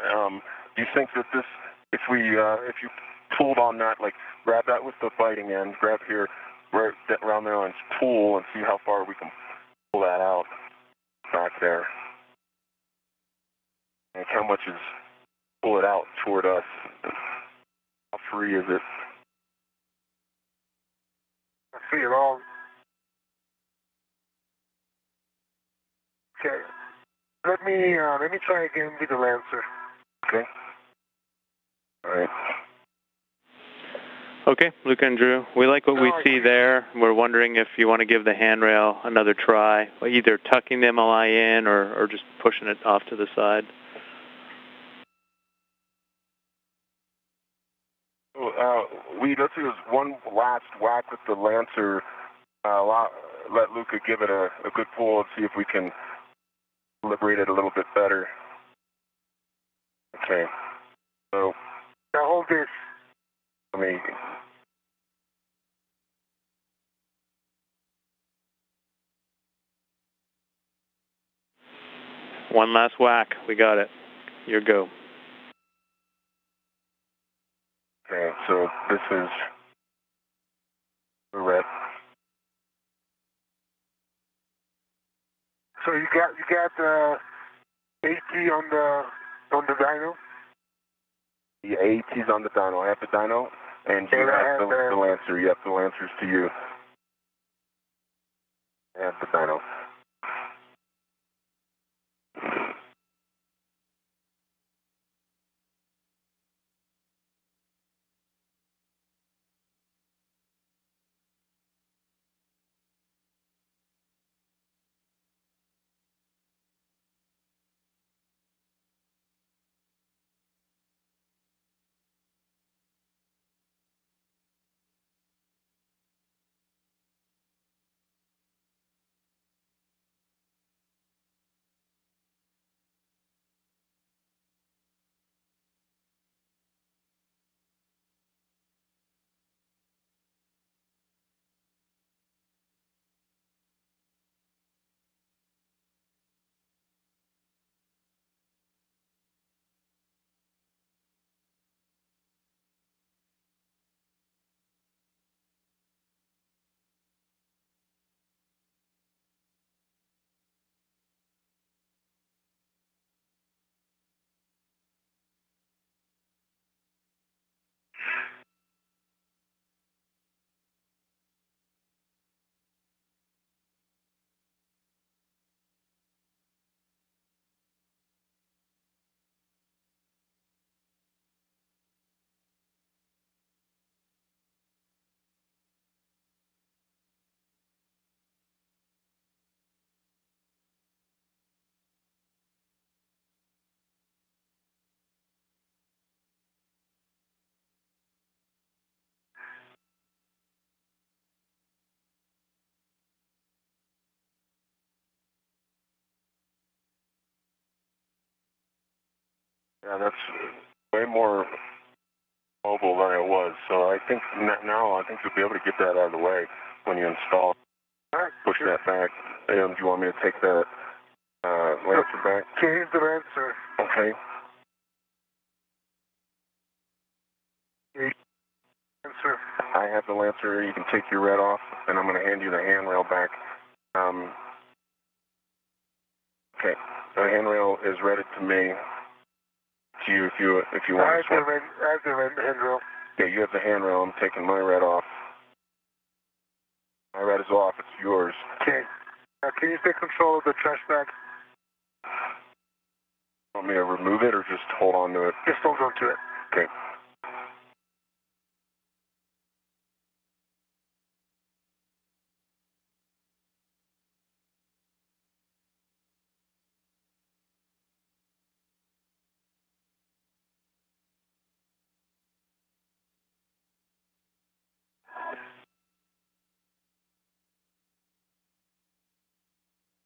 C: Do you think that this, if you pulled on that, like grab that with the biting end, grab here, right around there and pull and see how far we can pull that out back there. And how much is pull it out toward us? How free is it?
F: I see it all. Okay. Let me try again with the Lancer.
C: Okay. All right.
E: Okay, Luke and Drew, we like what we see there. We're wondering if you want to give the handrail another try, either tucking the MLI in or just pushing it off to the side.
C: Let's do one last whack with the Lancer. Let Luca give it a good pull and see if we can liberate it a little bit better. Okay. So
F: now hold this.
C: Let me...
E: One last whack. We got it. Your go.
C: Okay, so this is the red.
F: So you got the AT on the dyno?
C: The AT's on the dyno. I have the dyno, and you have the Lancer. You have the Lancers to you. I have the dyno. Yeah, that's way more mobile than it was. So I think now you'll be able to get that out of the way when you install.
F: All right.
C: Push that back. And do you want me to take that Lancer back?
F: Change the Lancer.
C: Okay.
F: Lancer.
C: I have the Lancer. You can take your red off, and I'm going to hand you the handrail back. Okay. The handrail is ready to me. To you, if you want to swap.
F: I have the red handrail.
C: Yeah, you have the handrail. I'm taking my red off. My red is off. It's yours.
F: Okay. Can you take control of the trash bag?
C: Want me to remove it or just hold on to it?
F: Just hold on to it.
C: Okay.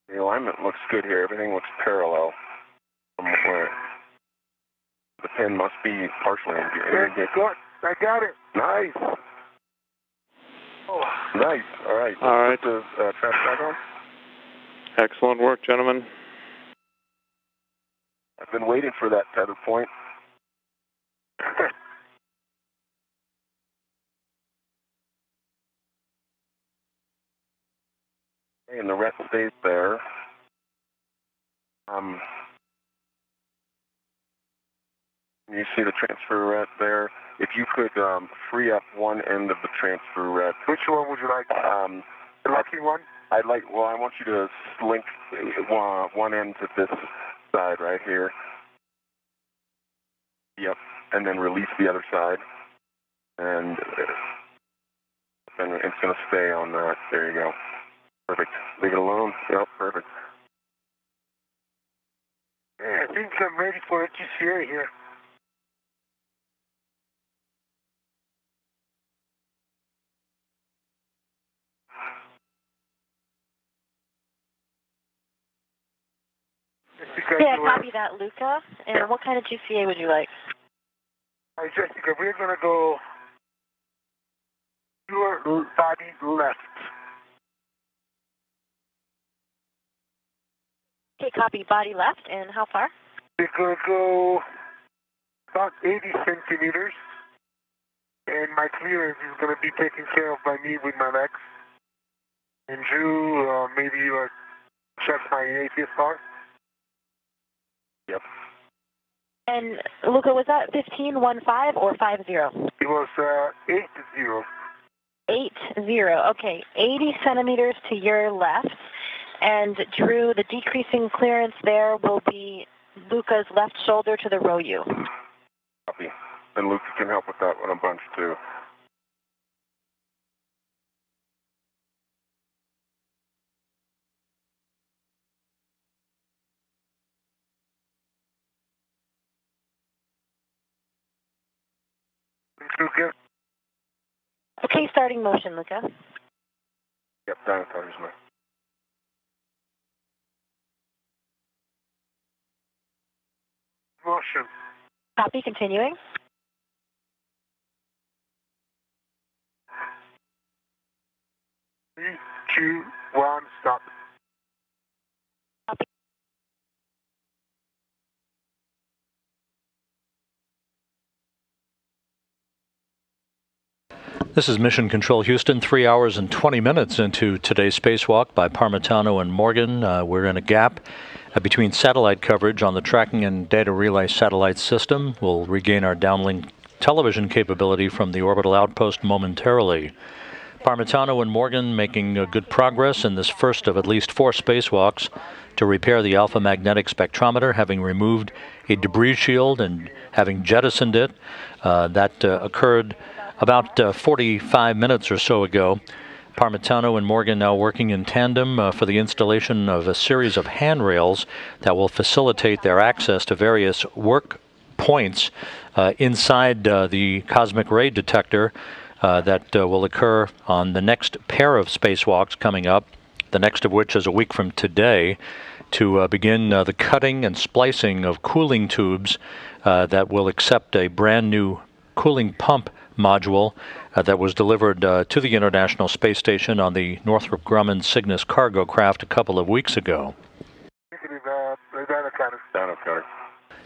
C: The alignment looks good here. Everything looks parallel from where the pin must be partially engaged.
F: Good. I got it.
C: Nice. Oh, nice. All right.
E: All right.
C: Put the trash back on.
E: Excellent work, gentlemen.
C: I've been waiting for that tether point. And the rest stays there. You see the transfer ret there. If you could free up one end of the transfer ret.
F: Which one would you like? The lucky one?
C: I want you to link one end to this side right here. Yep. And then release the other side. And it's going to stay on that. There you go. Perfect. Leave it alone. Yep, perfect.
F: Yeah, I think I'm ready for a GCA here.
D: Yeah, copy that, Luca. And what kind of GCA would you like?
F: All right, Jessica, we're going to go your body left.
D: Okay, copy, body left. And how far?
F: We're going to go about 80 centimeters. And my clearance is going to be taken care of by me with my legs. And Drew, maybe you check my APSR.
C: Yep.
D: And Luca, was that 15-15 or 50?
F: It was 8-0.
D: 80. Okay, 80 centimeters to your left. And Drew, the decreasing clearance there will be Luca's left shoulder to the row U.
C: Copy. And Luca can help with that one a bunch too.
D: Okay, starting motion, Luca.
C: Yep, down tethers now.
F: Motion.
D: Copy, continuing.
F: Three, 2, 1, stop.
D: Copy.
B: This is Mission Control Houston, 3 hours and 20 minutes into today's spacewalk by Parmitano and Morgan. We're in a gap between satellite coverage on the tracking and data relay satellite system. We'll regain our downlink television capability from the orbital outpost momentarily. Parmitano and Morgan making good progress in this first of at least 4 spacewalks to repair the alpha magnetic spectrometer, having removed a debris shield and having jettisoned it. That occurred about 45 minutes or so ago. Parmitano and Morgan now working in tandem for the installation of a series of handrails that will facilitate their access to various work points inside the cosmic ray detector that will occur on the next pair of spacewalks coming up, the next of which is a week from today. to begin the cutting and splicing of cooling tubes that will accept a brand new cooling pump module that was delivered to the International Space Station on the Northrop Grumman Cygnus cargo craft a couple of weeks ago.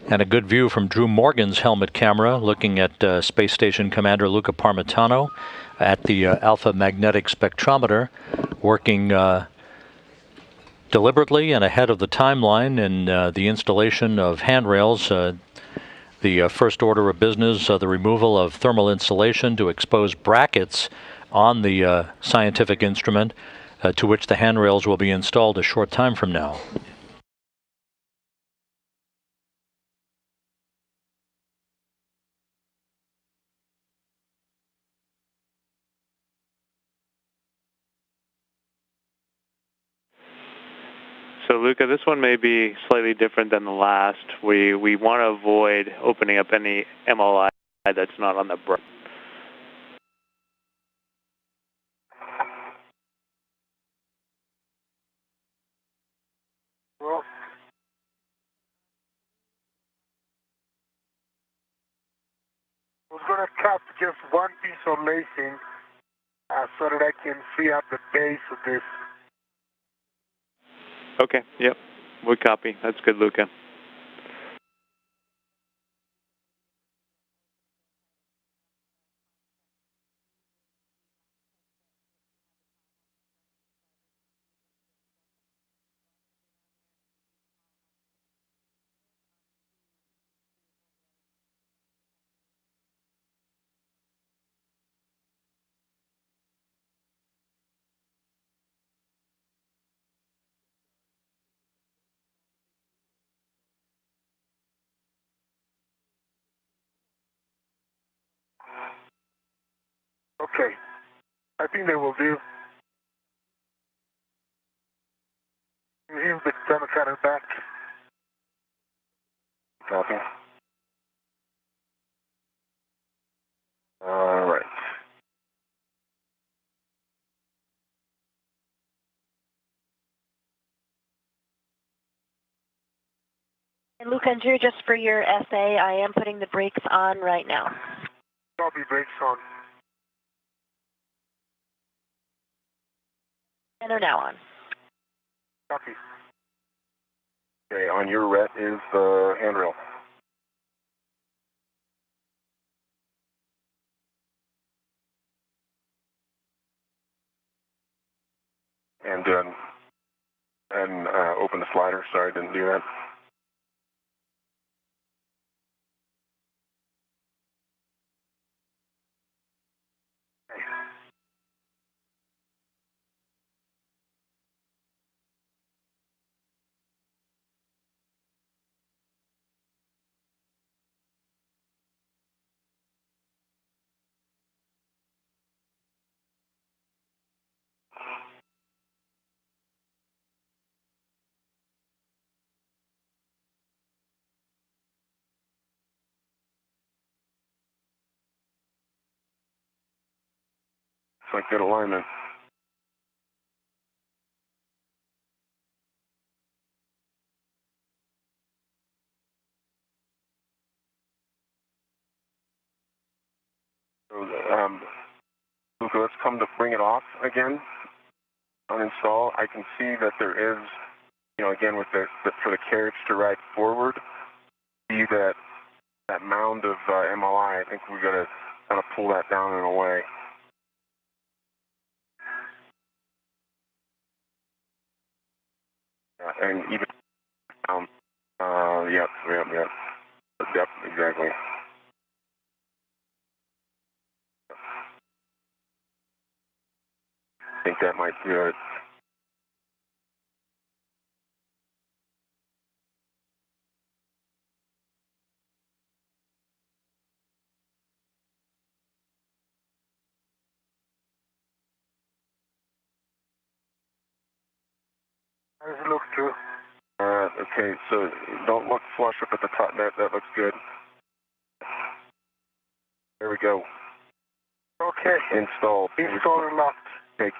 B: And a good view from Drew Morgan's helmet camera looking at Space Station Commander Luca Parmitano at the Alpha Magnetic Spectrometer, working deliberately and ahead of the timeline in the installation of handrails. The first order of business, the removal of thermal insulation to expose brackets on the scientific instrument to which the handrails will be installed a short time from now.
E: So, Luca, this one may be slightly different than the last. We want to avoid opening up any MLI that's not on the brick.
F: Well, I was going to cut just one piece of lacing so that I can free up the base of this.
E: Okay, yep, we copy. That's good, Luca.
F: Okay, I think they will do. Here's the thermal cutter back.
C: Copy. All right.
D: And Luca and Drew, just for your essay, I am putting the brakes on right now.
F: Copy, brakes on.
D: And they're now on.
F: Copy.
C: Okay, on your ret is the handrail. And open the slider. Sorry, didn't do that. It's like good alignment. So, Luca, let's come to bring it off again. Uninstall. I can see that there is, again with for the carriage to ride forward, see that mound of MLI. I think we've got to kind of pull that down in a way. And even yep. Yep, exactly. I think that might do it.
F: How does it look, Drew?
C: Okay, so don't look flush up at the top. That looks good. There we go.
F: Okay.
C: Installed.
F: Installed and locked.
C: Okay.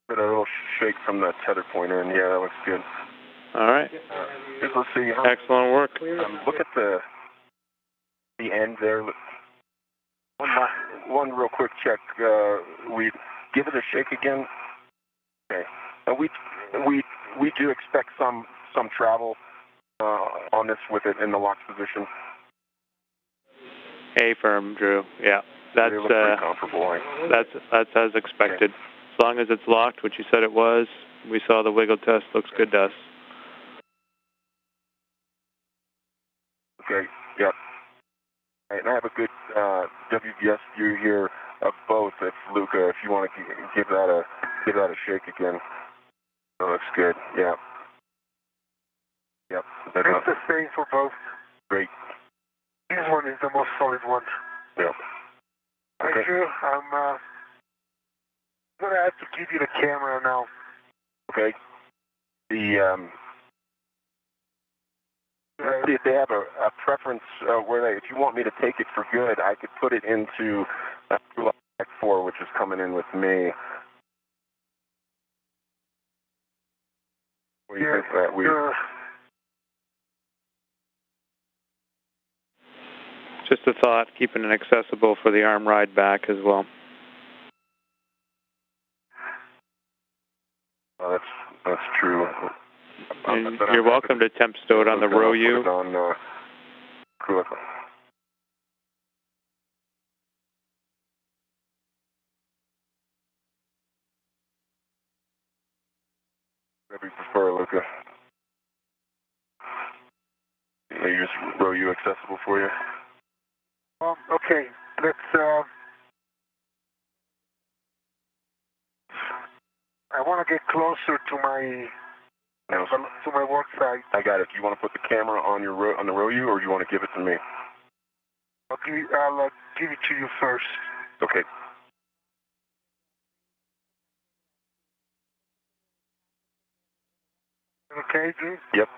C: Get a little shake from the tether point in. Yeah, that looks good.
E: All right.
C: Let's see.
E: Excellent work.
C: Look at the end there. One real quick check. We give it a shake again. Okay. And we do expect some travel on this with it in the locked position.
E: A-firm, Drew. Yeah. That's
C: pretty comfortable.
E: That's as expected.
C: Okay.
E: As long as it's locked, which you said it was, we saw the wiggle test, looks good to us.
C: Okay, yep. And I have a good WBS view here of both. If Luca, if you want to give that a shake again. That looks good. Yeah. Yep.
F: It's the same for both.
C: Great.
F: This one is the most solid one.
C: Yep. Okay.
F: Drew, I'm gonna have to give you the camera now.
C: Okay. See if they have a preference where if you want me to take it for good, I could put it into X4, which is coming in with me. What do you think of that?
E: Just a thought, keeping it accessible for the arm ride back as well.
C: Oh, that's true.
E: And you're welcome to temp stow it on the row U.
C: Whatever you prefer, Luca. Maybe just row U accessible for you.
F: Okay, let's. I want to get closer to my work site.
C: I got it. Do you want to put the camera on the row U, or do you want to give it to me?
F: I'll give it to you first.
C: Okay.
F: Okay, Drew?
C: Yep.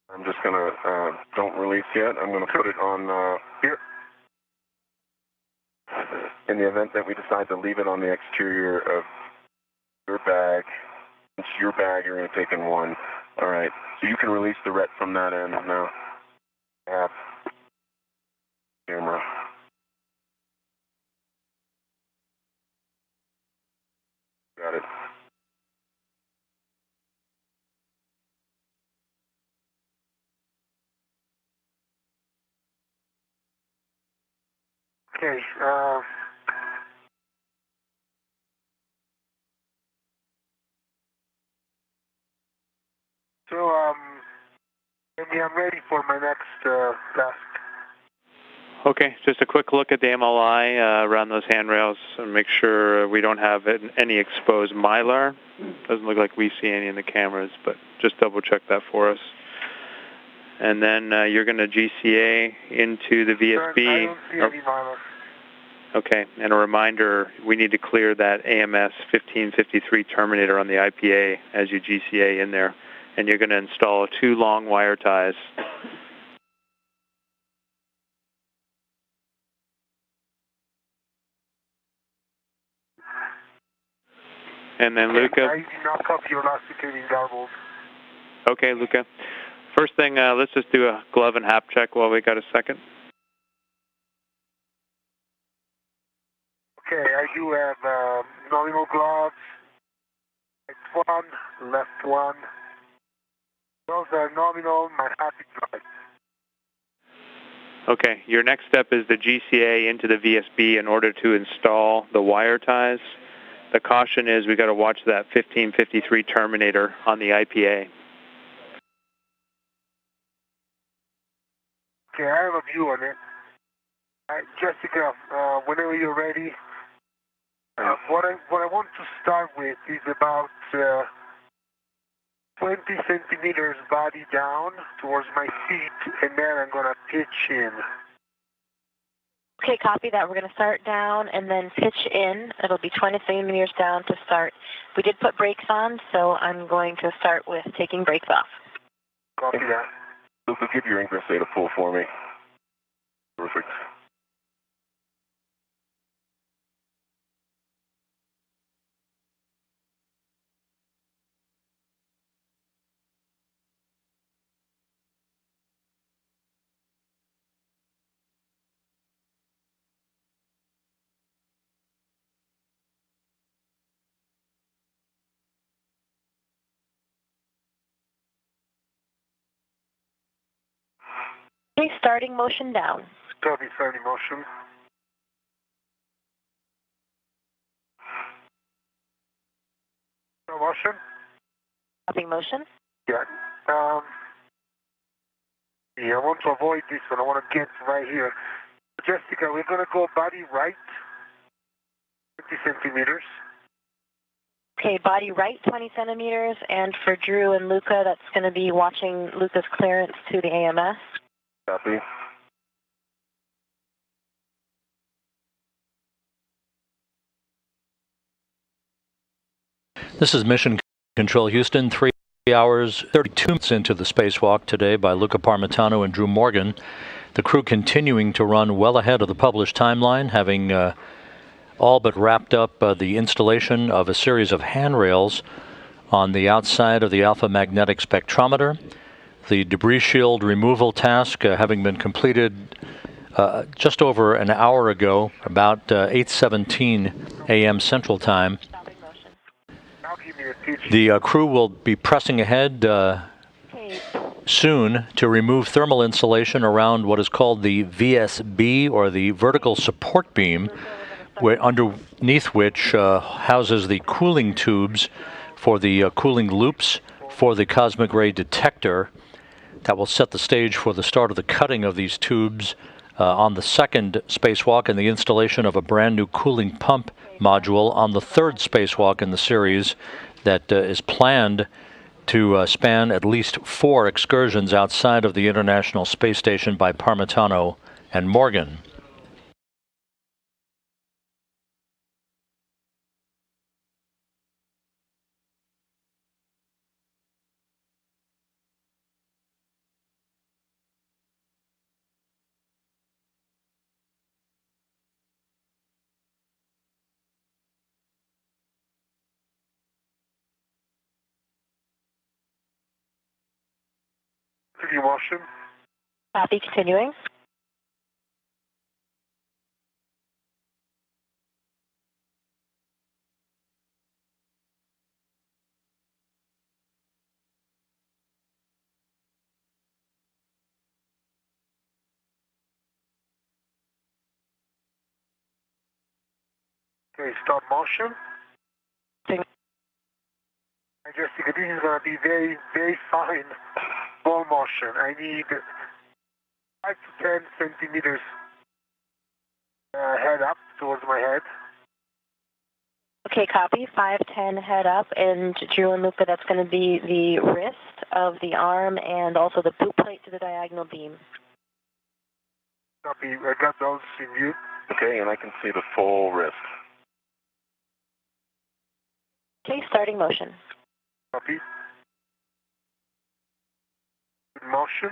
C: I'm just gonna don't release yet. I'm gonna put it on here. In the event that we decide to leave it on the exterior of your bag, it's your bag. You're gonna take in one. All right. So you can release the ret from that end now. App. Camera. Got it.
F: Okay, maybe I'm ready for my next task.
E: Okay, just a quick look at the MLI around those handrails and make sure we don't have any exposed mylar. Doesn't look like we see any in the cameras, but just double check that for us. And then you're going to GCA into the VSB.
F: I don't see any mylar.
E: Okay, and a reminder, we need to clear that AMS 1553 terminator on the IPA as you GCA in there. And you're going to install 2 long wire ties. And then Luca.
F: I did not copy your last security garbled.
E: Okay, Luca. First thing, let's just do a glove and hap check while we got a second.
F: Okay, I do have nominal gloves. Right one, left one. Those are nominal, my happy drive.
E: Okay, your next step is the GCA into the VSB in order to install the wire ties. The caution is we got to watch that 1553 terminator on the IPA.
F: Okay, I have a view on it. Jessica, whenever you're ready, what I want to start with is about 20 centimeters body down towards my feet, and then I'm going to pitch in.
D: Okay, copy that. We're going to start down and then pitch in. It'll be 20 centimeters down to start. We did put brakes on, so I'm going to start with taking brakes off.
F: Copy that.
C: Luca, give your ingress data pull for me. Perfect.
D: Okay, starting motion down.
F: Copy, starting motion. No motion?
D: Stopping motion.
F: Yeah. Yeah, I want to avoid this one. I want to get right here. Jessica, we're going to go body right, 20 centimeters.
D: Okay, body right 20 centimeters, and for Drew and Luca, that's going to be watching Luca's clearance to the AMS.
C: Copy.
B: This is Mission Control Houston, 3 hours, 32 minutes into the spacewalk today by Luca Parmitano and Drew Morgan. The crew continuing to run well ahead of the published timeline, having all but wrapped up the installation of a series of handrails on the outside of the alpha magnetic spectrometer. The debris shield removal task having been completed just over an hour ago, about 8:17 a.m. Central Time. The crew will be pressing ahead soon to remove thermal insulation around what is called the VSB, or the vertical support beam, underneath which houses the cooling tubes for the cooling loops for the cosmic ray detector. That will set the stage for the start of the cutting of these tubes on the second spacewalk and the installation of a brand new cooling pump module on the third spacewalk in the series that is planned to span at least 4 excursions outside of the International Space Station by Parmitano and Morgan.
F: Motion.
D: Copy, continuing.
F: Okay, stop motion. Jessica, this is going to be very, very fine ball motion. I need 5 to 10 centimeters head up towards my head.
D: Okay, copy. 5-10 head up, and Drew and Luca, that's going to be the wrist of the arm and also the boot plate to the diagonal beam.
F: Copy. I got those in view.
C: Okay, and I can see the full wrist.
D: Okay, starting motion.
F: Copy. Motion.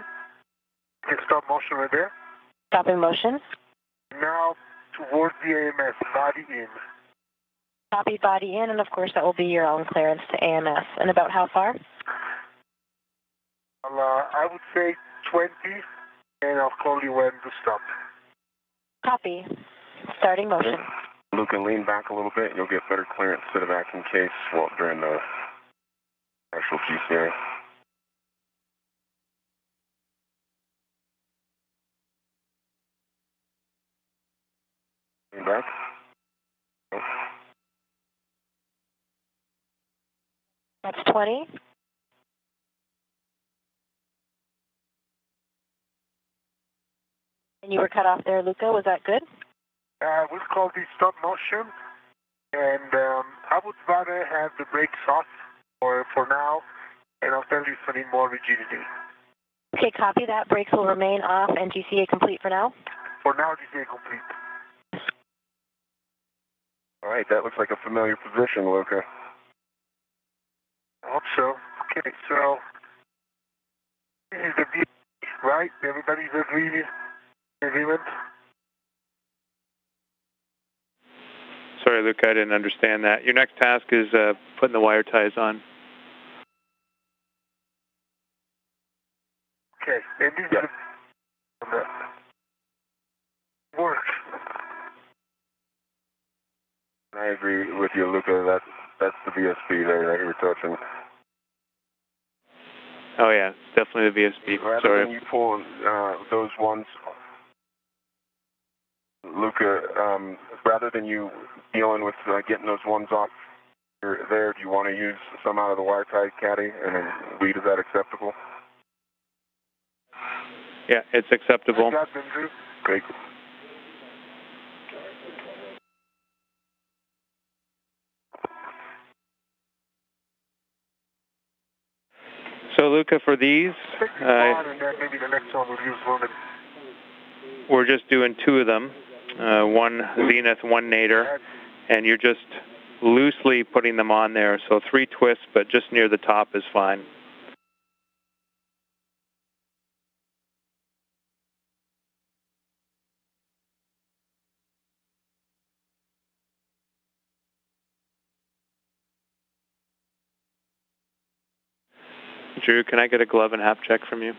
F: Okay, stop motion right there.
D: Stopping motion.
F: Now towards the AMS, body in.
D: Copy, body in, and of course that will be your own clearance to AMS. And about how far?
F: I would say 20, and I'll call you when to stop.
D: Copy. Starting motion.
C: Luke, can lean back a little bit. You'll get better clearance to the vacuum case during the actual GCA. Lean back. Oh.
D: That's 20. And you were cut off there, Luca. Was that good?
F: We'll call this stop motion, and I would rather have the brakes off for now, and I'll tell you if I need more rigidity.
D: Okay, copy that. Brakes will remain off and GCA complete for now?
F: For now, GCA complete.
C: All right, that looks like a familiar position, Luca.
F: I hope so. Okay, so this is the view, right? Everybody's agreement?
E: Sorry, Luke, I didn't understand that. Your next task is putting the wire ties on.
F: Okay, and this is the work.
C: I agree with you, Luca. That's the VSP there that you're touching.
E: Oh yeah, it's definitely the VSB.
C: Rather than you pulling those ones, Luca, rather than you dealing with getting those ones off there, do you want to use some out of the wire tie caddy and then read? Is that acceptable?
E: Yeah, it's acceptable.
C: Great.
E: So Luca, for these,
F: maybe the next one we'll use one.
E: We're just doing 2 of them, one zenith, one nadir, and you're just loosely putting them on there. So 3 twists, but just near the top is fine. Drew, can I get a glove and hap check from you?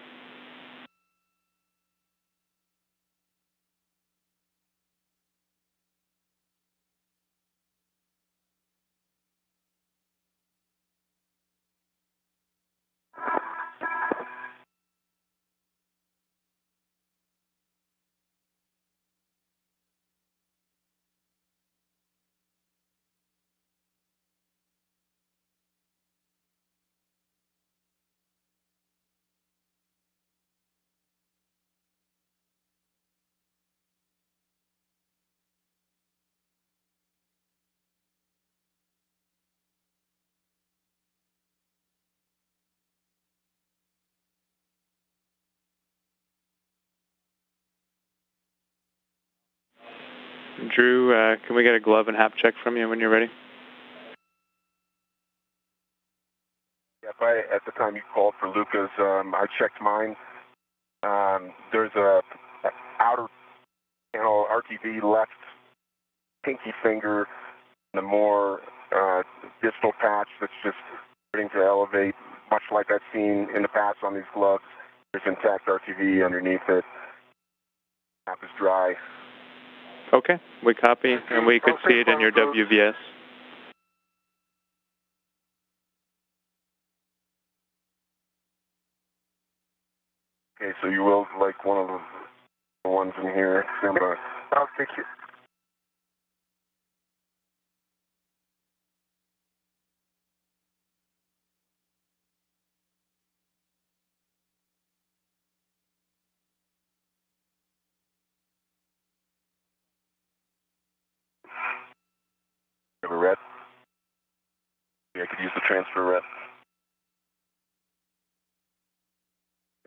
E: Drew, can we get a glove and hap check from you when you're ready?
C: Yeah, at the time you called for Luca's, I checked mine. There's a outer panel RTV left pinky finger, the more distal patch that's just starting to elevate, much like I've seen in the past on these gloves. There's intact RTV underneath it. Cap is dry.
E: Okay, we copy, and we could see it in your WVS.
C: Okay, so you will like one of the ones in here. I'll take it. Have a red? Yeah, I could use the transfer red.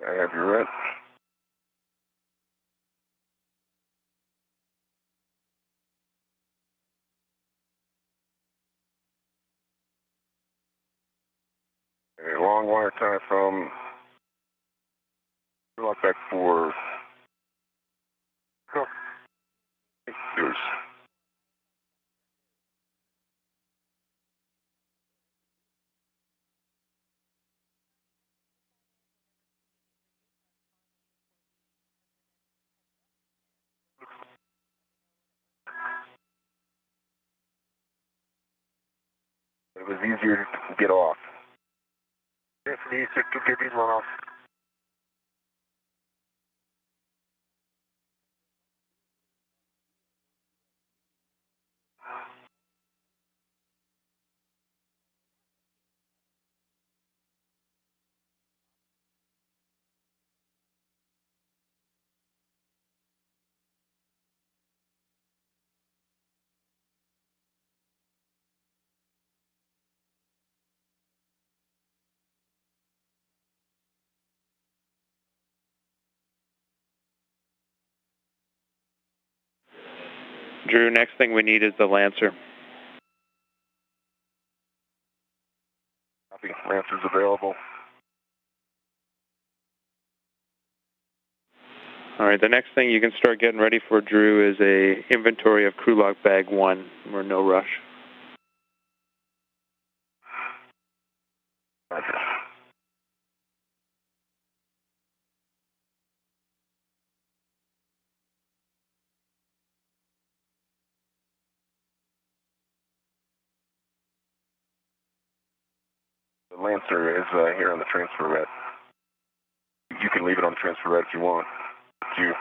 C: I have your red. A long wire tie from lock back for yours. It was easier to get off. Definitely easier to get this one off.
E: Drew, next thing we need is the Lancer.
C: Copy. Lancer's available.
E: All right, the next thing you can start getting ready for, Drew, is a inventory of crew lock bag 1. We're no rush.
C: Roger. The Lancer is here on the transfer red. You can leave it on transfer red if you want. You.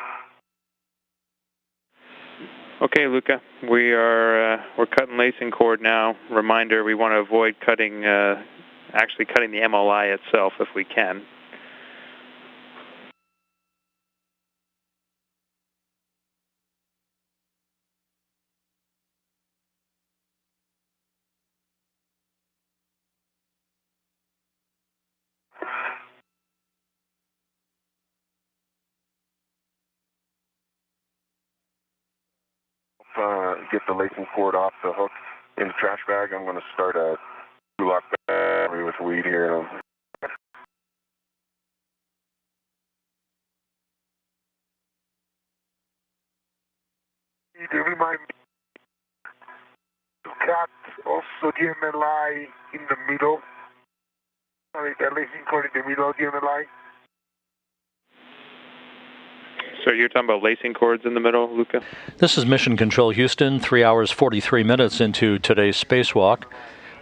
E: Okay, Luca, we're cutting lacing cord now. Reminder: we want to avoid cutting, actually cutting the MLI itself if we can.
C: Get the lacing cord off the hook in the trash bag. I'm going to start a lock battery with weed here.
F: You do remind me to cut also the MLI in the middle. Sorry, the lacing cord in the middle of the MLI.
E: So you're talking about lacing cords in the middle, Luca?
B: This is Mission Control Houston, 3 hours, 43 minutes into today's spacewalk.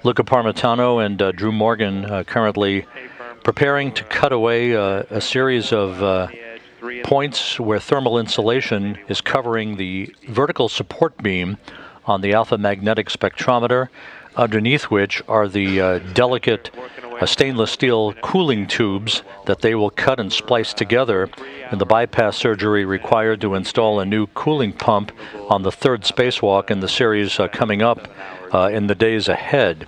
B: Luca Parmitano and Drew Morgan currently preparing to cut away a series of points where thermal insulation is covering the vertical support beam on the alpha magnetic spectrometer, underneath which are the delicate stainless steel cooling tubes that they will cut and splice together in the bypass surgery required to install a new cooling pump on the third spacewalk in the series coming up in the days ahead.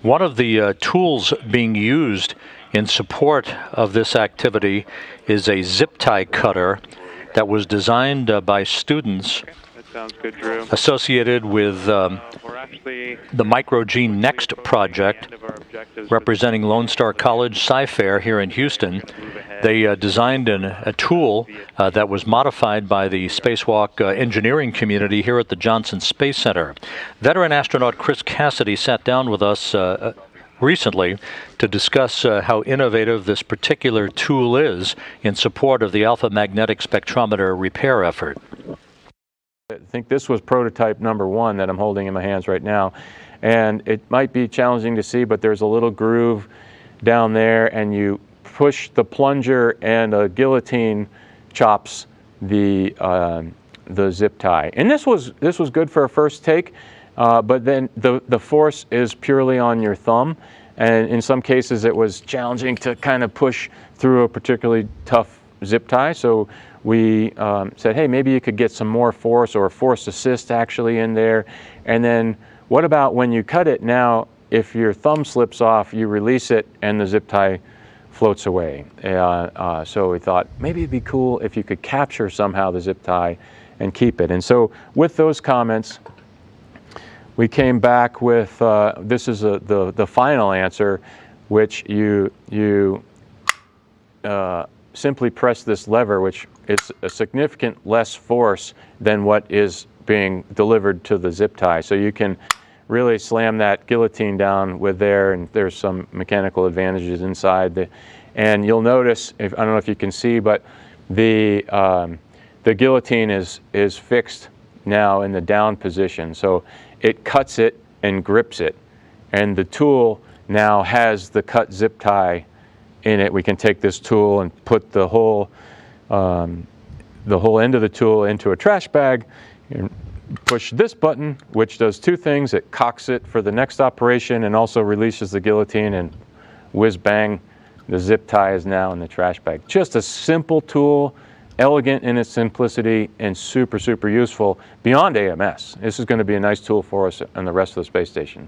B: One of the tools being used in support of this activity is a zip tie cutter that was designed by students
E: Sounds good, Drew.
B: associated with the Microgene Next project representing Lone Star College Sci-Fair here in Houston. They designed a tool that was modified by the spacewalk engineering community here at the Johnson Space Center. Veteran astronaut Chris Cassidy sat down with us recently to discuss how innovative this particular tool is in support of the alpha magnetic spectrometer repair effort.
G: I think this was prototype number 1 that I'm holding in my hands right now, and it might be challenging to see, but there's a little groove down there, and you push the plunger and a guillotine chops the zip tie. And this was good for a first take, but then the force is purely on your thumb, and in some cases it was challenging to kind of push through a particularly tough zip tie. So we said, hey, maybe you could get some more force or force assist actually in there. And then what about when you cut it now, if your thumb slips off, you release it and the zip tie floats away. So we thought maybe it'd be cool if you could capture somehow the zip tie and keep it. And so with those comments, we came back with, this is the final answer, which you simply press this lever, which is a significant less force than what is being delivered to the zip tie. So you can really slam that guillotine down with there, and there's some mechanical advantages inside. And you'll notice, I don't know if you can see, but the guillotine is fixed now in the down position. So it cuts it and grips it. And the tool now has the cut zip tie in it. We can take this tool and put the whole end of the tool into a trash bag and push this button, which does two things. It cocks it for the next operation and also releases the guillotine, and whiz bang, the zip tie is now in the trash bag. Just a simple tool, elegant in its simplicity, and super, super useful beyond AMS. This is going to be a nice tool for us on the rest of the space station.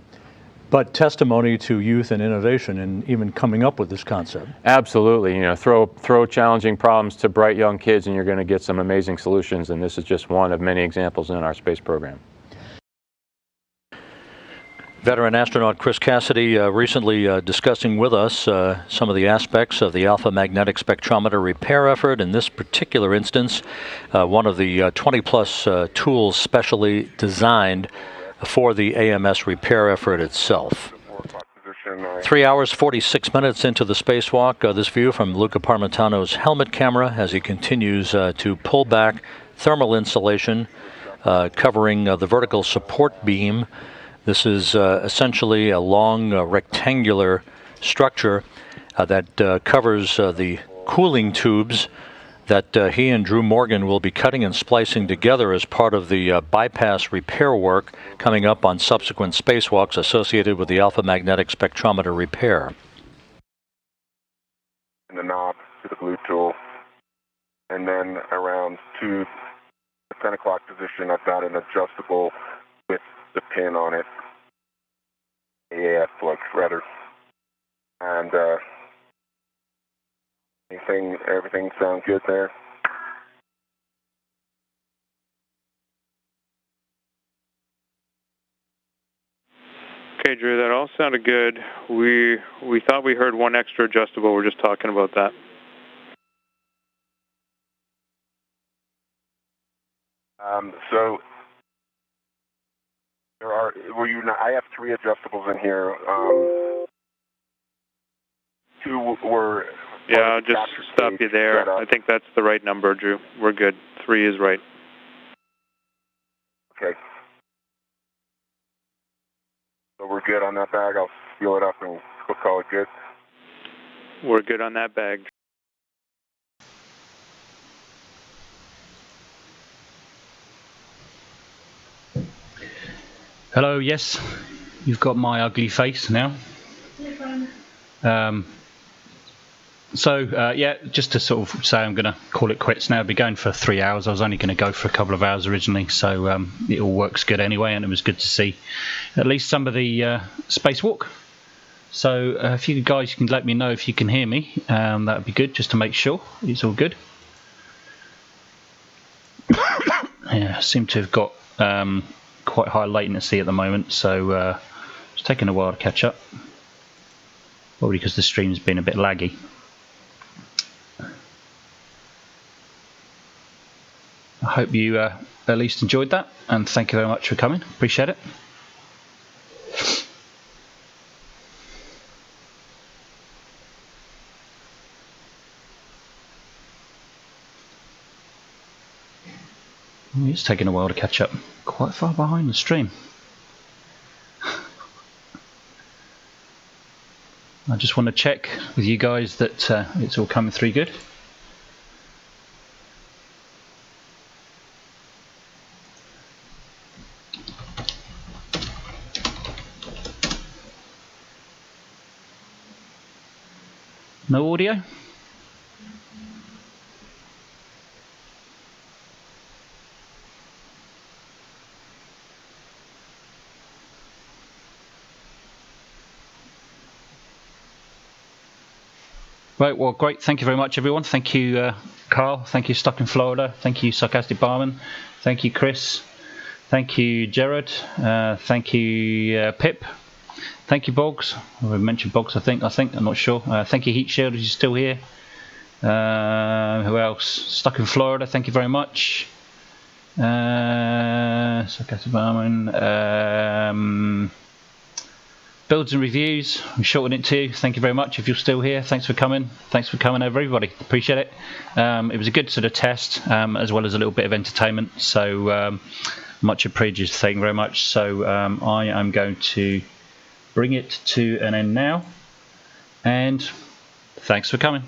B: But testimony to youth and innovation and even coming up with this concept.
G: Absolutely. You know, throw challenging problems to bright young kids and you're going to get some amazing solutions, and this is just one of many examples in our space program.
B: Veteran astronaut Chris Cassidy recently discussing with us some of the aspects of the alpha magnetic spectrometer repair effort. In this particular instance, one of the 20-plus tools specially designed for the AMS repair effort itself. 3 hours, 46 minutes into the spacewalk. This view from Luca Parmitano's helmet camera as he continues to pull back thermal insulation covering the vertical support beam. This is essentially a long rectangular structure that covers the cooling tubes that he and Drew Morgan will be cutting and splicing together as part of the bypass repair work coming up on subsequent spacewalks associated with the alpha magnetic spectrometer repair.
C: And the knob to the blue tool. And then around 10 o'clock position, I've got an adjustable with the pin on it. AF plug threader. And everything sound good there?
E: Okay, Drew, that all sounded good. We thought we heard one extra adjustable. We're just talking about that.
C: So there are. I have 3 adjustables in here. 2 were.
E: Yeah, I'll just stop you there. I think that's the right number, Drew. We're good. 3 is right.
C: Okay. So we're good on that bag. I'll seal it up and we'll call it good.
E: We're good on that bag.
A: Hello, yes, you've got my ugly face now. Yeah, just to sort of say I'm going to call it quits now. I'll be going for 3 hours. I was only going to go for a couple of hours originally, so it all works good anyway, and it was good to see at least some of the spacewalk. So if you guys can let me know if you can hear me, that would be good, just to make sure it's all good. Yeah, I seem to have got quite high latency at the moment, so it's taking a while to catch up. Probably because the stream's been a bit laggy. I hope you at least enjoyed that, and thank you very much for coming. Appreciate it. It's taking a while to catch up. Quite far behind the stream. I just want to check with you guys that it's all coming through good. No audio? Right, well, great. Thank you very much, everyone. Thank you, Carl. Thank you, Stuck in Florida. Thank you, Sarcastic Barman. Thank you, Chris. Thank you, Jared. Thank you, Pip. Thank you, Boggs. I mentioned Boggs, I think. I'm not sure. Thank you, Heat Shield, if you're still here. Who else? Stuck in Florida. Thank you very much. Sarcastic Barman. Builds and reviews. I'm shortening it too. Thank you very much if you're still here. Thanks for coming. Thanks for coming over, everybody. Appreciate it. It was a good sort of test, as well as a little bit of entertainment. So much appreciated. Thank you very much. So I am going to bring it to an end now. And thanks for coming.